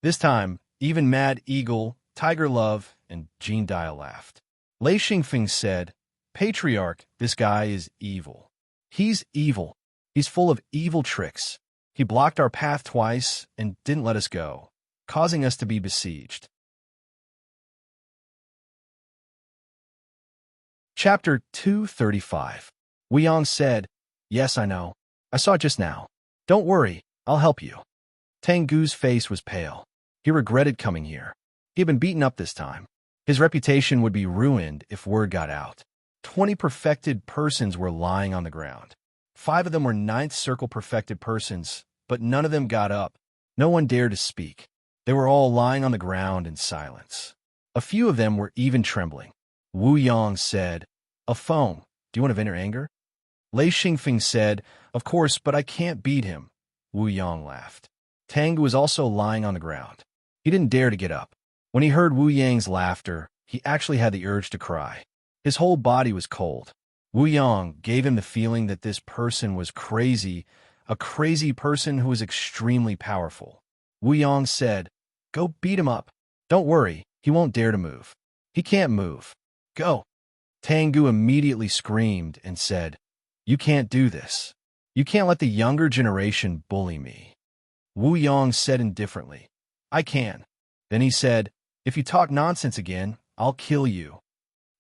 This time, even Mad Eagle, Tiger Love, and Jean Dia laughed. Lei Xingfeng said, Patriarch, this guy is evil. He's evil. He's full of evil tricks. He blocked our path twice and didn't let us go, causing us to be besieged. Chapter 235. Wu Yang said, Yes, I know. I saw it just now. Don't worry, I'll help you. Tengu's face was pale. He regretted coming here. He had been beaten up this time. His reputation would be ruined if word got out. 20 perfected persons were lying on the ground. 5 of them were 9th circle perfected persons, but none of them got up. No one dared to speak. They were all lying on the ground in silence. A few of them were even trembling. Wu Yang said, A foam, do you want to vent your anger? Lei Xingfeng said, Of course, but I can't beat him. Wu Yang laughed. Tengu was also lying on the ground. He didn't dare to get up. When he heard Wu Yang's laughter, he actually had the urge to cry. His whole body was cold. Wu Yang gave him the feeling that this person was crazy, a crazy person who was extremely powerful. Wu Yang said, Go beat him up. Don't worry, he won't dare to move. He can't move. Go. Tengu immediately screamed and said, You can't do this. You can't let the younger generation bully me. Wu Yang said indifferently, I can. Then he said, If you talk nonsense again, I'll kill you.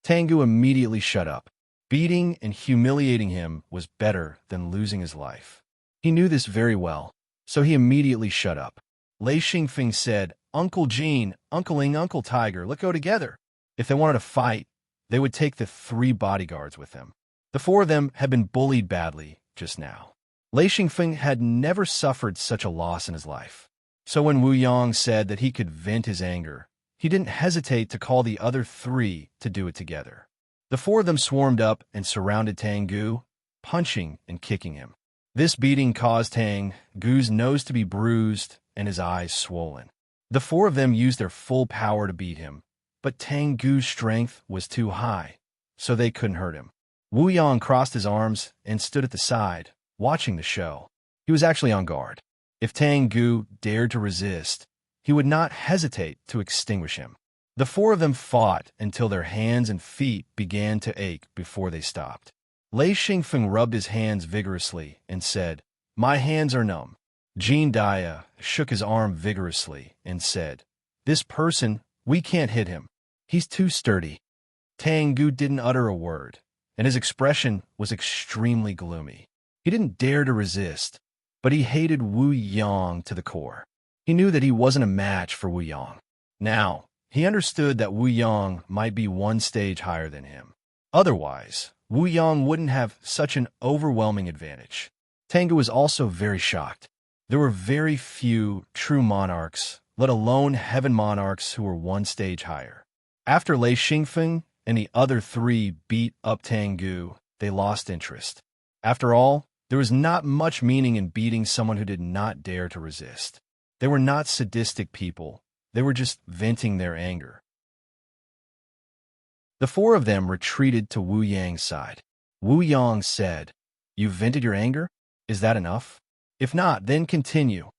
Tengu immediately shut up. Beating and humiliating him was better than losing his life. He knew this very well, so he immediately shut up. Lei Xingfeng said, Uncle Jean, Uncle Ing, Uncle Tiger, let's go together. If they wanted to fight, they would take the 3 bodyguards with them. The 4 of them had been bullied badly just now. Lei Xingfeng had never suffered such a loss in his life. So when Wu Yang said that he could vent his anger, he didn't hesitate to call the other 3 to do it together. The 4 of them swarmed up and surrounded Tengu, punching and kicking him. This beating caused Tengu's nose to be bruised and his eyes swollen. The 4 of them used their full power to beat him, but Tengu's strength was too high, so they couldn't hurt him. Wu Yang crossed his arms and stood at the side, watching the show. He was actually on guard. If Tengu dared to resist, he would not hesitate to extinguish him. The 4 of them fought until their hands and feet began to ache before they stopped. Lei Xingfeng rubbed his hands vigorously and said, My hands are numb. Jean Dia shook his arm vigorously and said, This person, we can't hit him. He's too sturdy. Tengu didn't utter a word, and his expression was extremely gloomy. He didn't dare to resist, but he hated Wu Yang to the core. He knew that he wasn't a match for Wu Yang. Now, he understood that Wu Yang might be 1 stage higher than him. Otherwise, Wu Yang wouldn't have such an overwhelming advantage. Tengu was also very shocked. There were very few true monarchs, let alone heaven monarchs, who were 1 stage higher. After Lei Xingfeng and the other 3 beat up Tengu, they lost interest. After all, there was not much meaning in beating someone who did not dare to resist. They were not sadistic people. They were just venting their anger. The 4 of them retreated to Wu Yang's side. Wu Yang said, You vented your anger? Is that enough? If not, then continue.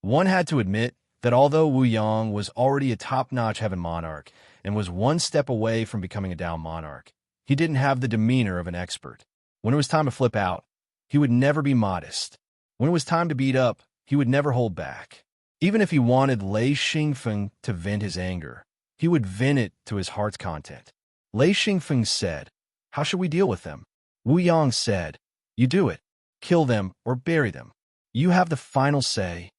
One had to admit that although Wu Yang was already a top-notch heaven monarch and was 1 step away from becoming a down monarch, he didn't have the demeanor of an expert. When it was time to flip out, he would never be modest. When it was time to beat up, he would never hold back. Even if he wanted Lei Xingfeng to vent his anger, he would vent it to his heart's content. Lei Xingfeng said, How should we deal with them? Wu Yang said, You do it. Kill them or bury them. You have the final say.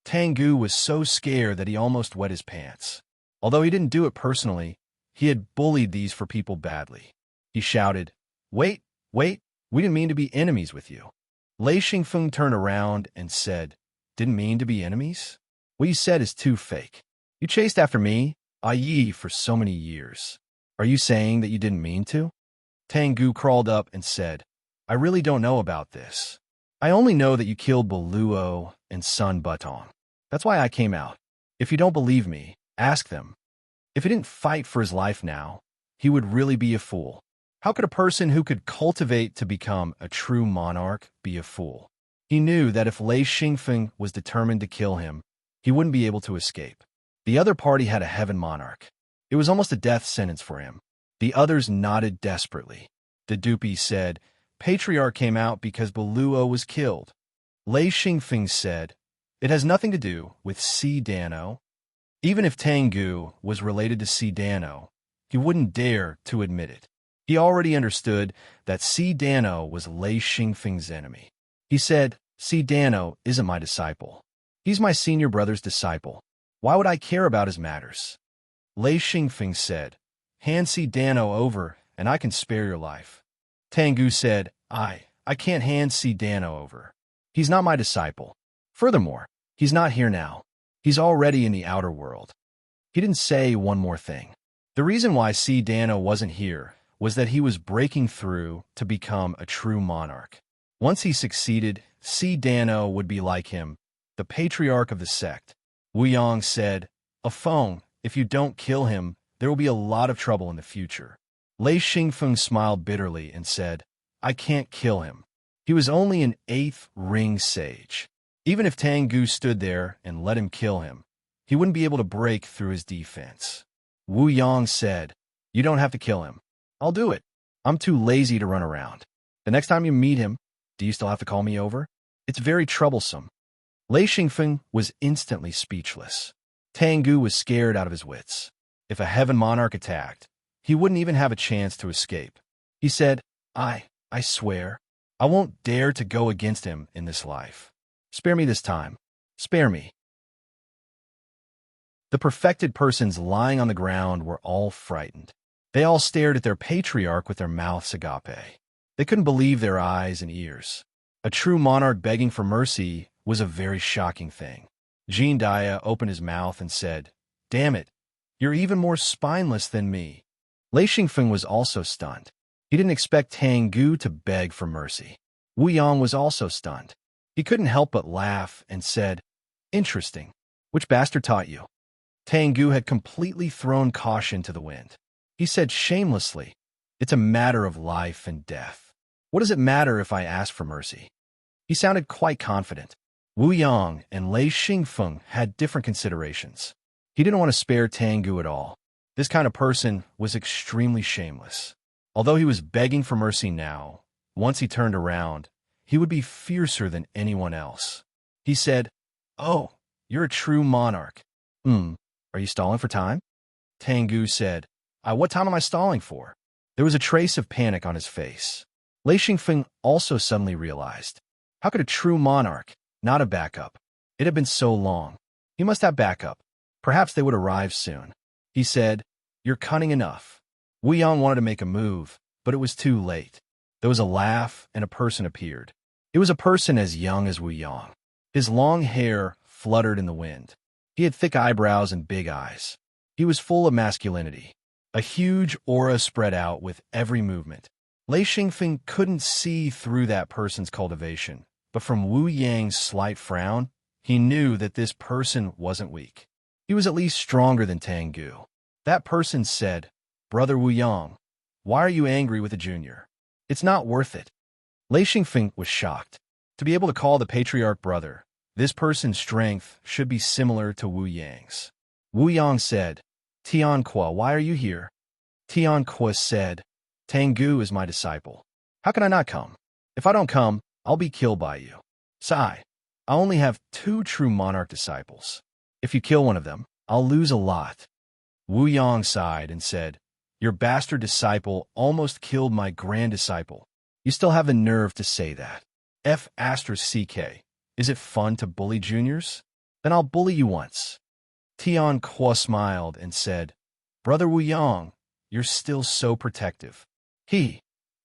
Tengu was so scared that he almost wet his pants. Although he didn't do it personally, he had bullied these 4 people badly. He shouted, Wait, we didn't mean to be enemies with you. Lei Xingfeng turned around and said, "Didn't mean to be enemies? What you said is too fake. You chased after me, i.e. for so many years. Are you saying that you didn't mean to?" Tengu crawled up and said, "I really don't know about this. I only know that you killed Beluo and Sun Butong. That's why I came out. If you don't believe me, ask them. If he didn't fight for his life now, he would really be a fool. How could a person who could cultivate to become a true monarch be a fool?" He knew that if Lei Xingfeng was determined to kill him, he wouldn't be able to escape. The other party had a heaven monarch. It was almost a death sentence for him. The others nodded desperately. The Dupi said, "Patriarch came out because Beluo was killed." Lei Xingfeng said, "It has nothing to do with Si Dano." Even if Tengu was related to Si Dano, he wouldn't dare to admit it. He already understood that Si Dano was Lei Xingfeng's enemy. He said, "Si Dano isn't my disciple. He's my senior brother's disciple. Why would I care about his matters?" Lei Xingfeng said, "Hand Si Dano over, and I can spare your life." Tengu said, I can't hand Si Dano over. He's not my disciple. Furthermore, he's not here now. He's already in the outer world." He didn't say one more thing. The reason why Si Dano wasn't here was that he was breaking through to become a true monarch. Once he succeeded, Si Dano would be like him, the patriarch of the sect. Wu Yang said, "A phone, if you don't kill him, there will be a lot of trouble in the future." Lei Xingfeng smiled bitterly and said, "I can't kill him. He was only an 8th ring sage. Even if Tengu stood there and let him kill him, he wouldn't be able to break through his defense." Wu Yang said, "You don't have to kill him. I'll do it. I'm too lazy to run around. The next time you meet him, do you still have to call me over? It's very troublesome." Lei Xingfeng was instantly speechless. Tengu was scared out of his wits. If a heaven monarch attacked, he wouldn't even have a chance to escape. He said, I swear, I won't dare to go against him in this life. Spare me this time. Spare me." The perfected persons lying on the ground were all frightened. They all stared at their patriarch with their mouths agape. They couldn't believe their eyes and ears. A true monarch begging for mercy was a very shocking thing. Jean Dia opened his mouth and said, "Damn it, you're even more spineless than me." Lei Xingfeng was also stunned. He didn't expect Tengu to beg for mercy. Wu Yang was also stunned. He couldn't help but laugh and said, "Interesting. Which bastard taught you?" Tengu had completely thrown caution to the wind. He said shamelessly, "It's a matter of life and death. What does it matter if I ask for mercy?" He sounded quite confident. Wu Yang and Lei Xingfeng had different considerations. He didn't want to spare Tengu at all. This kind of person was extremely shameless. Although he was begging for mercy now, once he turned around, he would be fiercer than anyone else. He said, "Oh, you're a true monarch. Are you stalling for time?" Tengu said, What time am I stalling for?" There was a trace of panic on his face. Lei Xingfeng also suddenly realized, how could a true monarch not have backup? It had been so long. He must have backup. Perhaps they would arrive soon. He said, "You're cunning enough." Wu Yang wanted to make a move, but it was too late. There was a laugh, and a person appeared. It was a person as young as Wu Yang. His long hair fluttered in the wind. He had thick eyebrows and big eyes. He was full of masculinity. A huge aura spread out with every movement. Lei Xingfeng couldn't see through that person's cultivation, but from Wu Yang's slight frown, he knew that this person wasn't weak. He was at least stronger than Tengu. That person said, "Brother Wu Yang, why are you angry with a junior? It's not worth it." Lei Xingfeng was shocked. To be able to call the patriarch brother, this person's strength should be similar to Wu Yang's. Wu Yang said, "Tianqua, why are you here?" Tianqua said, "Tengu is my disciple. How can I not come? If I don't come, I'll be killed by you. Sai, I only have 2 true monarch disciples. If you kill one of them, I'll lose a lot." Wu Yang sighed and said, "Your bastard disciple almost killed my grand disciple. You still have the nerve to say that. F***CK. Is it fun to bully juniors? Then I'll bully you once." Tianqua smiled and said, "Brother Wu Yang, you're still so protective."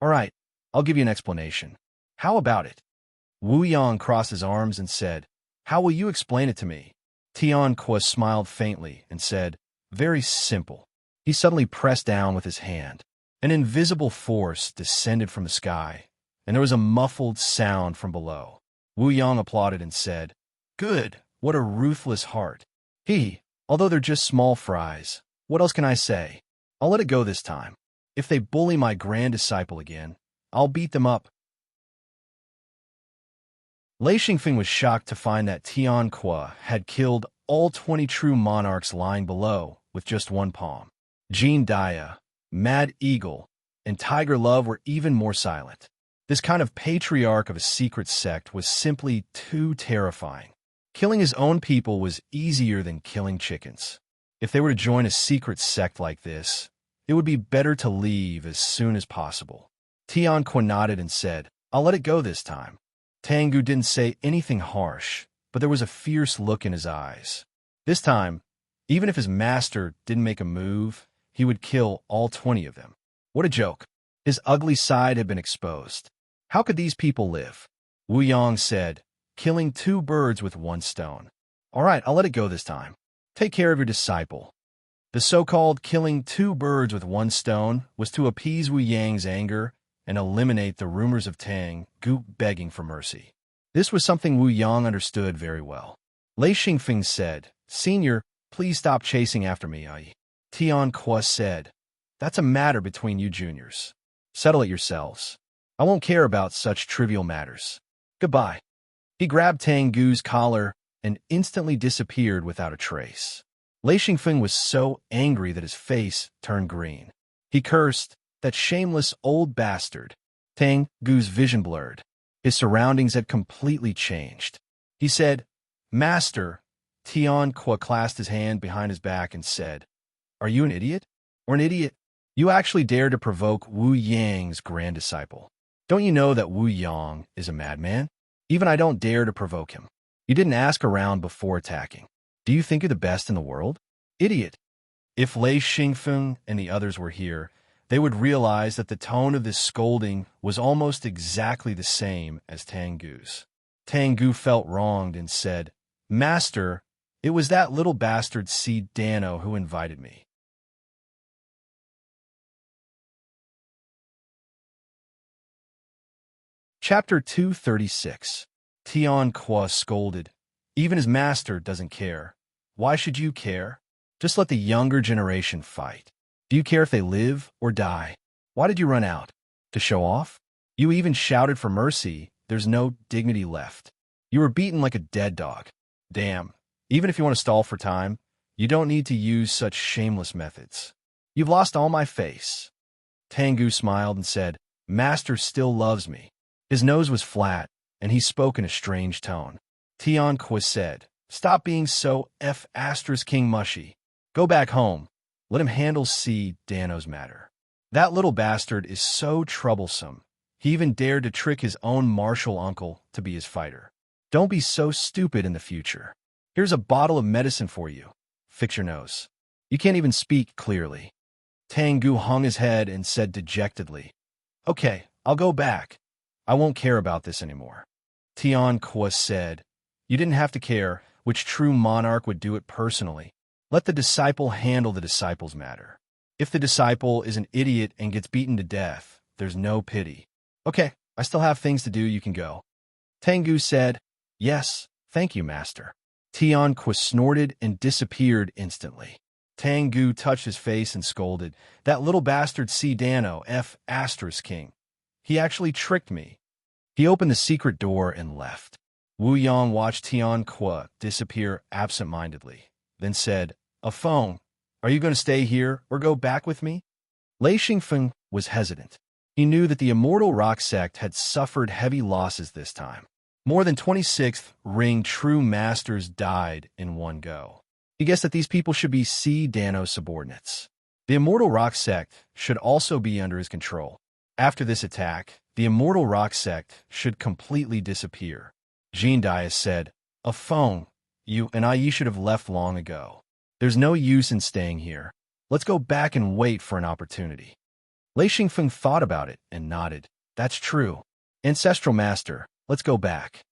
All right, I'll give you an explanation. How about it? Wu Yang crossed his arms and said, "How will you explain it to me?" Tian Kwa smiled faintly and said, "Very simple." He suddenly pressed down with his hand. An invisible force descended from the sky, and there was a muffled sound from below. Wu Yang applauded and said, "Good, what a ruthless heart." Although they're just small fries, what else can I say? I'll let it go this time. If they bully my grand disciple again, I'll beat them up. Lei Xingfeng was shocked to find that Tian Kwa had killed all 20 true monarchs lying below with just one palm. Jean Dia, Mad Eagle, and Tiger Love were even more silent. This kind of patriarch of a secret sect was simply too terrifying. Killing his own people was easier than killing chickens. If they were to join a secret sect like this, it would be better to leave as soon as possible. Tian Kwa nodded and said, "I'll let it go this time." Tengu didn't say anything harsh, but there was a fierce look in his eyes. This time, even if his master didn't make a move, he would kill all 20 of them. What a joke. His ugly side had been exposed. How could these people live? Wu Yang said, "Killing 2 birds with 1 stone. All right, I'll let it go this time. Take care of your disciple." The so-called killing 2 birds with 1 stone was to appease Wu Yang's anger and eliminate the rumors of Tang Gu begging for mercy. This was something Wu Yang understood very well. Lei Xingfeng said, "Senior, please stop chasing after me." Tian Kwa said, "That's a matter between you juniors. Settle it yourselves. I won't care about such trivial matters. Goodbye." He grabbed Tang Gu's collar and instantly disappeared without a trace. Lei Xingfeng was so angry that his face turned green. He cursed, "That shameless old bastard." Tang Gu's vision blurred. His surroundings had completely changed. He said, "Master." Tian Kwa clasped his hand behind his back and said, "Are you an idiot? Or an idiot? You actually dare to provoke Wu Yang's grand disciple. Don't you know that Wu Yang is a madman? Even I don't dare to provoke him. You didn't ask around before attacking. Do you think you're the best in the world? Idiot." If Lei Xingfeng and the others were here, they would realize that the tone of this scolding was almost exactly the same as Tang Gu's. Tang Gu felt wronged and said, "Master, it was that little bastard C. Dano who invited me." Chapter 236. Tian Kwa scolded, "Even his master doesn't care. Why should you care? Just let the younger generation fight. Do you care if they live or die? Why did you run out? To show off? You even shouted for mercy. There's no dignity left. You were beaten like a dead dog. Damn. Even if you want to stall for time, you don't need to use such shameless methods. You've lost all my face." Tengu smiled and said, "Master still loves me." His nose was flat, and he spoke in a strange tone. Tian Kwa said, "Stop being so King mushy. Go back home. Let him handle C. Dano's matter. That little bastard is so troublesome. He even dared to trick his own martial uncle to be his fighter. Don't be so stupid in the future. Here's a bottle of medicine for you. Fix your nose. You can't even speak clearly." Tengu hung his head and said dejectedly, "Okay, I'll go back. I won't care about this anymore." Tian Kwa said, "You didn't have to care. Which true monarch would do it personally? Let the disciple handle the disciple's matter. If the disciple is an idiot and gets beaten to death, there's no pity. Okay, I still have things to do. You can go." Tengu said, "Yes, thank you, master." Tian Kwa snorted and disappeared instantly. Tengu touched his face and scolded, "That little bastard C. Dano, King. He actually tricked me." He opened the secret door and left. Wu Yang watched Tian Kwa disappear absent-mindedly, then said, "A phone. Are you going to stay here or go back with me?" Lei Xingfeng was hesitant. He knew that the Immortal Rock sect had suffered heavy losses this time. More than 26th Ring true masters died in one go. He guessed that these people should be C. Dano subordinates. The Immortal Rock sect should also be under his control. After this attack, the Immortal Rock sect should completely disappear. Jean Dia said, "A phone. You and I should have left long ago. There's no use in staying here. Let's go back and wait for an opportunity." Lei Xingfeng thought about it and nodded. "That's true. Ancestral Master, Let's go back.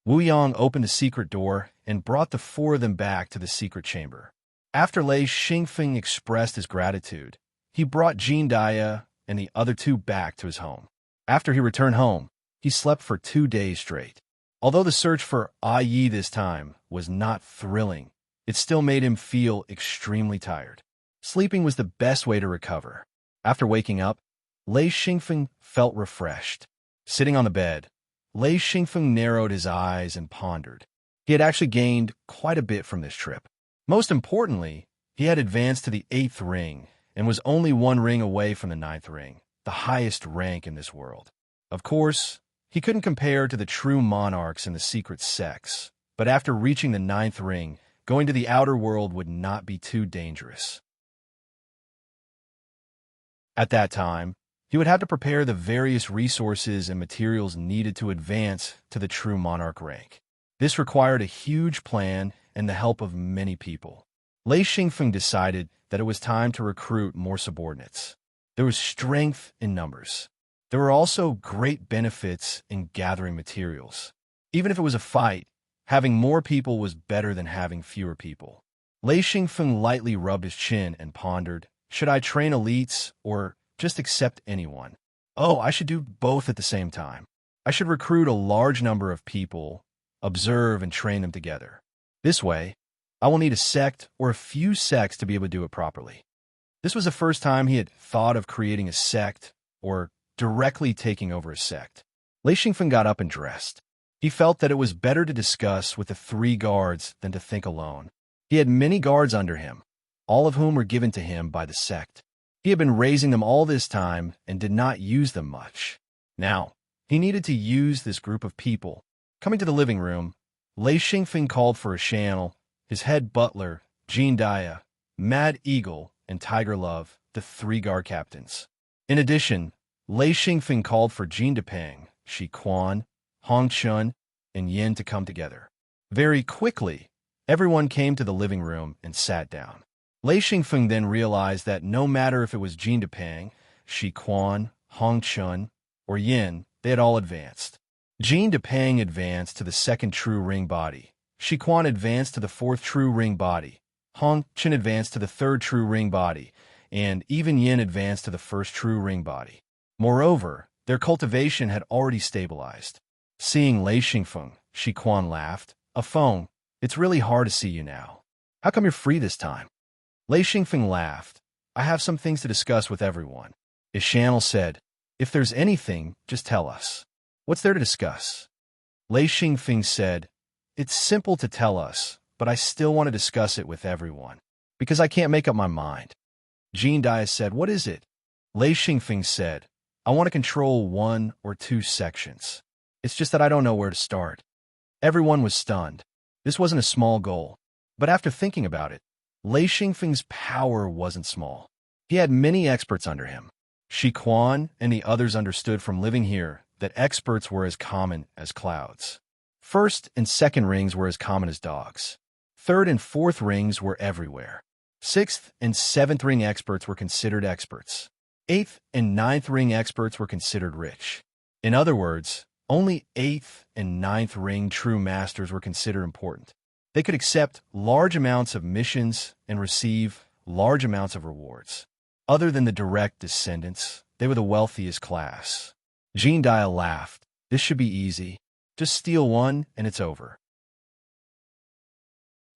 Wu Yang opened a secret door and brought the four of them back to the secret chamber. After Lei Xingfeng expressed his gratitude, he brought Jean Dia and the other two back to his home. After he returned home, he slept for 2 days straight. Although the search for Yi this time was not thrilling, it still made him feel extremely tired. Sleeping was the best way to recover. After waking up, Lei Xingfeng felt refreshed. Sitting on the bed, Lei Xingfeng narrowed his eyes and pondered. He had actually gained quite a bit from this trip. Most importantly, he had advanced to the 8th ring and was only 1 ring away from the 9th ring, the highest rank in this world. Of course, he couldn't compare to the true monarchs in the secret sects, but after reaching the 9th ring, going to the outer world would not be too dangerous. At that time, he would have to prepare the various resources and materials needed to advance to the true monarch rank. This required a huge plan and the help of many people. Lei Xingfeng decided that it was time to recruit more subordinates. There was strength in numbers. There were also great benefits in gathering materials. Even if it was a fight, having more people was better than having fewer people. Lei Xingfeng lightly rubbed his chin and pondered, should I train elites or just accept anyone? Oh, I should do both at the same time. I should recruit a large number of people, observe and train them together. This way, I will need a sect or a few sects to be able to do it properly. This was the first time he had thought of creating a sect or directly taking over a sect. Lei Xingfeng got up and dressed. He felt that it was better to discuss with the 3 guards than to think alone. He had many guards under him, all of whom were given to him by the sect. He had been raising them all this time and did not use them much. Now, he needed to use this group of people. Coming to the living room, Lei Xingfeng called for a channel, his head butler, Jean Dia, Mad Eagle, and Tiger Love, the 3 guard captains. In addition, Lei Xingfeng called for Jean Depeng, Shi Quan, Hong Chun, and Yin to come together. Very quickly, everyone came to the living room and sat down. Lei Xingfeng then realized that no matter if it was Jean Depeng, Shi Quan, Hong Chun, or Yin, they had all advanced. Jean Depeng advanced to the 2nd true ring body. Shi Quan advanced to the 4th true ring body. Hong Chun advanced to the 3rd true ring body, and even Yin advanced to the 1st true ring body. Moreover, their cultivation had already stabilized. Seeing Lei Xingfeng, Shi Quan laughed. A phone. It's really hard to see you now. How come you're free this time? Lei Xingfeng laughed. I have some things to discuss with everyone. Ishanel said, if there's anything, just tell us. What's there to discuss? Lei Xingfeng said, it's simple to tell us, but I still want to discuss it with everyone, because I can't make up my mind. Jean Dia said, what is it? Lei Xingfeng said, I want to control 1 or 2 sections. It's just that I don't know where to start. Everyone was stunned. This wasn't a small goal, but after thinking about it, Lei Xingfeng's power wasn't small. He had many experts under him. Shi Quan and the others understood from living here that experts were as common as clouds. 1st and 2nd rings were as common as dogs. 3rd and 4th rings were everywhere. 6th and 7th ring experts were considered experts. 8th and 9th ring experts were considered rich. In other words, only 8th and 9th ring true masters were considered important. They could accept large amounts of missions and receive large amounts of rewards. Other than the direct descendants, they were the wealthiest class. Jean Dia laughed. This should be easy. Just steal 1 and it's over.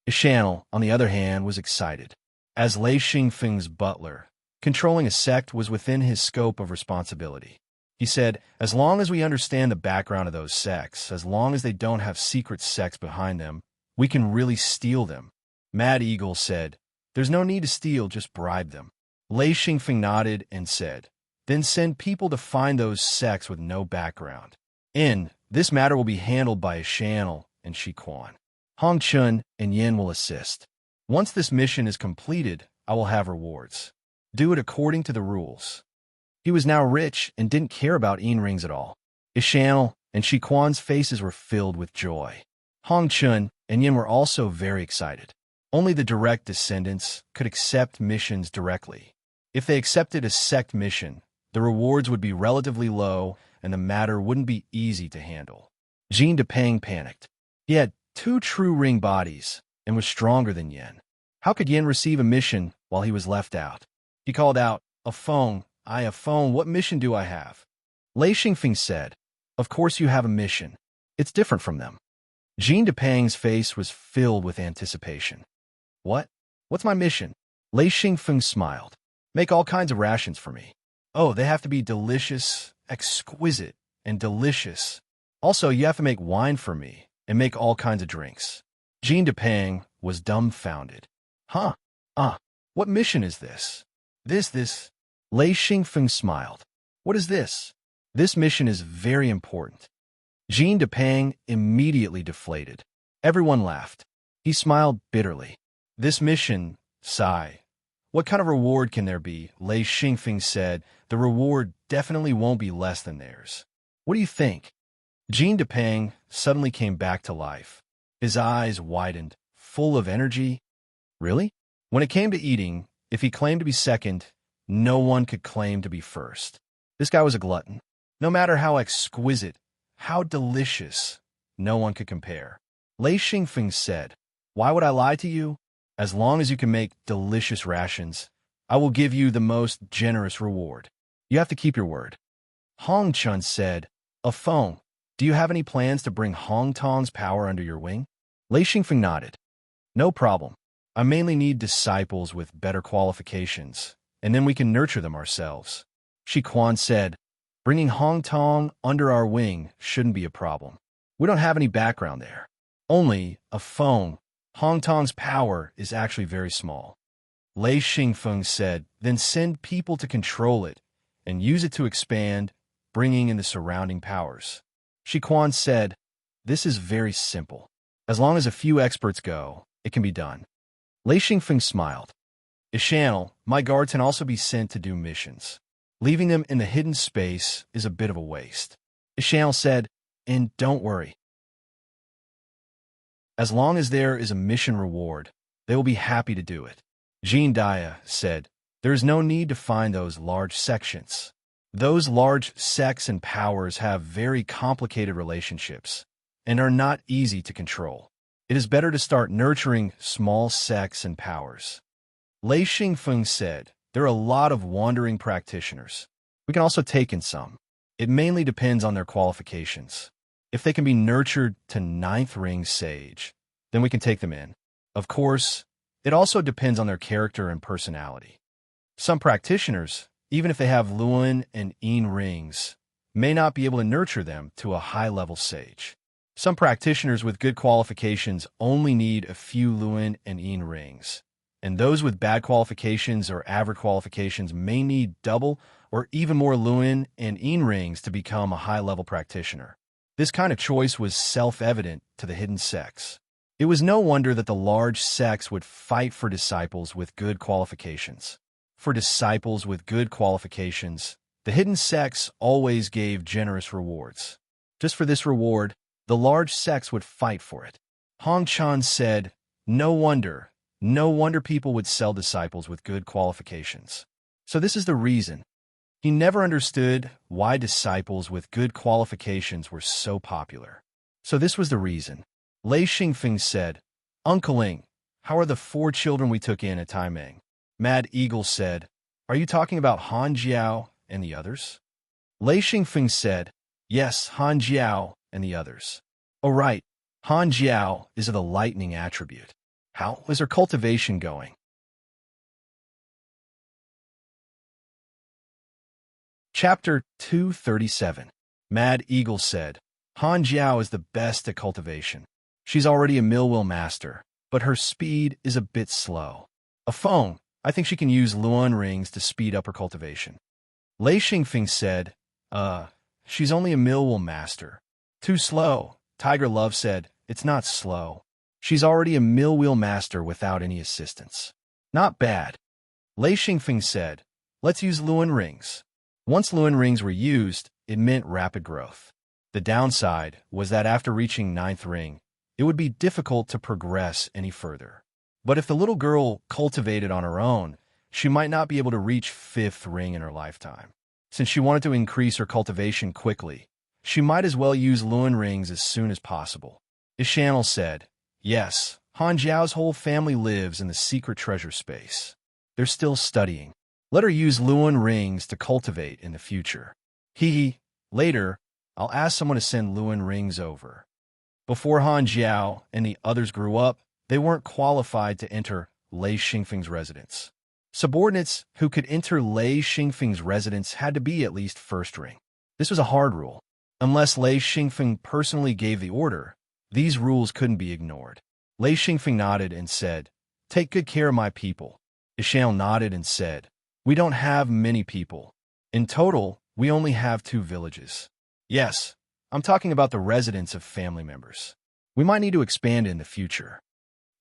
Ishanel, on the other hand, was excited. As Lei Xingfeng's butler, controlling a sect was within his scope of responsibility. He said, as long as we understand the background of those sects, as long as they don't have secret sects behind them, we can really steal them. Mad Eagle said, there's no need to steal, just bribe them. Lei Xingfeng nodded and said, then send people to find those sects with no background. This matter will be handled by Ishanel and Shi Quan. Hong Chun and Yin will assist. Once this mission is completed, I will have rewards. Do it according to the rules. He was now rich and didn't care about rings at all. Ishanel and Shi Quan's faces were filled with joy. Hong Chun and Yin were also very excited. Only the direct descendants could accept missions directly. If they accepted a sect mission, the rewards would be relatively low and the matter wouldn't be easy to handle. Jean Depang panicked. He had 2 true ring bodies and was stronger than Yen. How could Yen receive a mission while he was left out? He called out, "A phone, a phone, what mission do I have?" Lei Xingfeng said, "Of course you have a mission. It's different from them." Jean Depang's face was filled with anticipation. "What? What's my mission?" Lei Xingfeng smiled. "Make all kinds of rations for me. Oh, they have to be delicious, exquisite, and delicious. Also, you have to make wine for me and make all kinds of drinks." Jean Depang was dumbfounded. "Huh? What mission is this? This. Lei Xingfeng smiled. "What is this? This mission is very important." Jean Depang immediately deflated. Everyone laughed. He smiled bitterly. "This mission, sigh. What kind of reward can there be?" Lei Xingfeng said. "The reward definitely won't be less than theirs. What do you think?" Jean Depang suddenly came back to life. His eyes widened, full of energy. Really? When it came to eating, if he claimed to be second, no one could claim to be first. This guy was a glutton. No matter how exquisite, how delicious, no one could compare. Lei Xingfeng said, "Why would I lie to you? As long as you can make delicious rations, I will give you the most generous reward. You have to keep your word." Hong Chun said, "A phone. Do you have any plans to bring Hong Tong's power under your wing?" Lei Xingfeng nodded. "No problem. I mainly need disciples with better qualifications, and then we can nurture them ourselves." Shi Quan said, "Bringing Hong Tong under our wing shouldn't be a problem. We don't have any background there. Only a phone. Hong Tong's power is actually very small." Lei Xingfeng said, "Then send people to control it and use it to expand, bringing in the surrounding powers." Shi Quan said, "This is very simple. As long as a few experts go, it can be done." Lei Xingfeng smiled. "Ishanel, my guards can also be sent to do missions. Leaving them in the hidden space is a bit of a waste." Ishanel said, "And don't worry. As long as there is a mission reward, they will be happy to do it." Jean Dia said, "There is no need to find those large sections. Those large sects and powers have very complicated relationships and are not easy to control. It is better to start nurturing small sects and powers." Lei Xingfeng said, "There are a lot of wandering practitioners. We can also take in some. It mainly depends on their qualifications. If they can be nurtured to 9th ring sage, then we can take them in. Of course, it also depends on their character and personality. Some practitioners, even if they have Luan and Yin rings, may not be able to nurture them to a high-level sage. Some practitioners with good qualifications only need a few Luan and Yin rings, and those with bad qualifications or average qualifications may need double or even more Luan and Yin rings to become a high-level practitioner. This kind of choice was self-evident to the hidden sects. It was no wonder that the large sects would fight for disciples with good qualifications. For disciples with good qualifications, the hidden sects always gave generous rewards. Just for this reward, the large sects would fight for it. Hong Chan said, no wonder people would sell disciples with good qualifications. So this is the reason. He never understood why disciples with good qualifications were so popular. So this was the reason. Lei Xingfeng said, "Uncle Ling, how are the 4 children we took in at Taimeng?" Mad Eagle said, "Are you talking about Han Jiao and the others?" Lei Xingfeng said, "Yes, Han Jiao and the others." "Oh right, Han Jiao is of the lightning attribute. How is her cultivation going?" Chapter 237. Mad Eagle said, "Han Jiao is the best at cultivation. She's already a Millwill master, but her speed is a bit slow. A phone, I think she can use Luan rings to speed up her cultivation." Lei Xingfeng said, she's only a Millwill master. Too slow." Tiger Love said, "It's not slow. She's already a Millwheel master without any assistance." "Not bad." Lei Xingfeng said, "Let's use Luan rings." Once Luan rings were used, it meant rapid growth. The downside was that after reaching 9th ring, it would be difficult to progress any further. But if the little girl cultivated on her own, she might not be able to reach 5th ring in her lifetime. Since she wanted to increase her cultivation quickly, She might as well use Luen rings as soon as possible. Ishanel said, yes, Han Jiao's whole family lives in the secret treasure space. They're still studying. Let her use Luen rings to cultivate in the future. Later, I'll ask someone to send Luen rings over. Before Han Jiao and the others grew up, they weren't qualified to enter Lei Xingfeng's residence. Subordinates who could enter Lei Xingfeng's residence had to be at least first ring. This was a hard rule. Unless Lei Xingfeng personally gave the order, these rules couldn't be ignored. Lei Xingfeng nodded and said, take good care of my people. Ishanel nodded and said, we don't have many people. In total, we only have 2 villages. Yes, I'm talking about the residence of family members. We might need to expand in the future.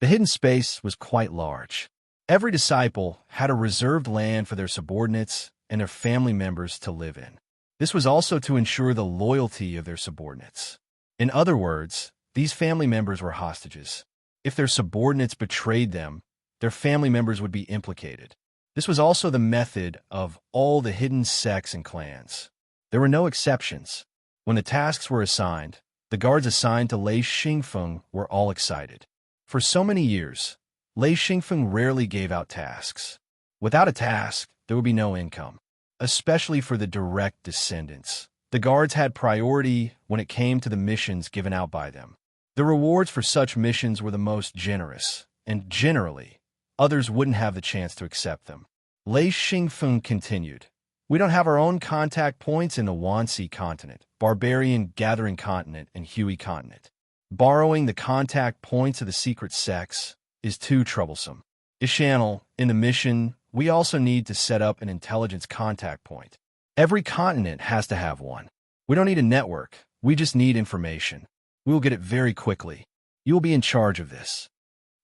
The hidden space was quite large. Every disciple had a reserved land for their subordinates and their family members to live in. This was also to ensure the loyalty of their subordinates. In other words, these family members were hostages. If their subordinates betrayed them, their family members would be implicated. This was also the method of all the hidden sects and clans. There were no exceptions. When the tasks were assigned, the guards assigned to Lei Xingfeng were all excited. For so many years, Lei Xingfeng rarely gave out tasks. Without a task, there would be no income, especially for the direct descendants. The guards had priority when it came to the missions given out by them. The rewards for such missions were the most generous, and generally, others wouldn't have the chance to accept them. Lei Xingfeng continued, we don't have our own contact points in the Wanxi continent, Barbarian Gathering Continent, and Hui Continent. Borrowing the contact points of the secret sects is too troublesome. Ishanel, in the mission, we also need to set up an intelligence contact point. Every continent has to have one. We don't need a network, we just need information. We will get it very quickly. You will be in charge of this.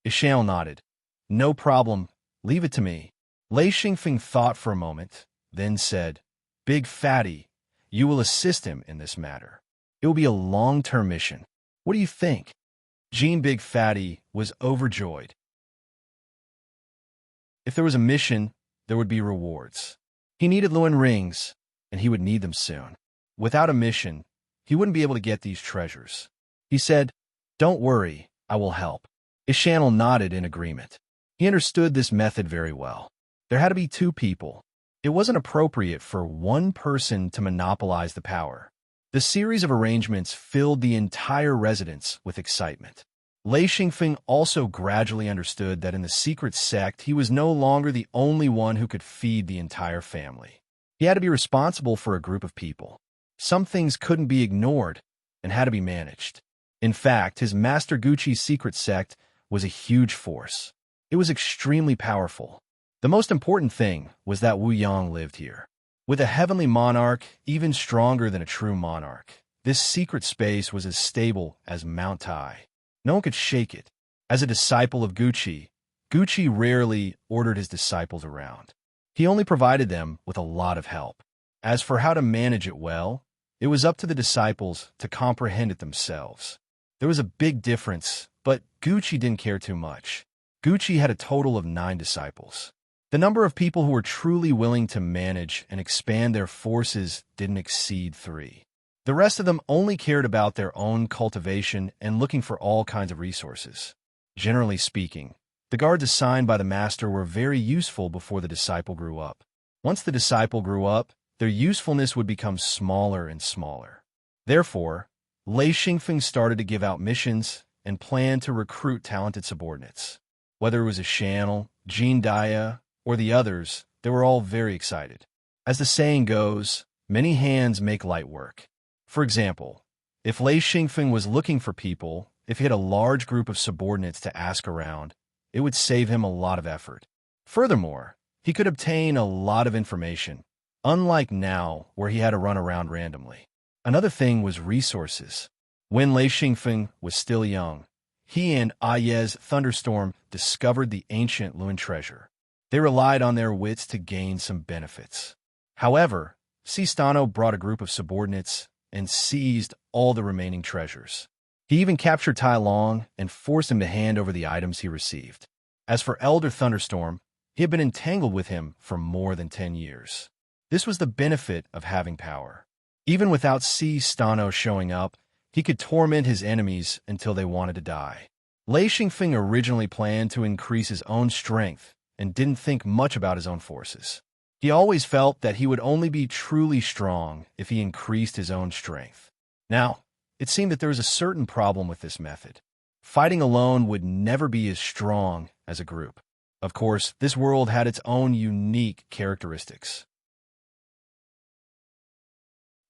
Ishanel nodded. No problem, leave it to me. Lei Xingfeng thought for a moment, then said, Big Fatty, you will assist him in this matter. It will be a long-term mission. What do you think? Jean Big Fatty was overjoyed. If there was a mission, there would be rewards. He needed Luen rings, and he would need them soon. Without a mission, he wouldn't be able to get these treasures. He said, don't worry, I will help. Ishanel nodded in agreement. He understood this method very well. There had to be 2 people. It wasn't appropriate for one person to monopolize the power. The series of arrangements filled the entire residence with excitement. Lei Xingfeng also gradually understood that in the secret sect he was no longer the only one who could feed the entire family. He had to be responsible for a group of people. Some things couldn't be ignored and had to be managed. In fact, his master Guqi's secret sect was a huge force. It was extremely powerful. The most important thing was that Wu Yang lived here. With a heavenly monarch, even stronger than a true monarch, this secret space was as stable as Mount Tai. No one could shake it. As a disciple of Guqi, Guqi rarely ordered his disciples around. He only provided them with a lot of help. As for how to manage it well, it was up to the disciples to comprehend it themselves. There was a big difference, but Guqi didn't care too much. Guqi had a total of 9 disciples. The number of people who were truly willing to manage and expand their forces didn't exceed 3. The rest of them only cared about their own cultivation and looking for all kinds of resources. Generally speaking, the guards assigned by the master were very useful before the disciple grew up. Once the disciple grew up, their usefulness would become smaller and smaller. Therefore, Lei Xingfeng started to give out missions and planned to recruit talented subordinates. Whether it was Ishanel, Jean Dia, or the others, they were all very excited. As the saying goes, many hands make light work. For example, if Lei Xingfeng was looking for people, if he had a large group of subordinates to ask around, it would save him a lot of effort. Furthermore, he could obtain a lot of information, unlike now where he had to run around randomly. Another thing was resources. When Lei Xingfeng was still young, he and Ayez Thunderstorm discovered the ancient Luen treasure. They relied on their wits to gain some benefits. However, Sistano brought a group of subordinates and seized all the remaining treasures. He even captured Tai Long and forced him to hand over the items he received. As for Elder Thunderstorm, he had been entangled with him for more than 10 years. This was the benefit of having power. Even without C. Stano showing up, he could torment his enemies until they wanted to die. Lei Xingfeng originally planned to increase his own strength and didn't think much about his own forces. He always felt that he would only be truly strong if he increased his own strength. Now, it seemed that there was a certain problem with this method. Fighting alone would never be as strong as a group. Of course, this world had its own unique characteristics.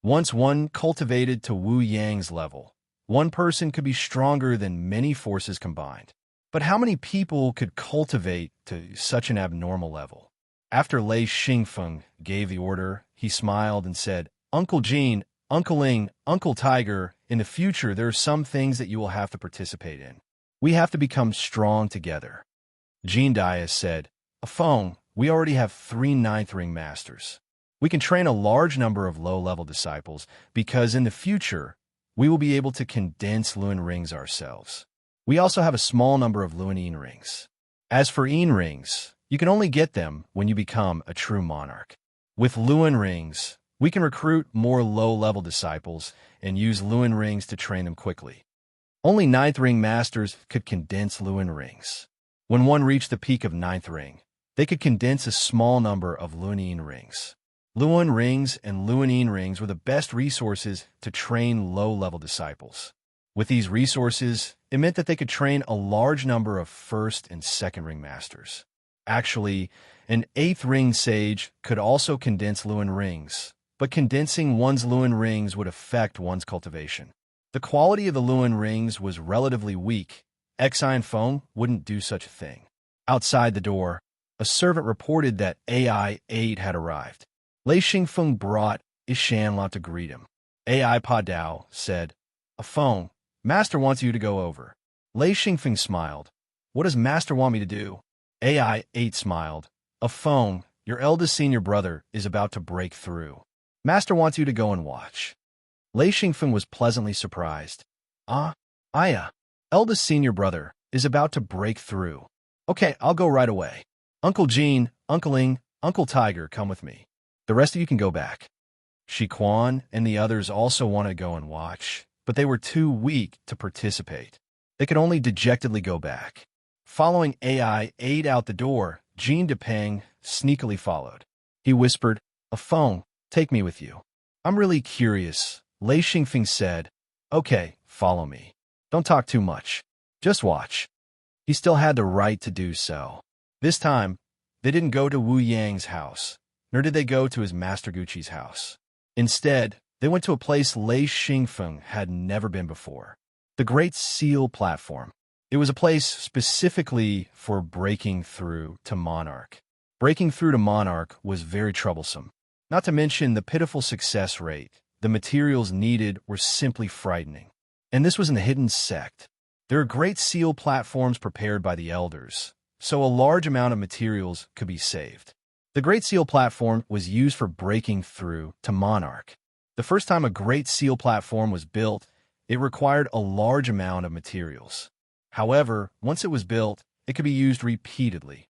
Once one cultivated to Wu Yang's level, one person could be stronger than many forces combined. But how many people could cultivate to such an abnormal level? After Lei Xingfeng gave the order, he smiled and said, "Uncle Jean, Uncle Ling, Uncle Tiger, in the future there are some things that you will have to participate in. We have to become strong together." Jean Dias said, "Afeng, we already have 3 ninth ring masters. We can train a large number of low-level disciples because in the future, we will be able to condense Luan rings ourselves. We also have a small number of Luan Yin rings. As for Yin rings, you can only get them when you become a true monarch. With Luan rings, we can recruit more low-level disciples and use Luan rings to train them quickly. Only ninth ring masters could condense Luan rings. When one reached the peak of ninth ring, they could condense a small number of Luan Yin rings. Luan rings and Luan Yin rings were the best resources to train low-level disciples. With these resources, it meant that they could train a large number of first and second ring masters. Actually, an 8th ring sage could also condense Luan rings, but condensing one's Luan rings would affect one's cultivation. The quality of the Luan rings was relatively weak. Xi and Feng wouldn't do such a thing. Outside the door, a servant reported that AI 8 had arrived. Lei Xingfeng brought Ishanla to greet him. AI Pa Dao said, "Afeng, Master wants you to go over." Lei Xingfeng smiled. "What does Master want me to do?" AI 8 smiled. "Afeng, your eldest senior brother is about to break through. Master wants you to go and watch." Lei Xingfeng was pleasantly surprised. Aya, eldest senior brother, is about to break through. Okay, I'll go right away. Uncle Jean, Uncle Ling, Uncle Tiger, come with me. The rest of you can go back." Shi Quan and the others also wanted to go and watch, but they were too weak to participate. They could only dejectedly go back. Following AI 8 out the door, Jean Depeng sneakily followed. He whispered, "Afeng, take me with you. I'm really curious." Lei Xingfeng said, "Okay, follow me. Don't talk too much. Just watch." He still had the right to do so. This time, they didn't go to Wu Yang's house, nor did they go to his Master Gucci's house. Instead, they went to a place Lei Xingfeng had never been before. The Great Seal Platform. It was a place specifically for breaking through to Monarch. Breaking through to Monarch was very troublesome. Not to mention the pitiful success rate. The materials needed were simply frightening. And this was in the hidden sect. There are Great Seal platforms prepared by the elders, so a large amount of materials could be saved. The Great Seal platform was used for breaking through to Monarch. The first time a Great Seal platform was built, it required a large amount of materials. However, once it was built, it could be used repeatedly.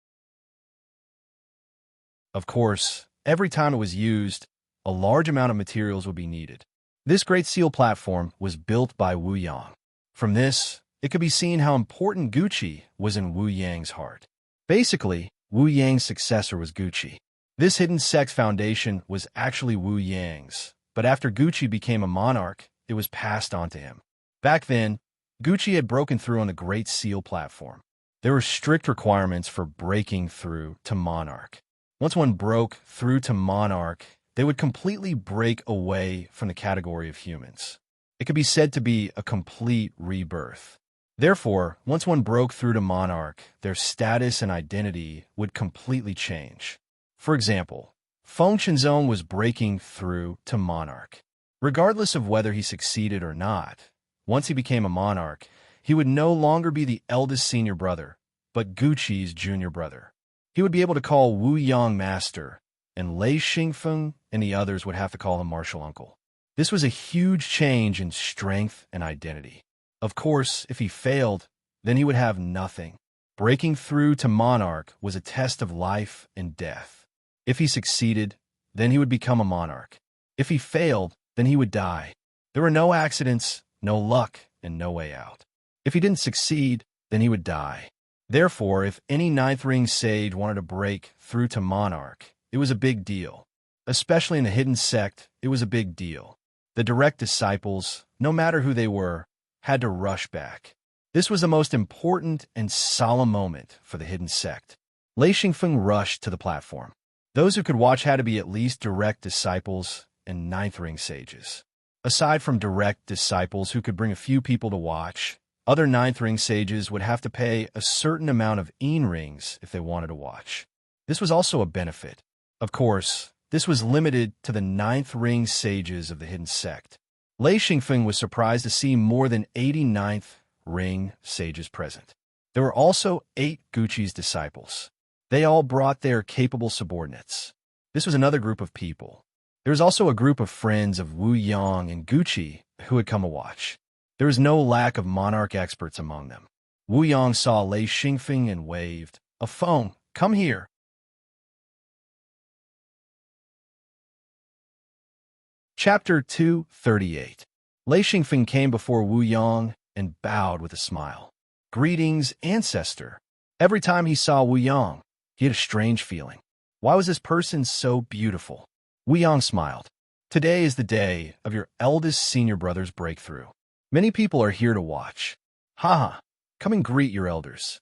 Of course, every time it was used, a large amount of materials would be needed. This Great Seal platform was built by Wu Yang. From this, it could be seen how important Gucci was in Wu Yang's heart. Basically, Wu Yang's successor was Gucci. This hidden sect foundation was actually Wu Yang's, but after Gucci became a monarch, it was passed on to him. Back then, Gucci had broken through on the Great Seal platform. There were strict requirements for breaking through to Monarch. Once one broke through to Monarch, they would completely break away from the category of humans. It could be said to be a complete rebirth. Therefore, once one broke through to Monarch, their status and identity would completely change. For example, Feng Shenzong was breaking through to Monarch. Regardless of whether he succeeded or not, once he became a monarch, he would no longer be the eldest senior brother, but Gucci's junior brother. He would be able to call Wu Yang master, and Lei Xingfeng and the others would have to call him martial uncle. This was a huge change in strength and identity. Of course, if he failed, then he would have nothing. Breaking through to monarch was a test of life and death. If he succeeded, then he would become a monarch. If he failed, then he would die. There were no accidents, no luck, and no way out. If he didn't succeed, then he would die. Therefore, if any ninth ring sage wanted to break through to monarch, it was a big deal. Especially in the hidden sect, it was a big deal. The direct disciples, no matter who they were, had to rush back. This was the most important and solemn moment for the hidden sect. Lei Xingfeng rushed to the platform. Those who could watch had to be at least direct disciples and ninth ring sages. Aside from direct disciples who could bring a few people to watch, other ninth ring sages would have to pay a certain amount of rings if they wanted to watch. This was also a benefit. Of course, this was limited to the ninth ring sages of the hidden sect. Lei Xingfeng was surprised to see more than 80 ninth ring sages present. There were also 8 Gucci's disciples. They all brought their capable subordinates. This was another group of people. There was also a group of friends of Wu Yang and Gucci who had come to watch. There was no lack of monarch experts among them. Wu Yang saw Lei Xingfeng and waved, "A phone, come here." Chapter 238. Lei Xingfeng came before Wu Yang and bowed with a smile. "Greetings, ancestor." Every time he saw Wu Yang, he had a strange feeling. Why was this person so beautiful? Wu Yang smiled. "Today is the day of your eldest senior brother's breakthrough. Many people are here to watch. Haha, come and greet your elders."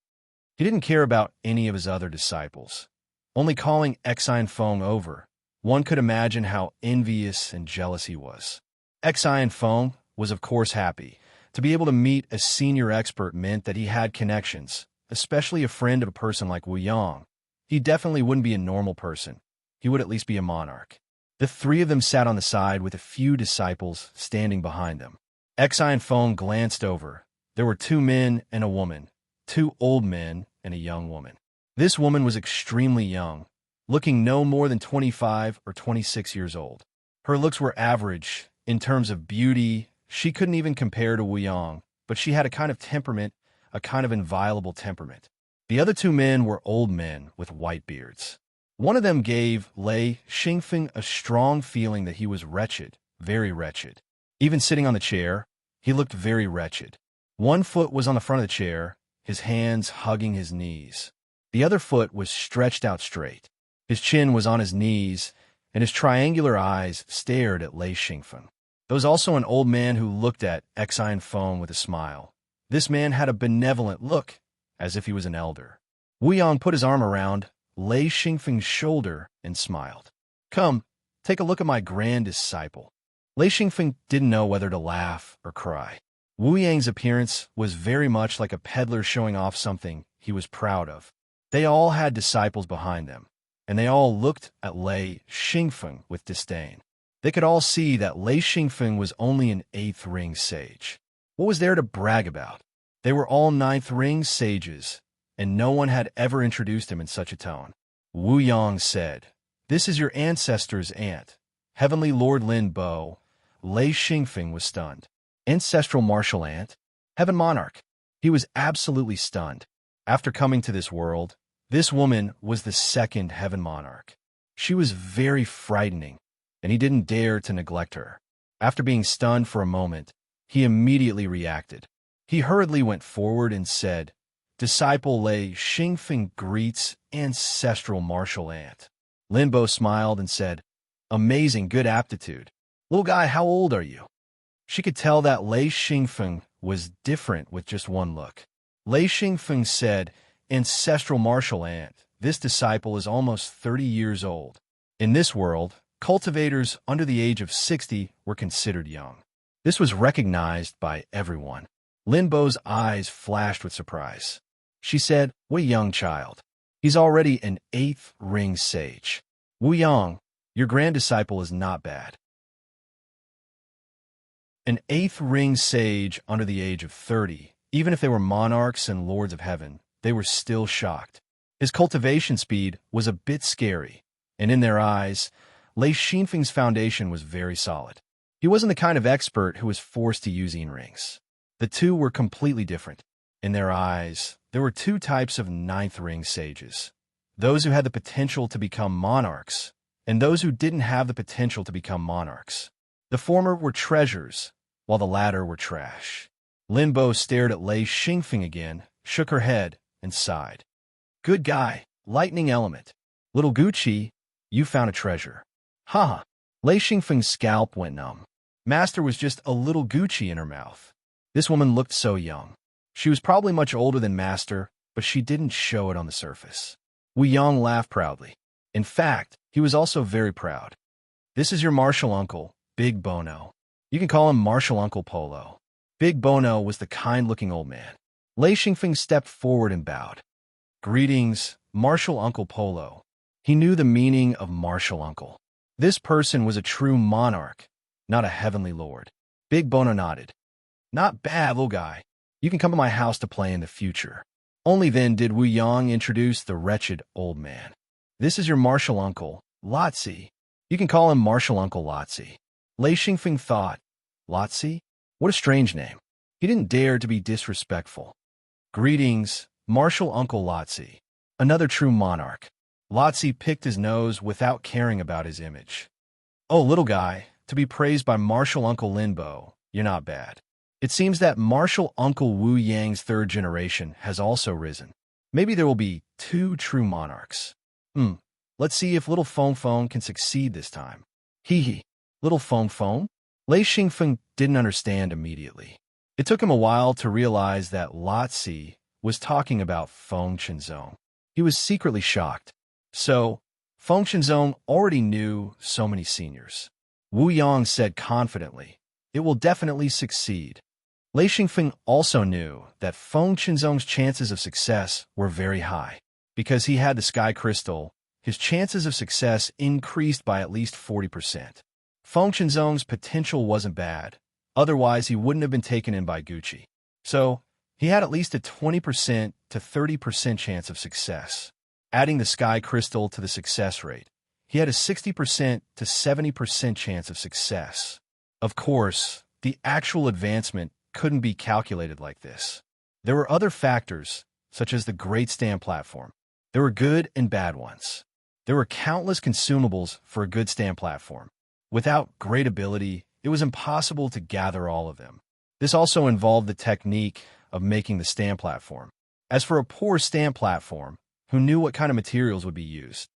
He didn't care about any of his other disciples. Only calling Xian Feng over, one could imagine how envious and jealous he was. Xian Feng was of course happy. To be able to meet a senior expert meant that he had connections, especially a friend of a person like Wu Yang. He definitely wouldn't be a normal person. He would at least be a monarch. The 3 of them sat on the side with a few disciples standing behind them. Xian Feng glanced over. There were 2 men and a woman, 2 old men and a young woman. This woman was extremely young, looking no more than 25 or 26 years old. Her looks were average. In terms of beauty, she couldn't even compare to Wu Yang, but she had a kind of temperament, a kind of inviolable temperament. The other 2 men were old men with white beards. One of them gave Lei Xingfeng a strong feeling that he was wretched, very wretched. Even sitting on the chair, he looked very wretched. One foot was on the front of the chair, his hands hugging his knees. The other foot was stretched out straight. His chin was on his knees, and his triangular eyes stared at Lei Xingfeng. There was also an old man who looked at Xian Feng with a smile. This man had a benevolent look, as if he was an elder. Wu Yang put his arm around Lei Xingfeng's shoulder and smiled. "Come, take a look at my grand disciple." Lei Xingfeng didn't know whether to laugh or cry. Wu Yang's appearance was very much like a peddler showing off something he was proud of. They all had disciples behind them, and they all looked at Lei Xingfeng with disdain. They could all see that Lei Xingfeng was only an 8th ring sage. What was there to brag about? They were all 9th ring sages, and no one had ever introduced him in such a tone. Wu Yang said, "This is your ancestor's aunt, Heavenly Lord Lin Bo." Lei Xingfeng was stunned. Ancestral martial aunt? Heaven monarch? He was absolutely stunned. After coming to this world, this woman was the 2nd heaven monarch. She was very frightening, and he didn't dare to neglect her. After being stunned for a moment, he immediately reacted. He hurriedly went forward and said, "Disciple Lei Xingfeng greets ancestral martial aunt." Lin Bo smiled and said, "Amazing good aptitude. Little guy, how old are you?" She could tell that Lei Xingfeng was different with just one look. Lei Xingfeng said, "Ancestral martial aunt, this disciple is almost 30 years old. In this world, cultivators under the age of 60 were considered young." This was recognized by everyone. Lin Bo's eyes flashed with surprise. She said, "What a young child. He's already an 8th ring sage. Wu Yang, your grand disciple is not bad." An 8th ring sage under the age of 30, even if they were monarchs and lords of heaven, they were still shocked. His cultivation speed was a bit scary, and in their eyes, Lei Xingfeng's foundation was very solid. He wasn't the kind of expert who was forced to use rings. The 2 were completely different. In their eyes, there were 2 types of 9th ring sages. Those who had the potential to become monarchs, and those who didn't have the potential to become monarchs. The former were treasures, while the latter were trash. Linbo stared at Lei Xingfeng again, shook her head, and sighed. Good guy, lightning element. Little Gucci, you found a treasure. Ha! Lei Xingfeng's scalp went numb. Master was just a little Gucci in her mouth. This woman looked so young. She was probably much older than Master, but she didn't show it on the surface. Wu Yang laughed proudly. In fact, he was also very proud. This is your martial uncle, Big Bono. You can call him Martial Uncle Polo. Big Bono was the kind-looking old man. Lei Xingfeng stepped forward and bowed. Greetings, Martial Uncle Polo. He knew the meaning of Martial Uncle. This person was a true monarch, not a heavenly lord. Big Bono nodded. Not bad, little guy. You can come to my house to play in the future. Only then did Wu Yang introduce the wretched old man. This is your martial uncle, Lotzi. You can call him Martial Uncle Lotzi. Lei Xingfeng thought, Lotzi? What a strange name. He didn't dare to be disrespectful. Greetings, Martial Uncle Lotzi. Another true monarch. Lotzi picked his nose without caring about his image. Oh, little guy, to be praised by Martial Uncle Linbo, you're not bad. It seems that Martial Uncle Wu Yang's third generation has also risen. Maybe there will be 2 true monarchs. Let's see if little Feng Feng can succeed this time. Hee hee. Little Feng Feng? Lei Xingfeng didn't understand immediately. It took him a while to realize that Lotzi was talking about Feng Qinzong. He was secretly shocked. So, Feng Qinzong already knew so many seniors. Wu Yang said confidently, it will definitely succeed. Lei Xingfeng also knew that Feng Qinzong's chances of success were very high. Because he had the sky crystal, his chances of success increased by at least 40%. Feng Qinzong's potential wasn't bad, otherwise he wouldn't have been taken in by Gucci. So, he had at least a 20% to 30% chance of success. Adding the sky crystal to the success rate, he had a 60% to 70% chance of success. Of course, the actual advancement couldn't be calculated like this. There were other factors, such as the Great Stand platform. There were good and bad ones. There were countless consumables for a good stand platform. Without great ability, it was impossible to gather all of them. This also involved the technique of making the stand platform. As for a poor stand platform, who knew what kind of materials would be used?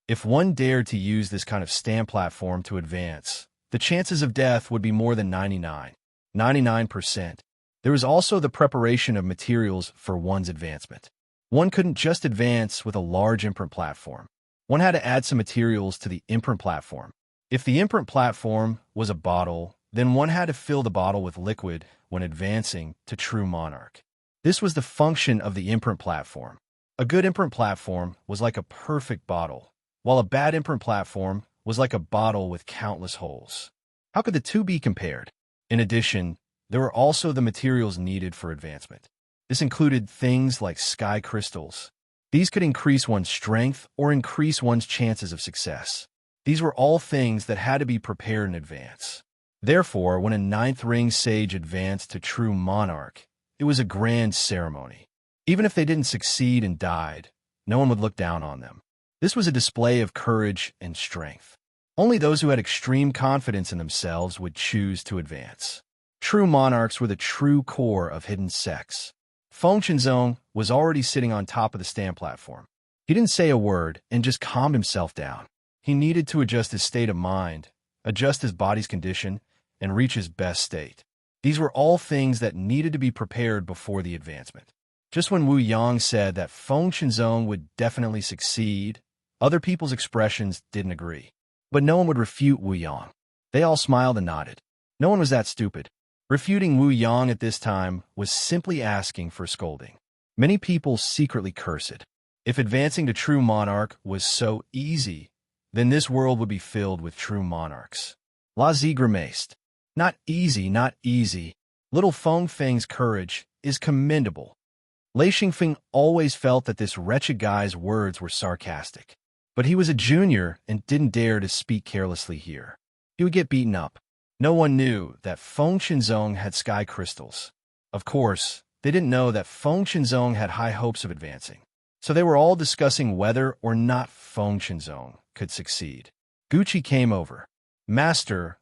If one dared to use this kind of stand platform to advance, the chances of death would be more than 99%. There was also the preparation of materials for one's advancement. One couldn't just advance with a large imprint platform. One had to add some materials to the imprint platform. If the imprint platform was a bottle, then one had to fill the bottle with liquid when advancing to True Monarch. This was the function of the imprint platform. A good imprint platform was like a perfect bottle, while a bad imprint platform was like a bottle with countless holes. How could the two be compared? In addition, there were also the materials needed for advancement. This included things like sky crystals. These could increase one's strength or increase one's chances of success. These were all things that had to be prepared in advance. Therefore, when a 9th ring sage advanced to True Monarch, it was a grand ceremony. Even if they didn't succeed and died, no one would look down on them. This was a display of courage and strength. Only those who had extreme confidence in themselves would choose to advance. True monarchs were the true core of hidden sects. Feng Qinzong was already sitting on top of the stand platform. He didn't say a word and just calmed himself down. He needed to adjust his state of mind, adjust his body's condition, and reach his best state. These were all things that needed to be prepared before the advancement. Just when Wu Yang said that Feng Qinzong would definitely succeed, other people's expressions didn't agree. But no one would refute Wu Yang. They all smiled and nodded. No one was that stupid. Refuting Wu Yang at this time was simply asking for scolding. Many people secretly cursed it. If advancing to True Monarch was so easy, then this world would be filled with true monarchs. La Zi grimaced. Not easy, not easy. Little Feng Feng's courage is commendable. Lei Xingfeng always felt that this wretched guy's words were sarcastic. But he was a junior and didn't dare to speak carelessly here. He would get beaten up. No one knew that Feng Qinzong had sky crystals. Of course, they didn't know that Feng Qinzong had high hopes of advancing. So they were all discussing whether or not Feng Qinzong could succeed. Gucci came over. Master,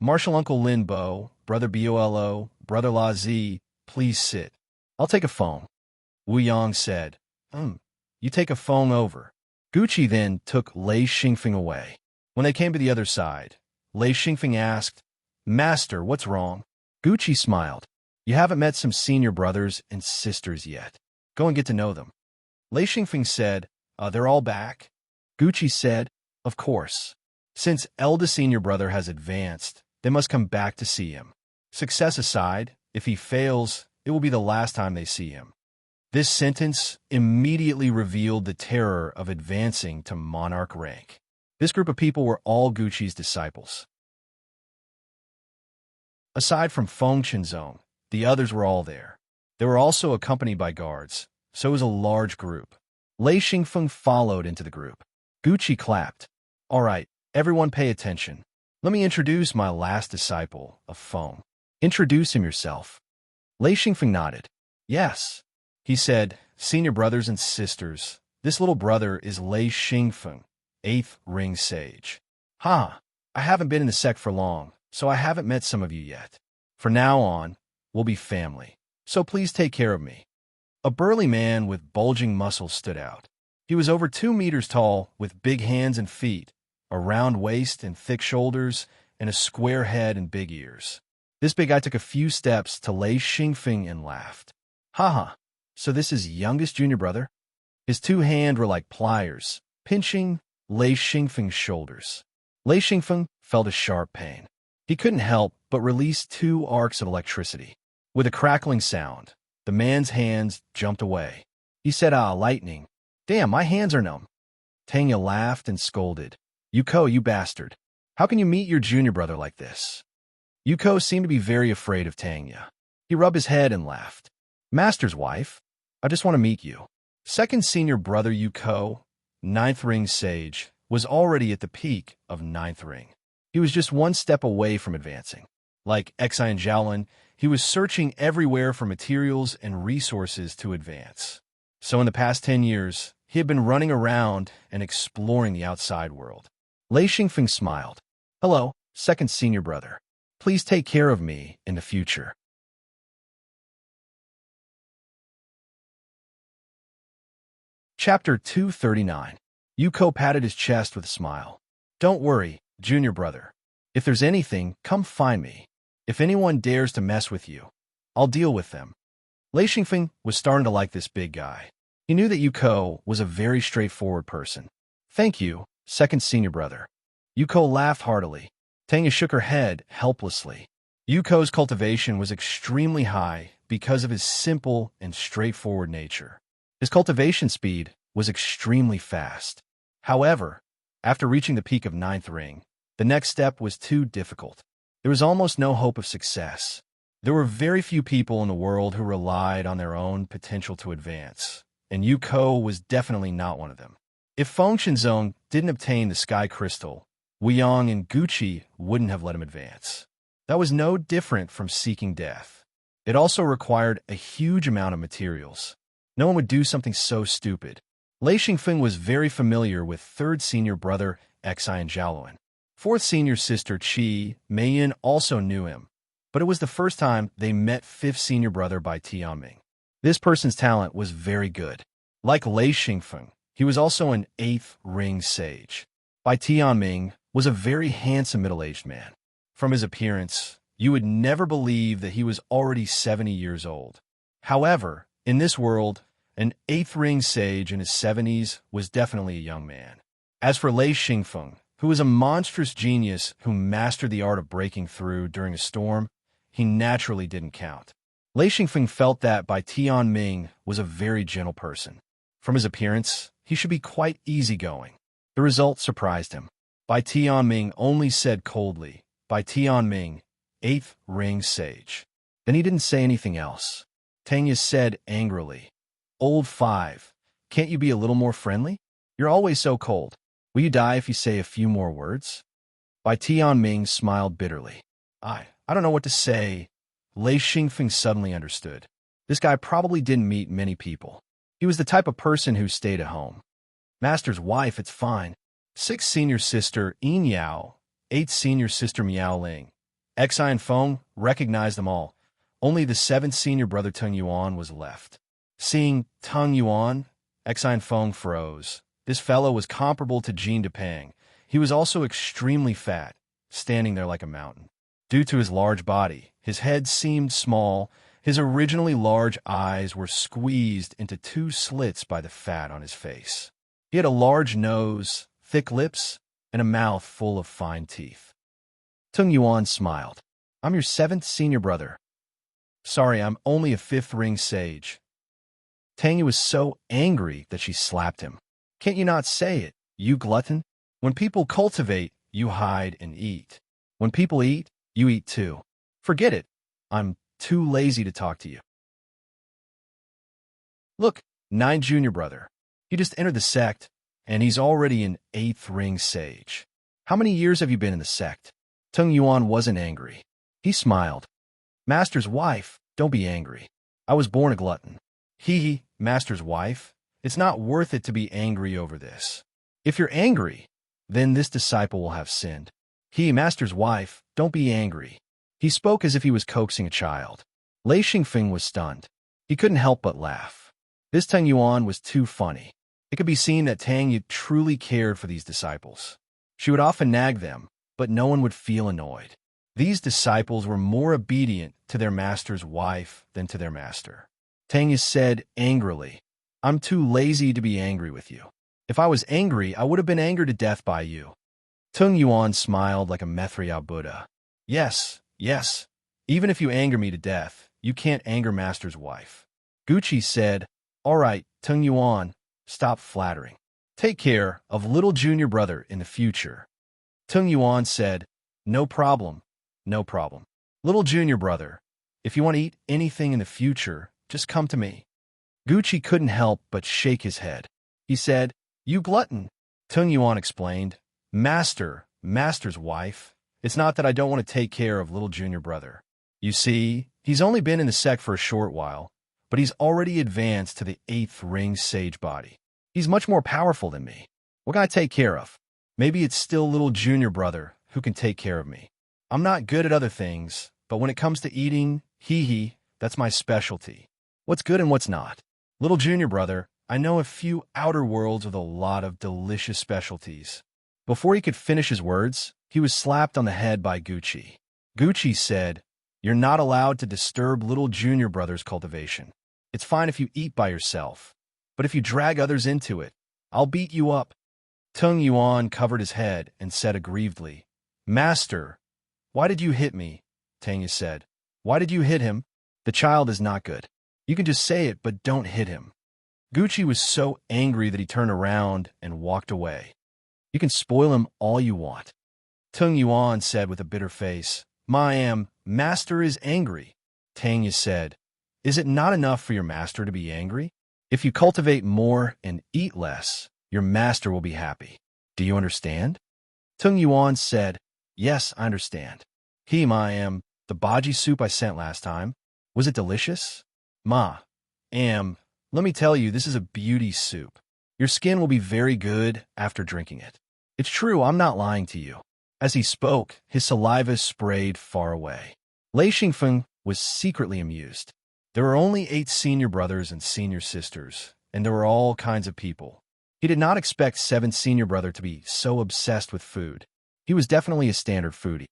Marshal Uncle Lin Bo, Brother Bolo, Brother La Z, please sit. I'll take a phone. Wu Yang said, you take a phone over. Gucci then took Lei Xingfeng away. When they came to the other side, Lei Xingfeng asked, Master, what's wrong? Gucci smiled. You haven't met some senior brothers and sisters yet. Go and get to know them. Lei Xingfeng said, they're all back? Gucci said, of course. Since eldest senior brother has advanced, they must come back to see him. Success aside, if he fails, it will be the last time they see him. This sentence immediately revealed the terror of advancing to monarch rank. This group of people were all Gucci's disciples. Aside from Feng Qinzong, the others were all there. They were also accompanied by guards, so it was a large group. Lei Xingfeng followed into the group. Gucci clapped. All right, everyone pay attention. Let me introduce my last disciple of Feng. Introduce him yourself. Lei Xingfeng nodded. Yes. He said, Senior brothers and sisters, this little brother is Lei Xingfeng, 8th Ring Sage. I haven't been in the sect for long, so I haven't met some of you yet. From now on, we'll be family, so please take care of me. A burly man with bulging muscles stood out. He was over 2 meters tall, with big hands and feet, a round waist and thick shoulders, and a square head and big ears. This big guy took a few steps to Lei Xingfeng and laughed. So this is youngest junior brother? His 2 hands were like pliers, pinching Lei Xingfeng's shoulders. Lei Xingfeng felt a sharp pain. He couldn't help but release 2 arcs of electricity. With a crackling sound, the man's hands jumped away. He said, lightning. Damn, my hands are numb. Tanya laughed and scolded. Yuko, you bastard. How can you meet your junior brother like this? Yuko seemed to be very afraid of Tanya. He rubbed his head and laughed. Master's wife, I just want to meet you. Second senior brother Yuko, 9th Ring Sage, was already at the peak of 9th Ring. He was just 1 step away from advancing. Like Exai and Jiaolin, he was searching everywhere for materials and resources to advance. So in the past 10 years, he had been running around and exploring the outside world. Lei Xingfeng smiled. Hello, second senior brother. Please take care of me in the future. Chapter 239. Yuko patted his chest with a smile. Don't worry, junior brother. If there's anything, come find me. If anyone dares to mess with you, I'll deal with them. Lei Xingfeng was starting to like this big guy. He knew that Yuko was a very straightforward person. Thank you, second senior brother. Yuko laughed heartily. Tanya shook her head helplessly. Yuko's cultivation was extremely high because of his simple and straightforward nature. His cultivation speed was extremely fast. However, after reaching the peak of 9th Ring, the next step was too difficult. There was almost no hope of success. There were very few people in the world who relied on their own potential to advance, and Yuko was definitely not one of them. If Feng Qinzong didn't obtain the Sky Crystal, Wu Yang and Gucci wouldn't have let him advance. That was no different from seeking death. It also required a huge amount of materials. No one would do something so stupid. Lei Xingfeng was very familiar with 3rd senior brother Exai and Jiaolin. 4th senior sister Qi Meiyin also knew him, but it was the first time they met 5th senior brother Bai Tianming. This person's talent was very good. Like Lei Xingfeng, he was also an 8th Ring Sage. Bai Tianming was a very handsome middle-aged man. From his appearance, you would never believe that he was already 70 years old. However, in this world, an 8th Ring Sage in his 70s was definitely a young man. As for Lei Xingfeng, who was a monstrous genius who mastered the art of breaking through during a storm, he naturally didn't count. Lei Xingfeng felt that Bai Tianming was a very gentle person. From his appearance, he should be quite easygoing. The result surprised him. Bai Tianming only said coldly, Bai Tianming, 8th Ring Sage. Then he didn't say anything else. Tanya said angrily, Old 5, can't you be a little more friendly? You're always so cold. Will you die if you say a few more words? Bai Tianming smiled bitterly. I don't know what to say. Lei Xingfeng suddenly understood. This guy probably didn't meet many people. He was the type of person who stayed at home. Master's wife, it's fine. 6th senior sister Yin Yao, 8th senior sister Miao Ling. Xi and Feng recognized them all. Only the 7th senior brother Tung Yuan was left. Seeing Tung Yuan, Xi and Feng froze. This fellow was comparable to Jean Depang. He was also extremely fat, standing there like a mountain. Due to his large body, his head seemed small. His originally large eyes were squeezed into 2 slits by the fat on his face. He had a large nose, thick lips, and a mouth full of fine teeth. Tung Yuan smiled. I'm your 7th senior brother. Sorry, I'm only a 5th ring sage. Tang was so angry that she slapped him. Can't you not say it, you glutton? When people cultivate, you hide and eat. When people eat, you eat too. Forget it. I'm too lazy to talk to you. Look, 9 junior brother. He just entered the sect, and he's already an 8th ring sage. How many years have you been in the sect? Tung Yuan wasn't angry. He smiled. Master's wife, don't be angry. I was born a glutton. Hee, Master's wife. It's not worth it to be angry over this. If you're angry, then this disciple will have sinned. Master's wife, don't be angry. He spoke as if he was coaxing a child. Lei Xingfeng was stunned. He couldn't help but laugh. This Tung Yuan was too funny. It could be seen that Tang Yu truly cared for these disciples. She would often nag them, but no one would feel annoyed. These disciples were more obedient to their master's wife than to their master. Tang Yu said angrily, I'm too lazy to be angry with you. If I was angry, I would have been angered to death by you. Tung Yuan smiled like a Methriyao Buddha. Yes, yes. Even if you anger me to death, you can't anger master's wife. Gucci said, all right, Tung Yuan, stop flattering. Take care of little junior brother in the future. Tung Yuan said, no problem, no problem. Little junior brother, if you want to eat anything in the future, just come to me. Gucci couldn't help but shake his head. He said, you glutton. Tung Yuan explained, Master's wife. It's not that I don't want to take care of little junior brother. You see, he's only been in the sect for a short while, but he's already advanced to the 8th ring sage body. He's much more powerful than me. What can I take care of? Maybe it's still little junior brother who can take care of me. I'm not good at other things, but when it comes to eating, that's my specialty. What's good and what's not. Little junior brother, I know a few outer worlds with a lot of delicious specialties. Before he could finish his words, he was slapped on the head by Gucci. Gucci said, you're not allowed to disturb little junior brother's cultivation. It's fine if you eat by yourself, but if you drag others into it, I'll beat you up. Tung Yuan covered his head and said aggrievedly, Master, why did you hit me? Tang Yu said, why did you hit him? The child is not good. You can just say it, but don't hit him. Gucci was so angry that he turned around and walked away. You can spoil him all you want. Tung Yuan said with a bitter face, Master is angry. Tang Yu said, is it not enough for your master to be angry? If you cultivate more and eat less, your master will be happy. Do you understand? Tung Yuan said, yes, I understand. The bhaji soup I sent last time. Was it delicious? Let me tell you, this is a beauty soup. Your skin will be very good after drinking it. It's true, I'm not lying to you. As he spoke, his saliva sprayed far away. Lei Xingfeng was secretly amused. There were only 8 senior brothers and senior sisters, and there were all kinds of people. He did not expect 7th senior brother to be so obsessed with food. He was definitely a standard foodie.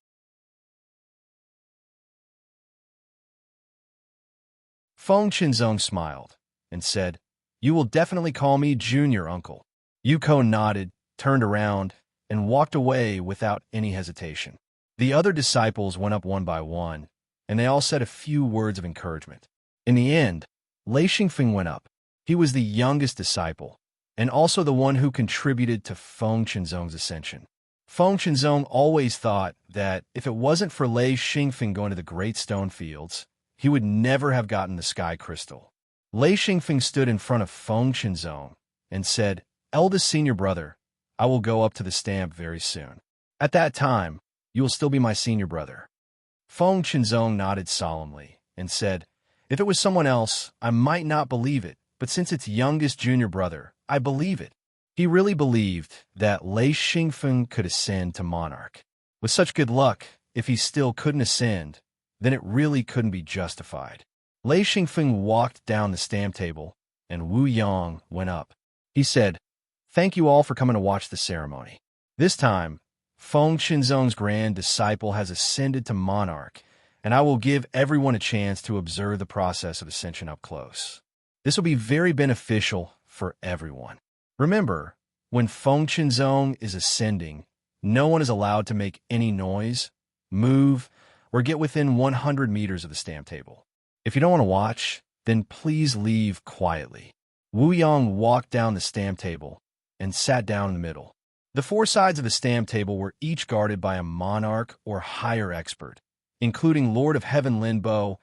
Feng Qinzong smiled and said, you will definitely call me junior uncle. Yuko nodded, turned around, and walked away without any hesitation. The other disciples went up one by one, and they all said a few words of encouragement. In the end, Lei Xingfeng went up. He was the youngest disciple, and also the one who contributed to Feng Qinzong's ascension. Feng Qinzong always thought that if it wasn't for Lei Xingfeng going to the Great Stone Fields, he would never have gotten the Sky Crystal. Lei Xingfeng stood in front of Feng Qinzong and said, eldest senior brother, I will go up to the stamp very soon. At that time, you will still be my senior brother. Feng Qinzong nodded solemnly and said, if it was someone else, I might not believe it, but since it's youngest junior brother, I believe it. He really believed that Lei Xingfeng could ascend to monarch. With such good luck, if he still couldn't ascend, then it really couldn't be justified. Lei Xingfeng walked down the stamp table, and Wu Yang went up. He said, "Thank you all for coming to watch the ceremony. This time, Feng Qinzong's grand disciple has ascended to monarch, and I will give everyone a chance to observe the process of ascension up close. This will be very beneficial for everyone. Remember, when Feng Qinzong is ascending, no one is allowed to make any noise, move, or get within 100 meters of the stamp table. If you don't want to watch, then please leave quietly." Wu Yang walked down the stamp table and sat down in the middle. The four sides of the stamp table were each guarded by a monarch or higher expert, including Lord of Heaven Lin Bo,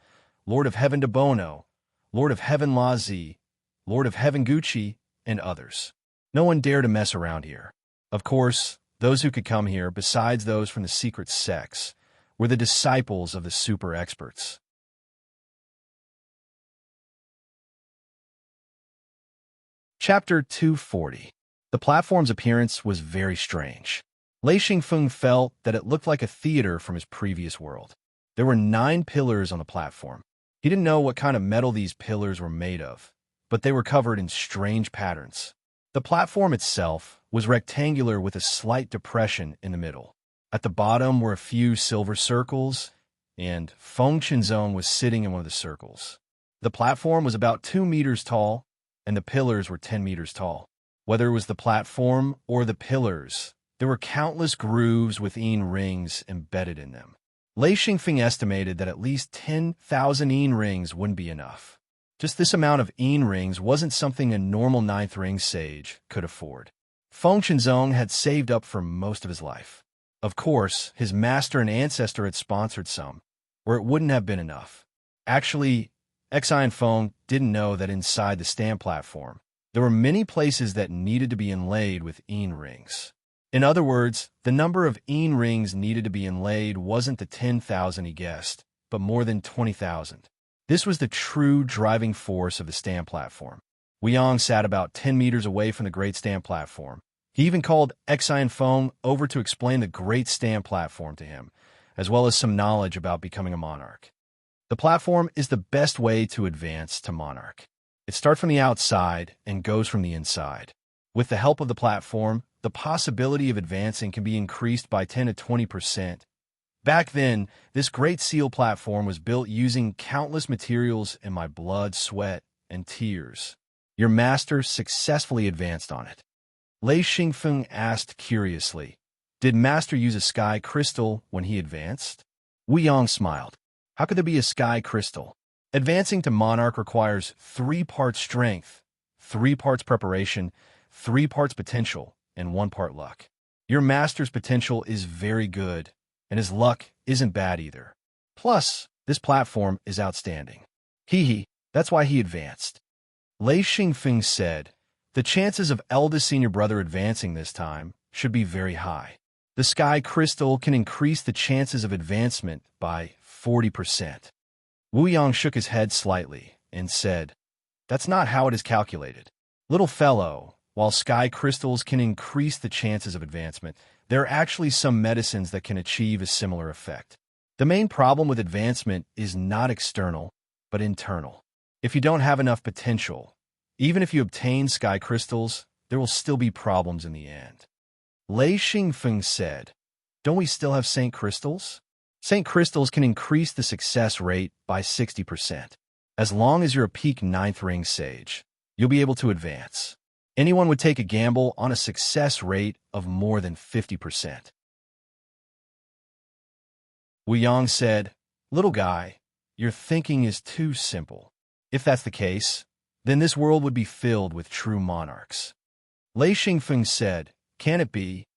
Lord of Heaven De Bono, Lord of Heaven La Zi, Lord of Heaven Gucci, and others. No one dared to mess around here. Of course, those who could come here, besides those from the secret sects, were the disciples of the super experts. Chapter 240. The platform's appearance was very strange. Lei Xingfeng felt that it looked like a theater from his previous world. There were 9 pillars on the platform. He didn't know what kind of metal these pillars were made of, but they were covered in strange patterns. The platform itself was rectangular with a slight depression in the middle. At the bottom were a few silver circles, and Feng Qinzong was sitting in one of the circles. The platform was about 2 meters tall, and the pillars were 10 meters tall. Whether it was the platform or the pillars, there were countless grooves with yin rings embedded in them. Lei Xingfeng estimated that at least 10,000 yin rings wouldn't be enough. Just this amount of yin rings wasn't something a normal 9th ring sage could afford. Feng Qinzong had saved up for most of his life. Of course, his master and ancestor had sponsored some, or it wouldn't have been enough. Actually, Xi and Feng didn't know that inside the stamp platform, there were many places that needed to be inlaid with yin rings. In other words, the number of yin rings needed to be inlaid wasn't the 10,000 he guessed, but more than 20,000. This was the true driving force of the stamp platform. Wu Yang sat about 10 meters away from the great stamp platform. He even called Xi and Feng over to explain the great stamp platform to him, as well as some knowledge about becoming a monarch. The platform is the best way to advance to monarch. It starts from the outside and goes from the inside. With the help of the platform, the possibility of advancing can be increased by 10 to 20%. Back then, this great seal platform was built using countless materials in my blood, sweat, and tears. Your master successfully advanced on it. Lei Xingfeng asked curiously, "Did master use a sky crystal when he advanced?" Wu Yang smiled. "How could there be a sky crystal? Advancing to monarch requires 3 parts strength, 3 parts preparation, 3 parts potential, and 1 part luck. Your master's potential is very good, and his luck isn't bad either. Plus, this platform is outstanding. That's why he advanced." Lei Xingfeng said, "The chances of eldest senior brother advancing this time should be very high. The sky crystal can increase the chances of advancement by 40%. Wu Yang shook his head slightly and said, "That's not how it is calculated. Little fellow, while sky crystals can increase the chances of advancement, there are actually some medicines that can achieve a similar effect. The main problem with advancement is not external, but internal. If you don't have enough potential, even if you obtain sky crystals, there will still be problems in the end." Lei Xingfeng said, "Don't we still have Saint Crystals? Saint Crystals can increase the success rate by 60%. As long as you're a peak 9th ring sage, you'll be able to advance. Anyone would take a gamble on a success rate of more than 50%. Wu Yang said, "Little guy, your thinking is too simple. If that's the case, then this world would be filled with true monarchs." Lei Xingfeng said, "Can it be?"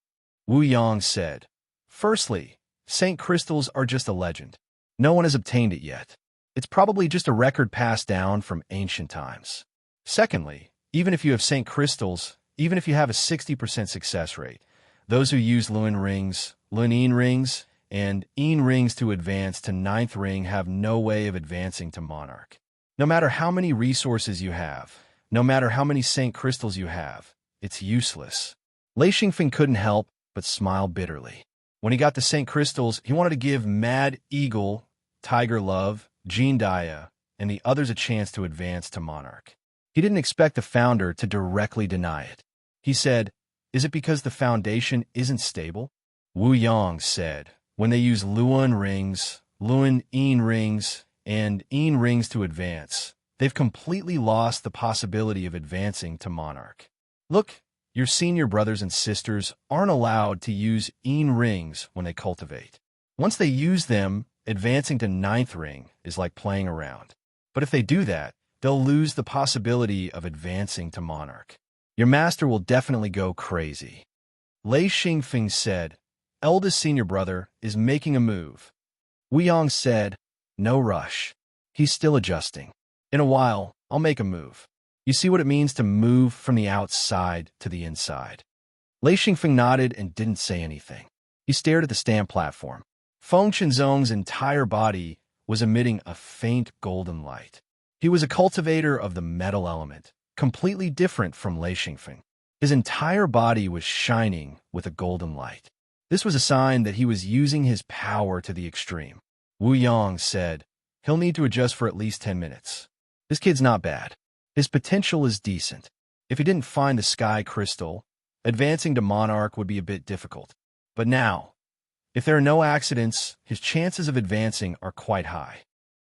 Wu Yang said, "Firstly, Saint Crystals are just a legend. No one has obtained it yet. It's probably just a record passed down from ancient times. Secondly, even if you have Saint Crystals, even if you have a 60% success rate, those who use Lun rings, Lunin rings, and Yin rings to advance to 9th ring have no way of advancing to monarch. No matter how many resources you have, no matter how many Saint Crystals you have, It's useless. Lei Xingfeng couldn't help but smile bitterly. When he got the St. Crystals, he wanted to give Mad Eagle, Tiger Love, Jean Dia, and the others a chance to advance to Monarch. He didn't expect the founder to directly deny it. He said, "Is it because the foundation isn't stable?" Wu Yang said, "When they use Luan rings, Luan Yin rings, and Yin rings to advance, they've completely lost the possibility of advancing to Monarch. Look, your senior brothers and sisters aren't allowed to use Yin rings when they cultivate. Once they use them, advancing to ninth ring is like playing around. But if they do that, they'll lose the possibility of advancing to Monarch. Your master will definitely go crazy." Lei Xingfeng said, "Eldest senior brother is making a move." Wu Yang said, "No rush. He's still adjusting. In a while, I'll make a move. You see what it means to move from the outside to the inside." Lei Xingfeng nodded and didn't say anything. He stared at the stamp platform. Feng Qinzong's entire body was emitting a faint golden light. He was a cultivator of the metal element, completely different from Lei Xingfeng. His entire body was shining with a golden light. This was a sign that he was using his power to the extreme. Wu Yang said, "He'll need to adjust for at least 10 minutes. This kid's not bad. His potential is decent. If he didn't find the sky crystal, advancing to Monarch would be a bit difficult. But now, if there are no accidents, his chances of advancing are quite high."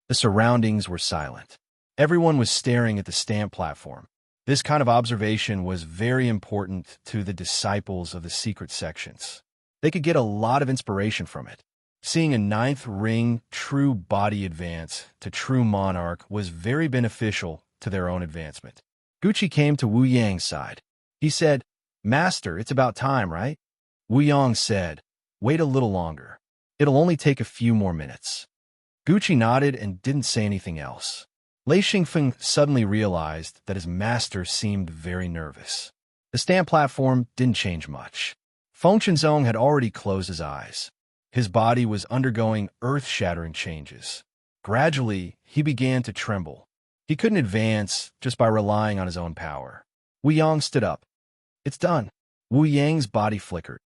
The surroundings were silent. Everyone was staring at the stamp platform. This kind of observation was very important to the disciples of the secret sections. They could get a lot of inspiration from it. Seeing a ninth ring true body advance to true Monarch was very beneficial to their own advancement. Gucci came to Wu Yang's side. He said, "Master, it's about time, right?" Wu Yang said, "Wait a little longer. It'll only take a few more minutes." Gucci nodded and didn't say anything else. Lei Xingfeng suddenly realized that his master seemed very nervous. The stamp platform didn't change much. Feng Qinzong had already closed his eyes. His body was undergoing earth-shattering changes. Gradually, he began to tremble. He couldn't advance just by relying on his own power. Wu Yang stood up. "It's done." Wu Yang's body flickered.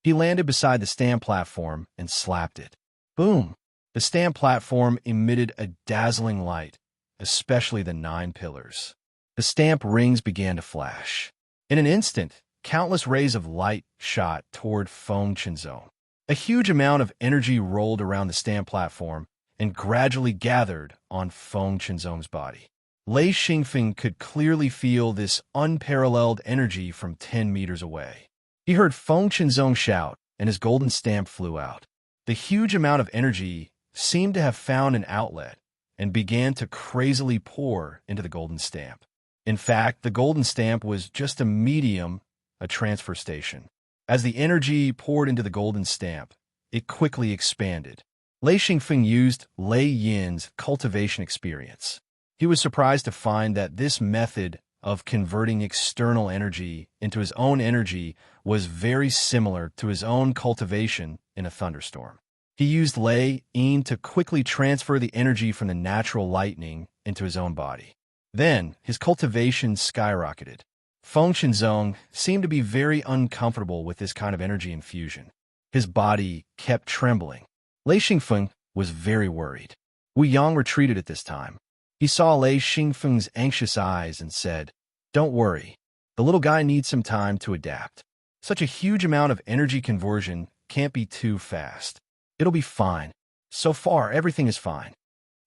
He landed beside the stamp platform and slapped it. Boom! The stamp platform emitted a dazzling light, especially the 9 pillars. The stamp rings began to flash. In an instant, countless rays of light shot toward Feng Qinzong. A huge amount of energy rolled around the stamp platform and gradually gathered on Feng Qinzong's body. Lei Xingfeng could clearly feel this unparalleled energy from 10 meters away. He heard Feng Qinzong shout, and his golden stamp flew out. The huge amount of energy seemed to have found an outlet and began to crazily pour into the golden stamp. In fact, the golden stamp was just a medium, a transfer station. As the energy poured into the golden stamp, it quickly expanded. Lei Xingfeng used Lei Yin's cultivation experience. He was surprised to find that this method of converting external energy into his own energy was very similar to his own cultivation in a thunderstorm. He used Lei Yin to quickly transfer the energy from the natural lightning into his own body. Then, his cultivation skyrocketed. Feng Qinzong seemed to be very uncomfortable with this kind of energy infusion. His body kept trembling. Lei Xingfeng was very worried. Wu Yang retreated at this time. He saw Lei Xingfeng's anxious eyes and said, "Don't worry. The little guy needs some time to adapt. Such a huge amount of energy conversion can't be too fast. It'll be fine. So far, everything is fine."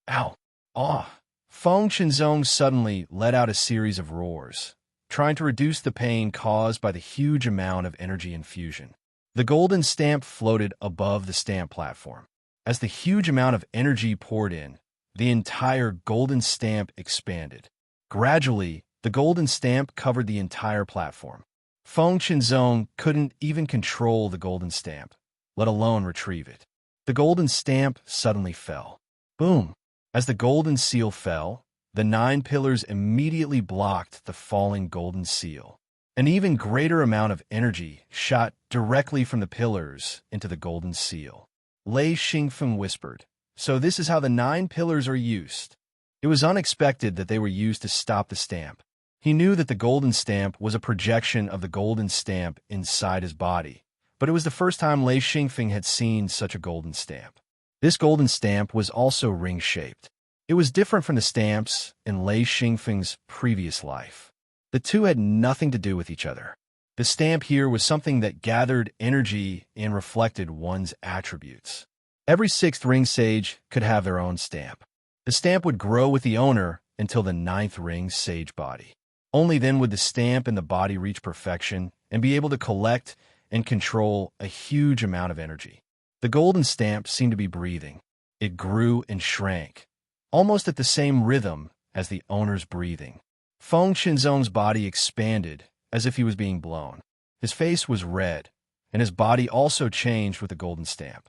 Ow! Ah! Feng Qinzong suddenly let out a series of roars, trying to reduce the pain caused by the huge amount of energy infusion. The golden stamp floated above the stamp platform. As the huge amount of energy poured in, the entire golden stamp expanded. Gradually, the golden stamp covered the entire platform. Feng Qinzong couldn't even control the golden stamp, let alone retrieve it. The golden stamp suddenly fell. Boom! As the golden seal fell, the 9 pillars immediately blocked the falling golden seal. An even greater amount of energy shot directly from the pillars into the golden seal. Lei Xingfeng whispered, "So this is how the 9 pillars are used." It was unexpected that they were used to stop the stamp. He knew that the golden stamp was a projection of the golden stamp inside his body, but it was the first time Lei Xingfeng had seen such a golden stamp. This golden stamp was also ring-shaped. It was different from the stamps in Lei Xingfeng's previous life. The two had nothing to do with each other. The stamp here was something that gathered energy and reflected one's attributes. Every sixth ring sage could have their own stamp. The stamp would grow with the owner until the ninth ring sage body. Only then would the stamp and the body reach perfection and be able to collect and control a huge amount of energy. The golden stamp seemed to be breathing. It grew and shrank, almost at the same rhythm as the owner's breathing. Feng Qinzong's body expanded as if he was being blown. His face was red, and his body also changed with the golden stamp.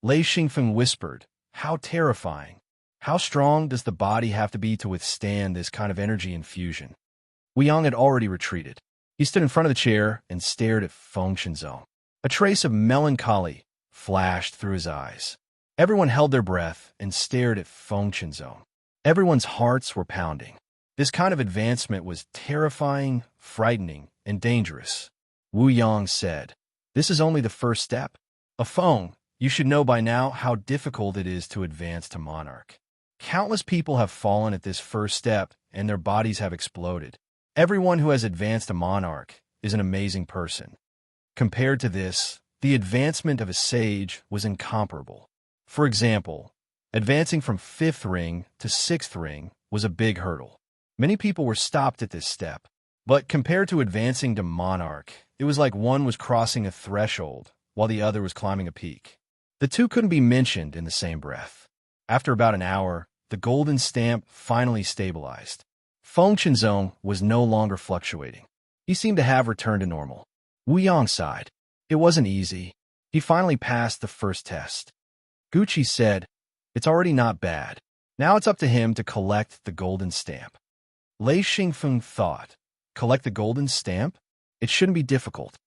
Lei Xingfeng whispered, "How terrifying! How strong does the body have to be to withstand this kind of energy infusion?" Wu Yang had already retreated. He stood in front of the chair and stared at Feng Qinzong. A trace of melancholy flashed through his eyes. Everyone held their breath and stared at Feng Qinzong. Everyone's hearts were pounding. This kind of advancement was terrifying, frightening, and dangerous. Wu Yang said, "This is only the first step. Feng, you should know by now how difficult it is to advance to monarch. Countless people have fallen at this first step, and their bodies have exploded. Everyone who has advanced to monarch is an amazing person. Compared to this, the advancement of a sage was incomparable. For example, advancing from 5th ring to 6th ring was a big hurdle. Many people were stopped at this step, but compared to advancing to monarch, it was like one was crossing a threshold while the other was climbing a peak. The two couldn't be mentioned in the same breath. After about an hour, the golden stamp finally stabilized. Feng Qinzong was no longer fluctuating. He seemed to have returned to normal. Wu Yang sighed. It wasn't easy. He finally passed the first test. Gucci said, "It's already not bad. Now it's up to him to collect the golden stamp." Lei Xingfeng thought, collect the golden stamp? It shouldn't be difficult.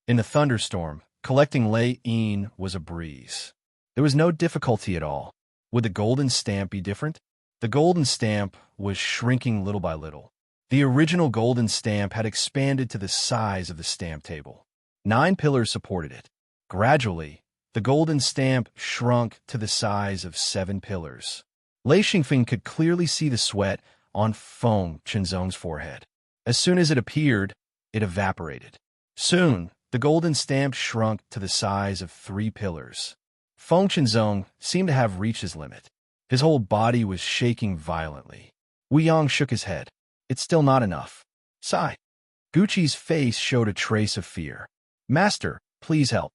In the thunderstorm, collecting Lei Yin was a breeze. There was no difficulty at all. Would the golden stamp be different? The golden stamp was shrinking little by little. The original golden stamp had expanded to the size of the stamp table. 9 pillars supported it. Gradually, the golden stamp shrunk to the size of 7 pillars. Lei Xingfeng could clearly see the sweat on Feng Qinzong's forehead. As soon as it appeared, it evaporated. Soon, the golden stamp shrunk to the size of 3 pillars. Feng Qinzong seemed to have reached his limit. His whole body was shaking violently. Wu Yang shook his head. "It's still not enough." Sigh. Gucci's face showed a trace of fear. "Master, please help."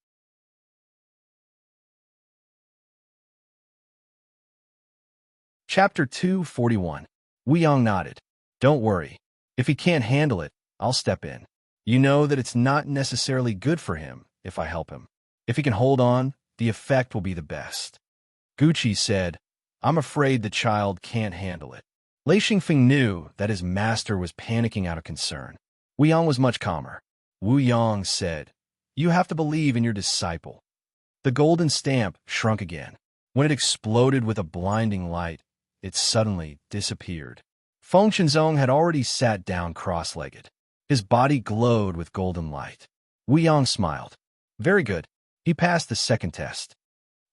Chapter 241. Wu Yang nodded. "Don't worry. If he can't handle it, I'll step in. You know that it's not necessarily good for him if I help him. If he can hold on, the effect will be the best." Gucci said, "I'm afraid the child can't handle it." Lei Xingfeng knew that his master was panicking out of concern. Wu Yang was much calmer. Wu Yang said, "You have to believe in your disciple." The golden stamp shrunk again. When it exploded with a blinding light, it suddenly disappeared. Feng Qinzong had already sat down cross-legged. His body glowed with golden light. Wu Yang smiled. Very good. He passed the second test.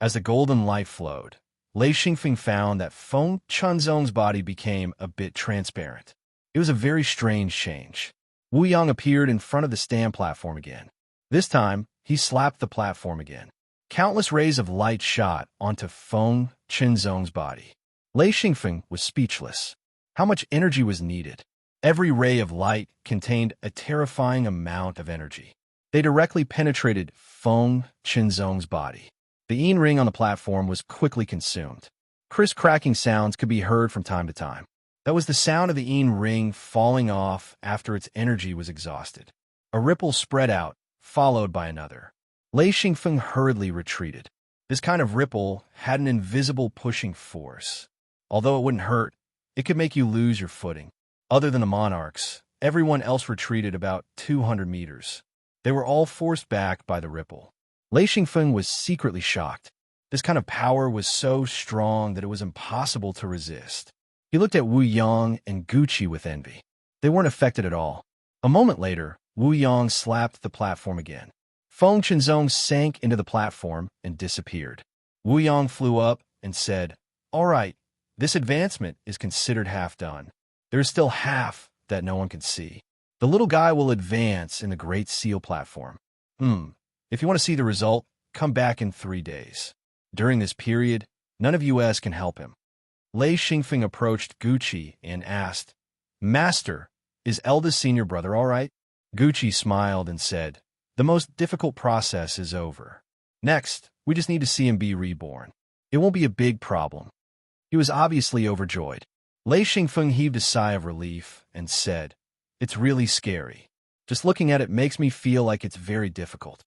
As the golden light flowed, Lei Xingfeng found that Feng Qinzong's body became a bit transparent. It was a very strange change. Wu Yang appeared in front of the stand platform again. This time, he slapped the platform again. Countless rays of light shot onto Feng Qinzong's body. Lei Xingfeng was speechless. How much energy was needed? Every ray of light contained a terrifying amount of energy. They directly penetrated Feng Qinzong's body. The yin ring on the platform was quickly consumed. Crisp cracking sounds could be heard from time to time. That was the sound of the yin ring falling off after its energy was exhausted. A ripple spread out, followed by another. Lei Xingfeng hurriedly retreated. This kind of ripple had an invisible pushing force. Although it wouldn't hurt, it could make you lose your footing. Other than the monarchs, everyone else retreated about 200 meters. They were all forced back by the ripple. Lei Xingfeng was secretly shocked. This kind of power was so strong that it was impossible to resist. He looked at Wu Yong and Gucci with envy. They weren't affected at all. A moment later, Wu Yong slapped the platform again. Feng Qinzong sank into the platform and disappeared. Wu Yong flew up and said, "All right, this advancement is considered half done. There is still half that no one can see. The little guy will advance in the Great Seal platform. If you want to see the result, come back in 3 days. During this period, none of us can help him." Lei Xingfeng approached Gucci and asked, "Master, is eldest senior brother all right?" Gucci smiled and said, "The most difficult process is over. Next, we just need to see him be reborn. It won't be a big problem." He was obviously overjoyed. Lei Xingfeng heaved a sigh of relief and said, "It's really scary. Just looking at it makes me feel like it's very difficult."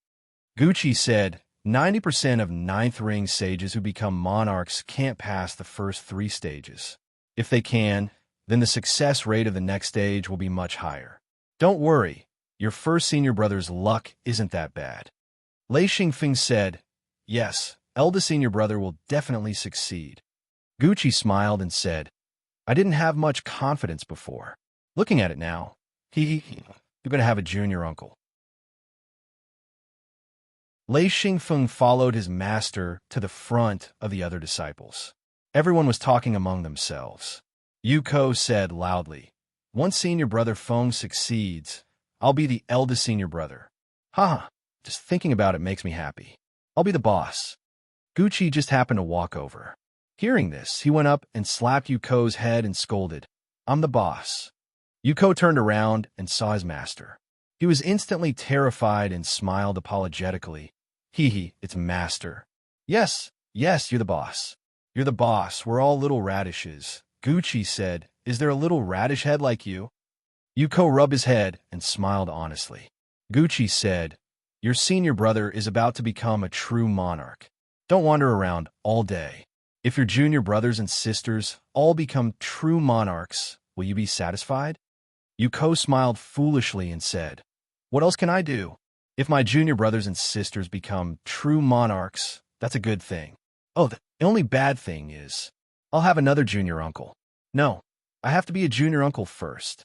Gucci said, 90% of ninth ring sages who become monarchs can't pass the first 3 stages. If they can, then the success rate of the next stage will be much higher. Don't worry, your first senior brother's luck isn't that bad. Lei Xingfeng said, "Yes, eldest senior brother will definitely succeed." Gucci smiled and said, "I didn't have much confidence before. Looking at it now, you're going to have a junior uncle." Lei Xingfeng followed his master to the front of the other disciples. Everyone was talking among themselves. Yuko said loudly, "Once senior brother Feng succeeds, I'll be the eldest senior brother. Haha, just thinking about it makes me happy. I'll be the boss." Gucci just happened to walk over. Hearing this, he went up and slapped Yuko's head and scolded, "I'm the boss." Yuko turned around and saw his master. He was instantly terrified and smiled apologetically. It's master. Yes, you're the boss. You're the boss, we're all little radishes." Gucci said, "Is there a little radish head like you?" Yuko rubbed his head and smiled honestly. Gucci said, "Your senior brother is about to become a true monarch. Don't wander around all day. If your junior brothers and sisters all become true monarchs, will you be satisfied?" Yuko smiled foolishly and said, "What else can I do? If my junior brothers and sisters become true monarchs, that's a good thing. Oh, the only bad thing is, I'll have another junior uncle. No, I have to be a junior uncle first."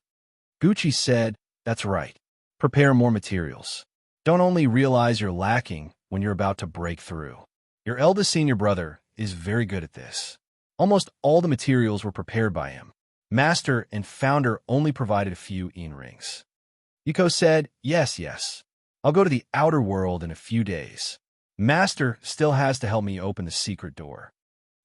Gucci said, "That's right. Prepare more materials. Don't only realize you're lacking when you're about to break through. Your eldest senior brother is very good at this. Almost all the materials were prepared by him. Master and founder only provided a few rings." Yuko said, Yes. I'll go to the outer world in a few days. Master still has to help me open the secret door."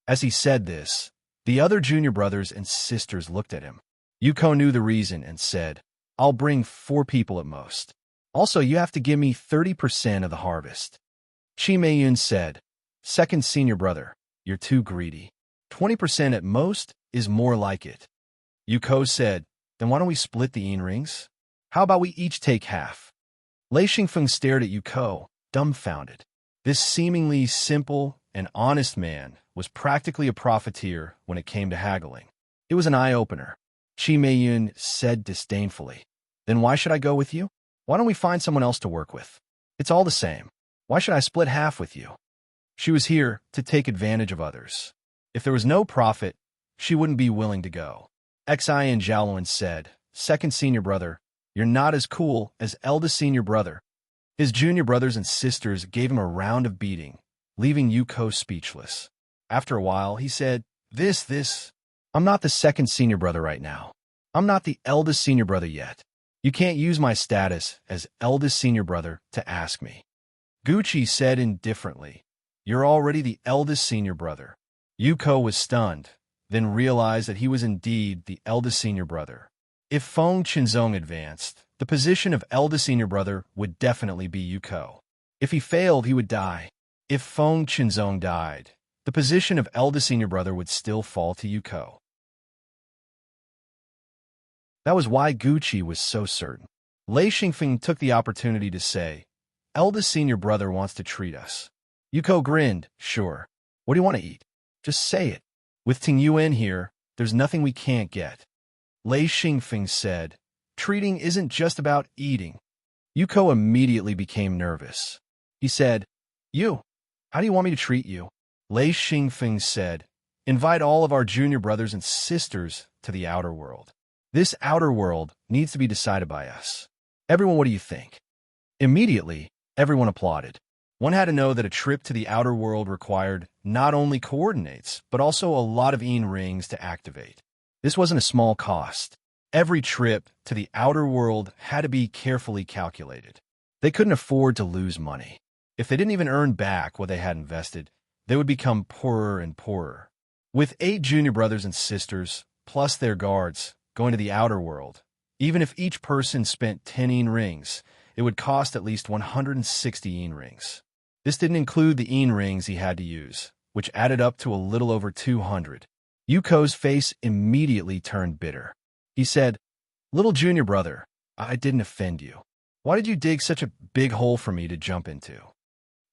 As he said this, the other junior brothers and sisters looked at him. Yuko knew the reason and said, "I'll bring 4 people at most. Also, you have to give me 30% of the harvest." Chi Meiyun said, "Second senior brother, you're too greedy. 20% at most is more like it." Yuko said, "Then why don't we split the rings? How about we each take half?" Lei Xingfeng stared at Yuko, dumbfounded. This seemingly simple and honest man was practically a profiteer when it came to haggling. It was an eye-opener. Chi Meiyun said disdainfully, "Then why should I go with you? Why don't we find someone else to work with? It's all the same. Why should I split half with you?" She was here to take advantage of others. If there was no profit, she wouldn't be willing to go. Xi and Jiaoluan said, "Second senior brother, you're not as cool as eldest senior brother." His junior brothers and sisters gave him a round of beating, leaving Yuko speechless. After a while, he said, This. I'm not the second senior brother right now. I'm not the eldest senior brother yet. You can't use my status as eldest senior brother to ask me." Gucci said indifferently, "You're already the eldest senior brother." Yuko was stunned, then realized that he was indeed the eldest senior brother. If Feng Qinzong advanced, the position of eldest senior brother would definitely be Yuko. If he failed, he would die. If Feng Qinzong died, the position of eldest senior brother would still fall to Yuko. That was why Gucci was so certain. Lei Xingfeng took the opportunity to say, "Eldest senior brother wants to treat us." Yuko grinned, "Sure. What do you want to eat? Just say it. With Ting Yuan here, there's nothing we can't get." Lei Xingfeng said, "Treating isn't just about eating." Yuko immediately became nervous. He said, How do you want me to treat you?" Lei Xingfeng said, Invite all of our junior brothers and sisters to the outer world. This outer world needs to be decided by us. Everyone, what do you think? Immediately, everyone applauded. One had to know that a trip to the outer world required not only coordinates, but also a lot of rings to activate. This wasn't a small cost. Every trip to the outer world had to be carefully calculated. They couldn't afford to lose money. If they didn't even earn back what they had invested, they would become poorer and poorer. With 8 junior brothers and sisters, plus their guards, going to the outer world, even if each person spent 10 rings, it would cost at least 160 rings. This didn't include the rings he had to use, which added up to a little over 200. Yuko's face immediately turned bitter. He said, "Little junior brother, I didn't offend you. Why did you dig such a big hole for me to jump into?"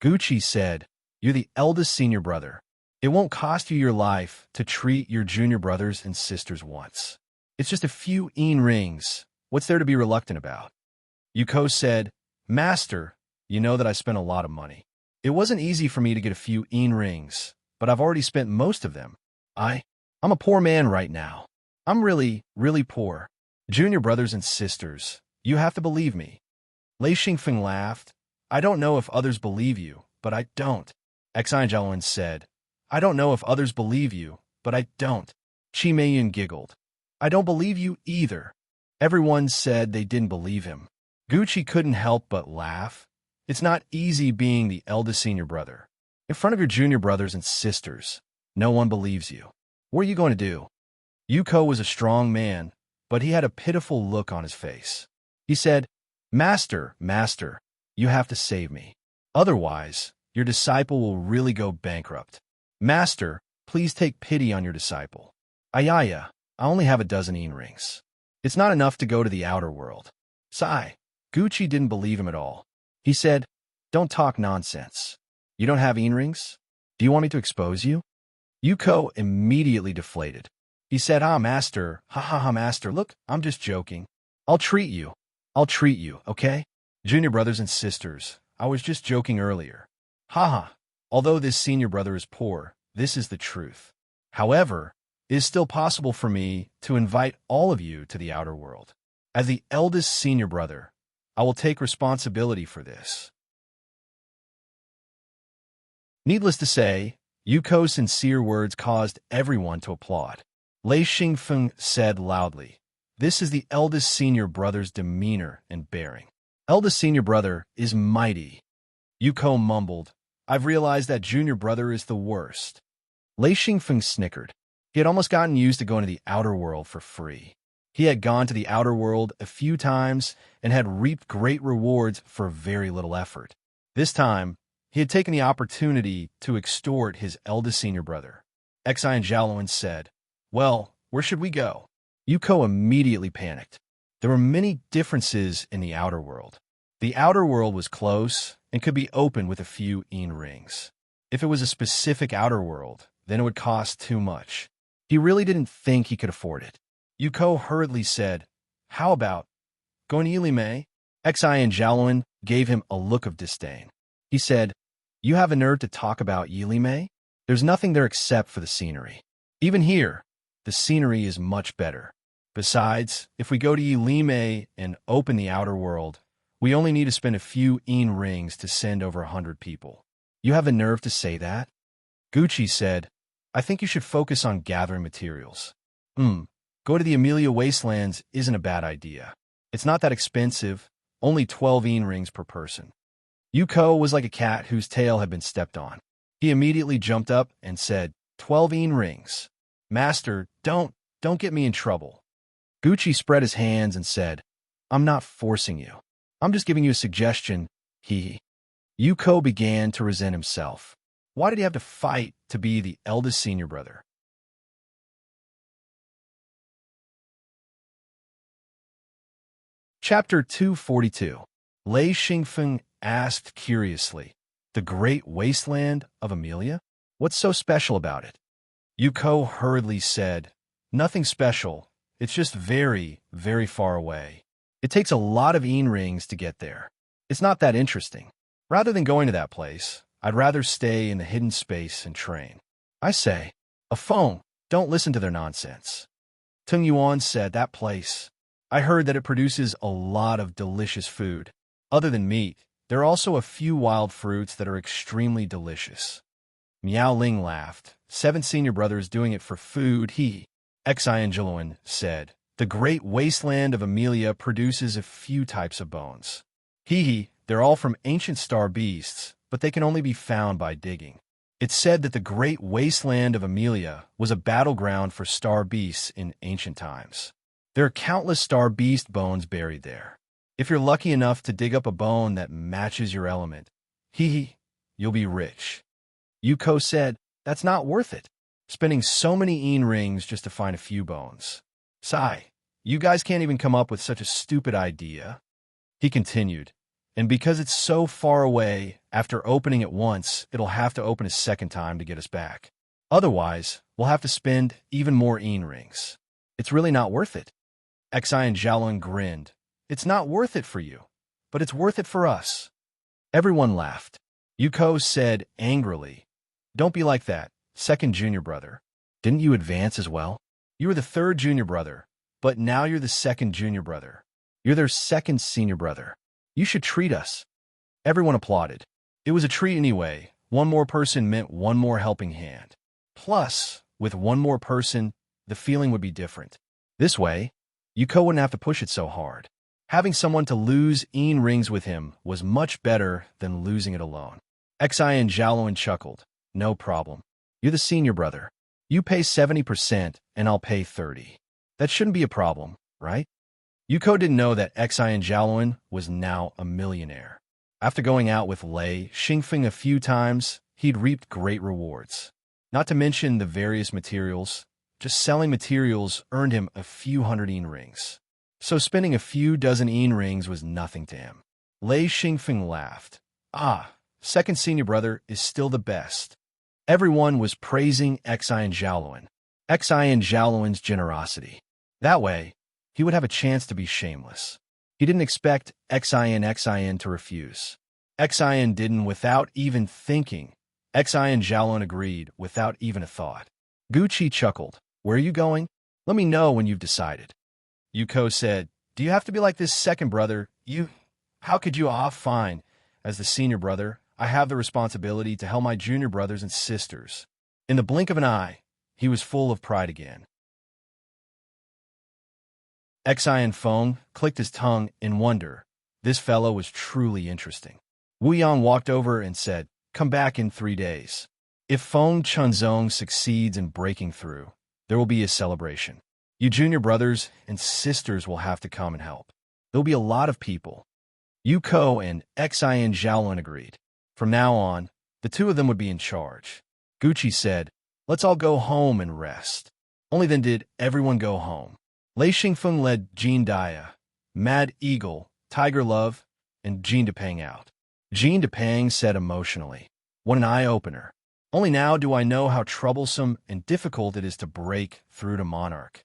Gucci said, "You're the eldest senior brother. It won't cost you your life to treat your junior brothers and sisters once. It's just a few rings. What's there to be reluctant about?" Yuko said, "Master, you know that I spent a lot of money. It wasn't easy for me to get a few rings, but I've already spent most of them. I'm a poor man right now. I'm really, really poor. Junior brothers and sisters, you have to believe me." Lei Xingfeng laughed. "I don't know if others believe you, but I don't." Xianjialuan said, "I don't know if others believe you, but I don't." Qi Meiyun giggled. "I don't believe you either." Everyone said they didn't believe him. Gucci couldn't help but laugh. It's not easy being the eldest senior brother. In front of your junior brothers and sisters, no one believes you. What are you going to do? Yuko was a strong man, but he had a pitiful look on his face. He said, Master, you have to save me. Otherwise, your disciple will really go bankrupt. Master, please take pity on your disciple. Ayaya, I only have 12 rings. It's not enough to go to the outer world." Sigh. Gucci didn't believe him at all. He said, "Don't talk nonsense. You don't have rings? Do you want me to expose you?" Yuko immediately deflated. He said, Master, master, look, I'm just joking. I'll treat you, okay? Junior brothers and sisters, I was just joking earlier. Although this senior brother is poor, this is the truth. However, it is still possible for me to invite all of you to the outer world. As the eldest senior brother, I will take responsibility for this. Needless to say, Yuko's sincere words caused everyone to applaud. Lei Xingfeng said loudly, "This is the eldest senior brother's demeanor and bearing. Eldest senior brother is mighty." Yuko mumbled, "I've realized that junior brother is the worst." Lei Xingfeng snickered. He had almost gotten used to going to the outer world for free. He had gone to the outer world a few times and had reaped great rewards for very little effort. This time, he had taken the opportunity to extort his eldest senior brother. Xianjialuan said, "Well, where should we go?" Yuko immediately panicked. There were many differences in the outer world. The outer world was close and could be opened with a few rings. If it was a specific outer world, then it would cost too much. He really didn't think he could afford it. Yuko hurriedly said, "How about going to Yilime?" Xianjialuan gave him a look of disdain. He said, "You have a nerve to talk about Yilime? There's nothing there except for the scenery. Even here, the scenery is much better. Besides, if we go to Yilime and open the outer world, we only need to spend a few rings to send over 100 people. You have the nerve to say that?" Gucci said, "I think you should focus on gathering materials. Go to the Amelia Wastelands isn't a bad idea. It's not that expensive, only 12 rings per person." Yuko was like a cat whose tail had been stepped on. He immediately jumped up and said, 12 rings. Master, don't get me in trouble." Gucci spread his hands and said, "I'm not forcing you. I'm just giving you a suggestion, Yuko began to resent himself. Why did he have to fight to be the eldest senior brother? Chapter 242. Lei Xingfeng asked curiously, "The great wasteland of Amelia? What's so special about it?" Yuko hurriedly said, "Nothing special. It's just very, very far away. It takes a lot of rings to get there. It's not that interesting. Rather than going to that place, I'd rather stay in the hidden space and train." "I say, A phone. Don't listen to their nonsense. Tung Yuan said, that place. I heard that it produces a lot of delicious food. Other than meat, there are also a few wild fruits that are extremely delicious. Miao Ling laughed. 7 senior brothers doing it for food, he. Xian said, the great wasteland of Amelia produces a few types of bones. They're all from ancient star beasts, but they can only be found by digging. It's said that the great wasteland of Amelia was a battleground for star beasts in ancient times. There are countless star beast bones buried there. If you're lucky enough to dig up a bone that matches your element, you'll be rich. Yuko said, that's not worth it. Spending so many rings just to find a few bones. Sigh, you guys can't even come up with such a stupid idea. He continued, and because it's so far away, after opening it once, it'll have to open a second time to get us back. Otherwise, we'll have to spend even more rings. It's really not worth it. Xian grinned. It's not worth it for you, but it's worth it for us. Everyone laughed. Yuko said angrily, don't be like that, second junior brother. Didn't you advance as well? You were the third junior brother, but now you're the second junior brother. You're their second senior brother. You should treat us. Everyone applauded. It was a treat anyway. One more person meant one more helping hand. Plus, with one more person, the feeling would be different. This way, Yuko wouldn't have to push it so hard. Having someone to lose rings with him was much better than losing it alone. Xian chuckled. No problem. You're the senior brother. You pay 70% and I'll pay 30%. That shouldn't be a problem, right? Yuko didn't know that Xian was now a millionaire. After going out with Lei Xingfeng a few times, he'd reaped great rewards. Not to mention the various materials. Just selling materials earned him a few hundred rings. So spending a few dozen rings was nothing to him. Lei Xingfeng laughed. Second senior brother is still the best. Everyone was praising Xian Xiaoluan's generosity. That way, he would have a chance to be shameless. He didn't expect Xian to refuse. Xian didn't without even thinking. Xian agreed without even a thought. Gucci chuckled. Where are you going? Let me know when you've decided. Yuko said, do you have to be like this second brother? How could you? Fine. As the senior brother, I have the responsibility to help my junior brothers and sisters. In the blink of an eye, he was full of pride again. Xian Feng clicked his tongue in wonder. This fellow was truly interesting. Wu Yang walked over and said, come back in 3 days. If Feng Chunzong succeeds in breaking through, there will be a celebration. You junior brothers and sisters will have to come and help. There'll be a lot of people. Yuko and Xian agreed. From now on, the two of them would be in charge. Gucci said, let's all go home and rest. Only then did everyone go home. Lei Xingfeng led Jean Dia, Mad Eagle, Tiger Love, and Jean Depang out. Jean Depang said emotionally, what an eye-opener. Only now do I know how troublesome and difficult it is to break through to Monarch.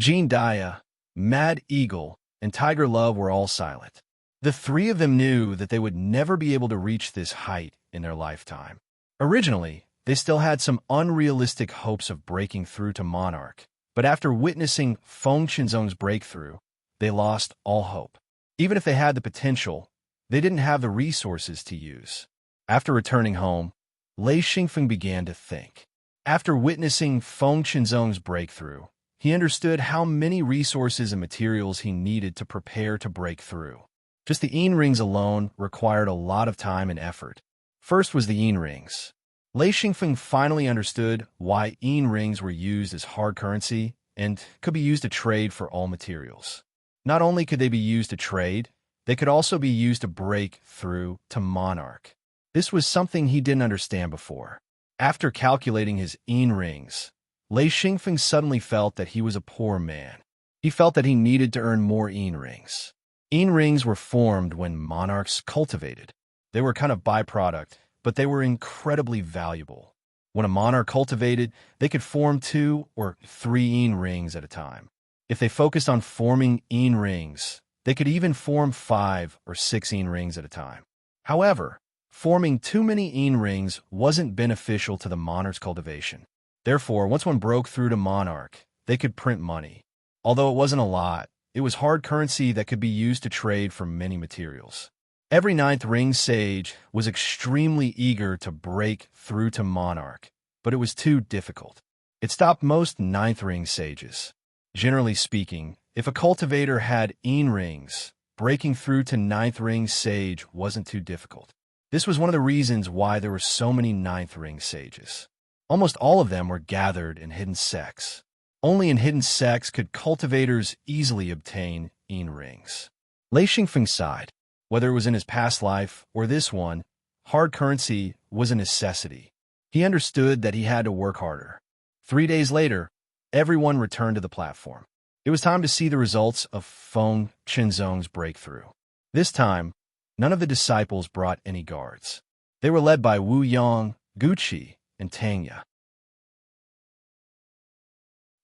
Jean Dia, Mad Eagle, and Tiger Love were all silent. The three of them knew that they would never be able to reach this height in their lifetime. Originally, they still had some unrealistic hopes of breaking through to Monarch, but after witnessing Feng Qinzong's breakthrough, they lost all hope. Even if they had the potential, they didn't have the resources to use. After returning home, Lei Xingfeng began to think. After witnessing Feng Qinzong's breakthrough, he understood how many resources and materials he needed to prepare to break through. Just the rings alone required a lot of time and effort. First was the rings. Lei Xingfeng finally understood why rings were used as hard currency and could be used to trade for all materials. Not only could they be used to trade, they could also be used to break through to Monarch. This was something he didn't understand before. After calculating his rings, Lei Xingfeng suddenly felt that he was a poor man. He felt that he needed to earn more rings. Rings were formed when monarchs cultivated. They were kind of byproduct, but they were incredibly valuable. When a monarch cultivated, they could form 2 or 3 rings at a time. If they focused on forming rings, they could even form 5 or 6 rings at a time. However, forming too many rings wasn't beneficial to the monarch's cultivation. Therefore, once one broke through to Monarch, they could print money. Although it wasn't a lot, it was hard currency that could be used to trade for many materials. Every ninth ring sage was extremely eager to break through to Monarch, but it was too difficult. It stopped most ninth ring sages. Generally speaking, if a cultivator had rings, breaking through to ninth ring sage wasn't too difficult. This was one of the reasons why there were so many ninth ring sages. Almost all of them were gathered in hidden sects. Only in hidden sects could cultivators easily obtain rings. Lei Xingfeng sighed. Whether it was in his past life or this one, hard currency was a necessity. He understood that he had to work harder. 3 days later, everyone returned to the platform. It was time to see the results of Feng Qinzong's breakthrough. This time, none of the disciples brought any guards. They were led by Wu Yang, Guqi, and Tangya.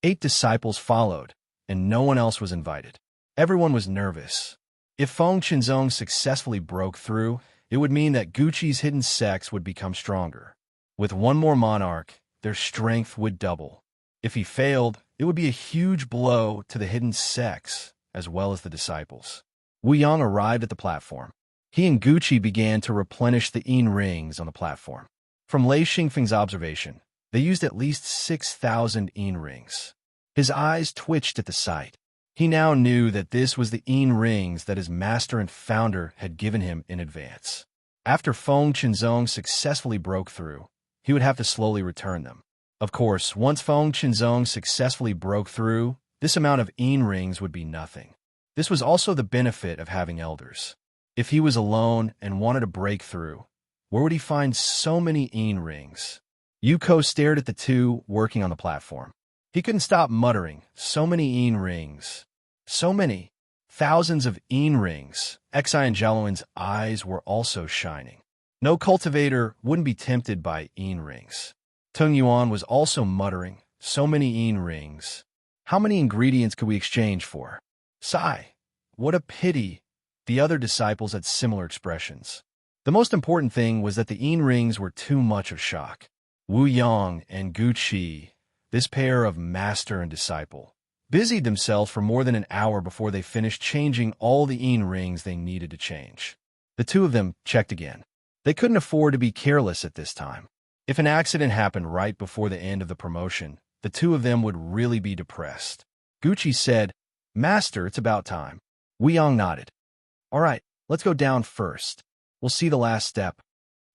8 disciples followed, and no one else was invited. Everyone was nervous. If Feng Qinzong successfully broke through, it would mean that Guqi's hidden sects would become stronger. With one more monarch, their strength would double. If he failed, it would be a huge blow to the hidden sects, as well as the disciples. Wu Yang arrived at the platform. He and Guqi began to replenish the rings on the platform. From Lei Xingfeng's observation, they used at least 6,000 rings. His eyes twitched at the sight. He now knew that this was the rings that his master and founder had given him in advance. After Feng Qinzong successfully broke through, he would have to slowly return them. Of course, once Feng Qinzong successfully broke through, this amount of rings would be nothing. This was also the benefit of having elders. If he was alone and wanted to break through, where would he find so many rings? Yuko stared at the two working on the platform. He couldn't stop muttering, so many rings. So many. Thousands of rings. Xi and Jaluan's eyes were also shining. No cultivator wouldn't be tempted by rings. Tung Yuan was also muttering, so many rings. How many ingredients could we exchange for? Sigh. What a pity. The other disciples had similar expressions. The most important thing was that the rings were too much of shock. Wu Yang and Guqi, this pair of master and disciple, busied themselves for more than an hour before they finished changing all the rings they needed to change. The two of them checked again. They couldn't afford to be careless at this time. If an accident happened right before the end of the promotion, the two of them would really be depressed. Guqi said, "Master, it's about time." Wu Yang nodded. "All right, let's go down first. We'll see the last step."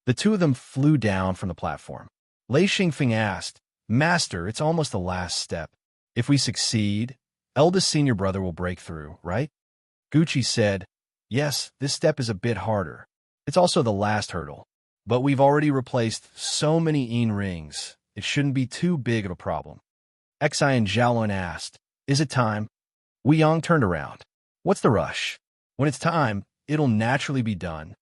The two of them flew down from the platform. Lei Xingfeng asked, "Master, it's almost the last step. If we succeed, eldest senior brother will break through, right?" Guqi said, "Yes, this step is a bit harder. It's also the last hurdle. But we've already replaced so many rings, it shouldn't be too big of a problem." Xi and Jaluan asked, "Is it time?" Wu Yang turned around. "What's the rush? When it's time, it'll naturally be done."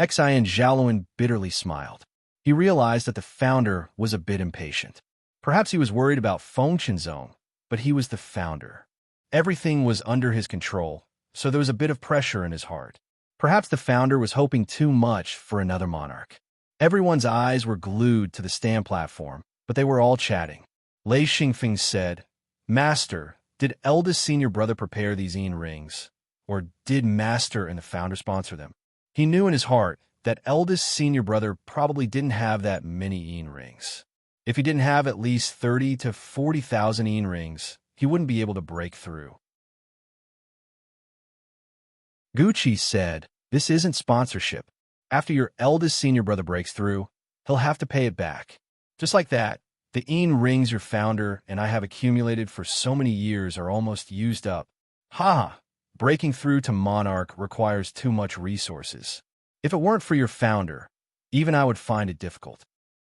Xi and Jaluan bitterly smiled. He realized that the founder was a bit impatient. Perhaps he was worried about Feng Qinzong, but he was the founder. Everything was under his control, so there was a bit of pressure in his heart. Perhaps the founder was hoping too much for another monarch. Everyone's eyes were glued to the stand platform, but they were all chatting. Lei Xingfeng said, "Master, did eldest senior brother prepare these rings? Or did master and the founder sponsor them?" He knew in his heart that eldest senior brother probably didn't have that many rings. If he didn't have at least 30 to 40,000 rings, he wouldn't be able to break through. Guqi said, "This isn't sponsorship. After your eldest senior brother breaks through, he'll have to pay it back. Just like that, the rings your founder and I have accumulated for so many years are almost used up. Ha! Breaking through to Monarch requires too much resources. If it weren't for your founder, even I would find it difficult."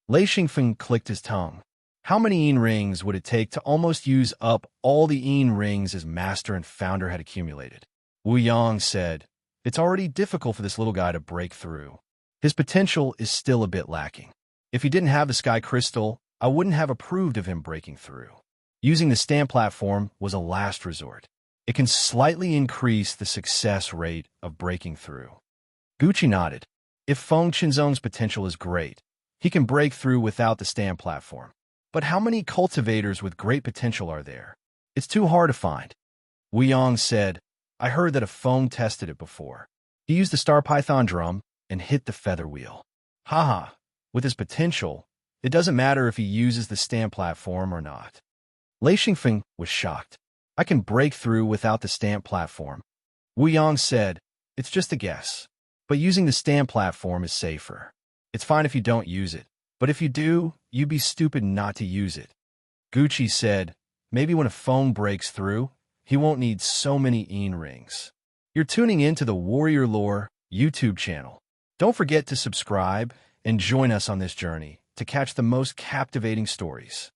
Lei Xingfeng clicked his tongue. How many rings would it take to almost use up all the rings his master and founder had accumulated? Wu Yang said, "It's already difficult for this little guy to break through. His potential is still a bit lacking. If he didn't have the sky crystal, I wouldn't have approved of him breaking through. Using the stand platform was a last resort. It can slightly increase the success rate of breaking through." Guqi nodded. If Feng Qinzong's potential is great, he can break through without the stand platform. But how many cultivators with great potential are there? It's too hard to find. Wuyong said, I heard that a phone tested it before. He used the star python drum and hit the feather wheel. Haha, with his potential, it doesn't matter if he uses the stamp platform or not. Lei Xingfeng was shocked. I can break through without the stamp platform. Wuyong said, it's just a guess. But using the stamp platform is safer. It's fine if you don't use it. But if you do, you'd be stupid not to use it. Gucci said, maybe when a phone breaks through, he won't need so many rings. You're tuning in to the Warrior Lore YouTube channel. Don't forget to subscribe and join us on this journey to catch the most captivating stories.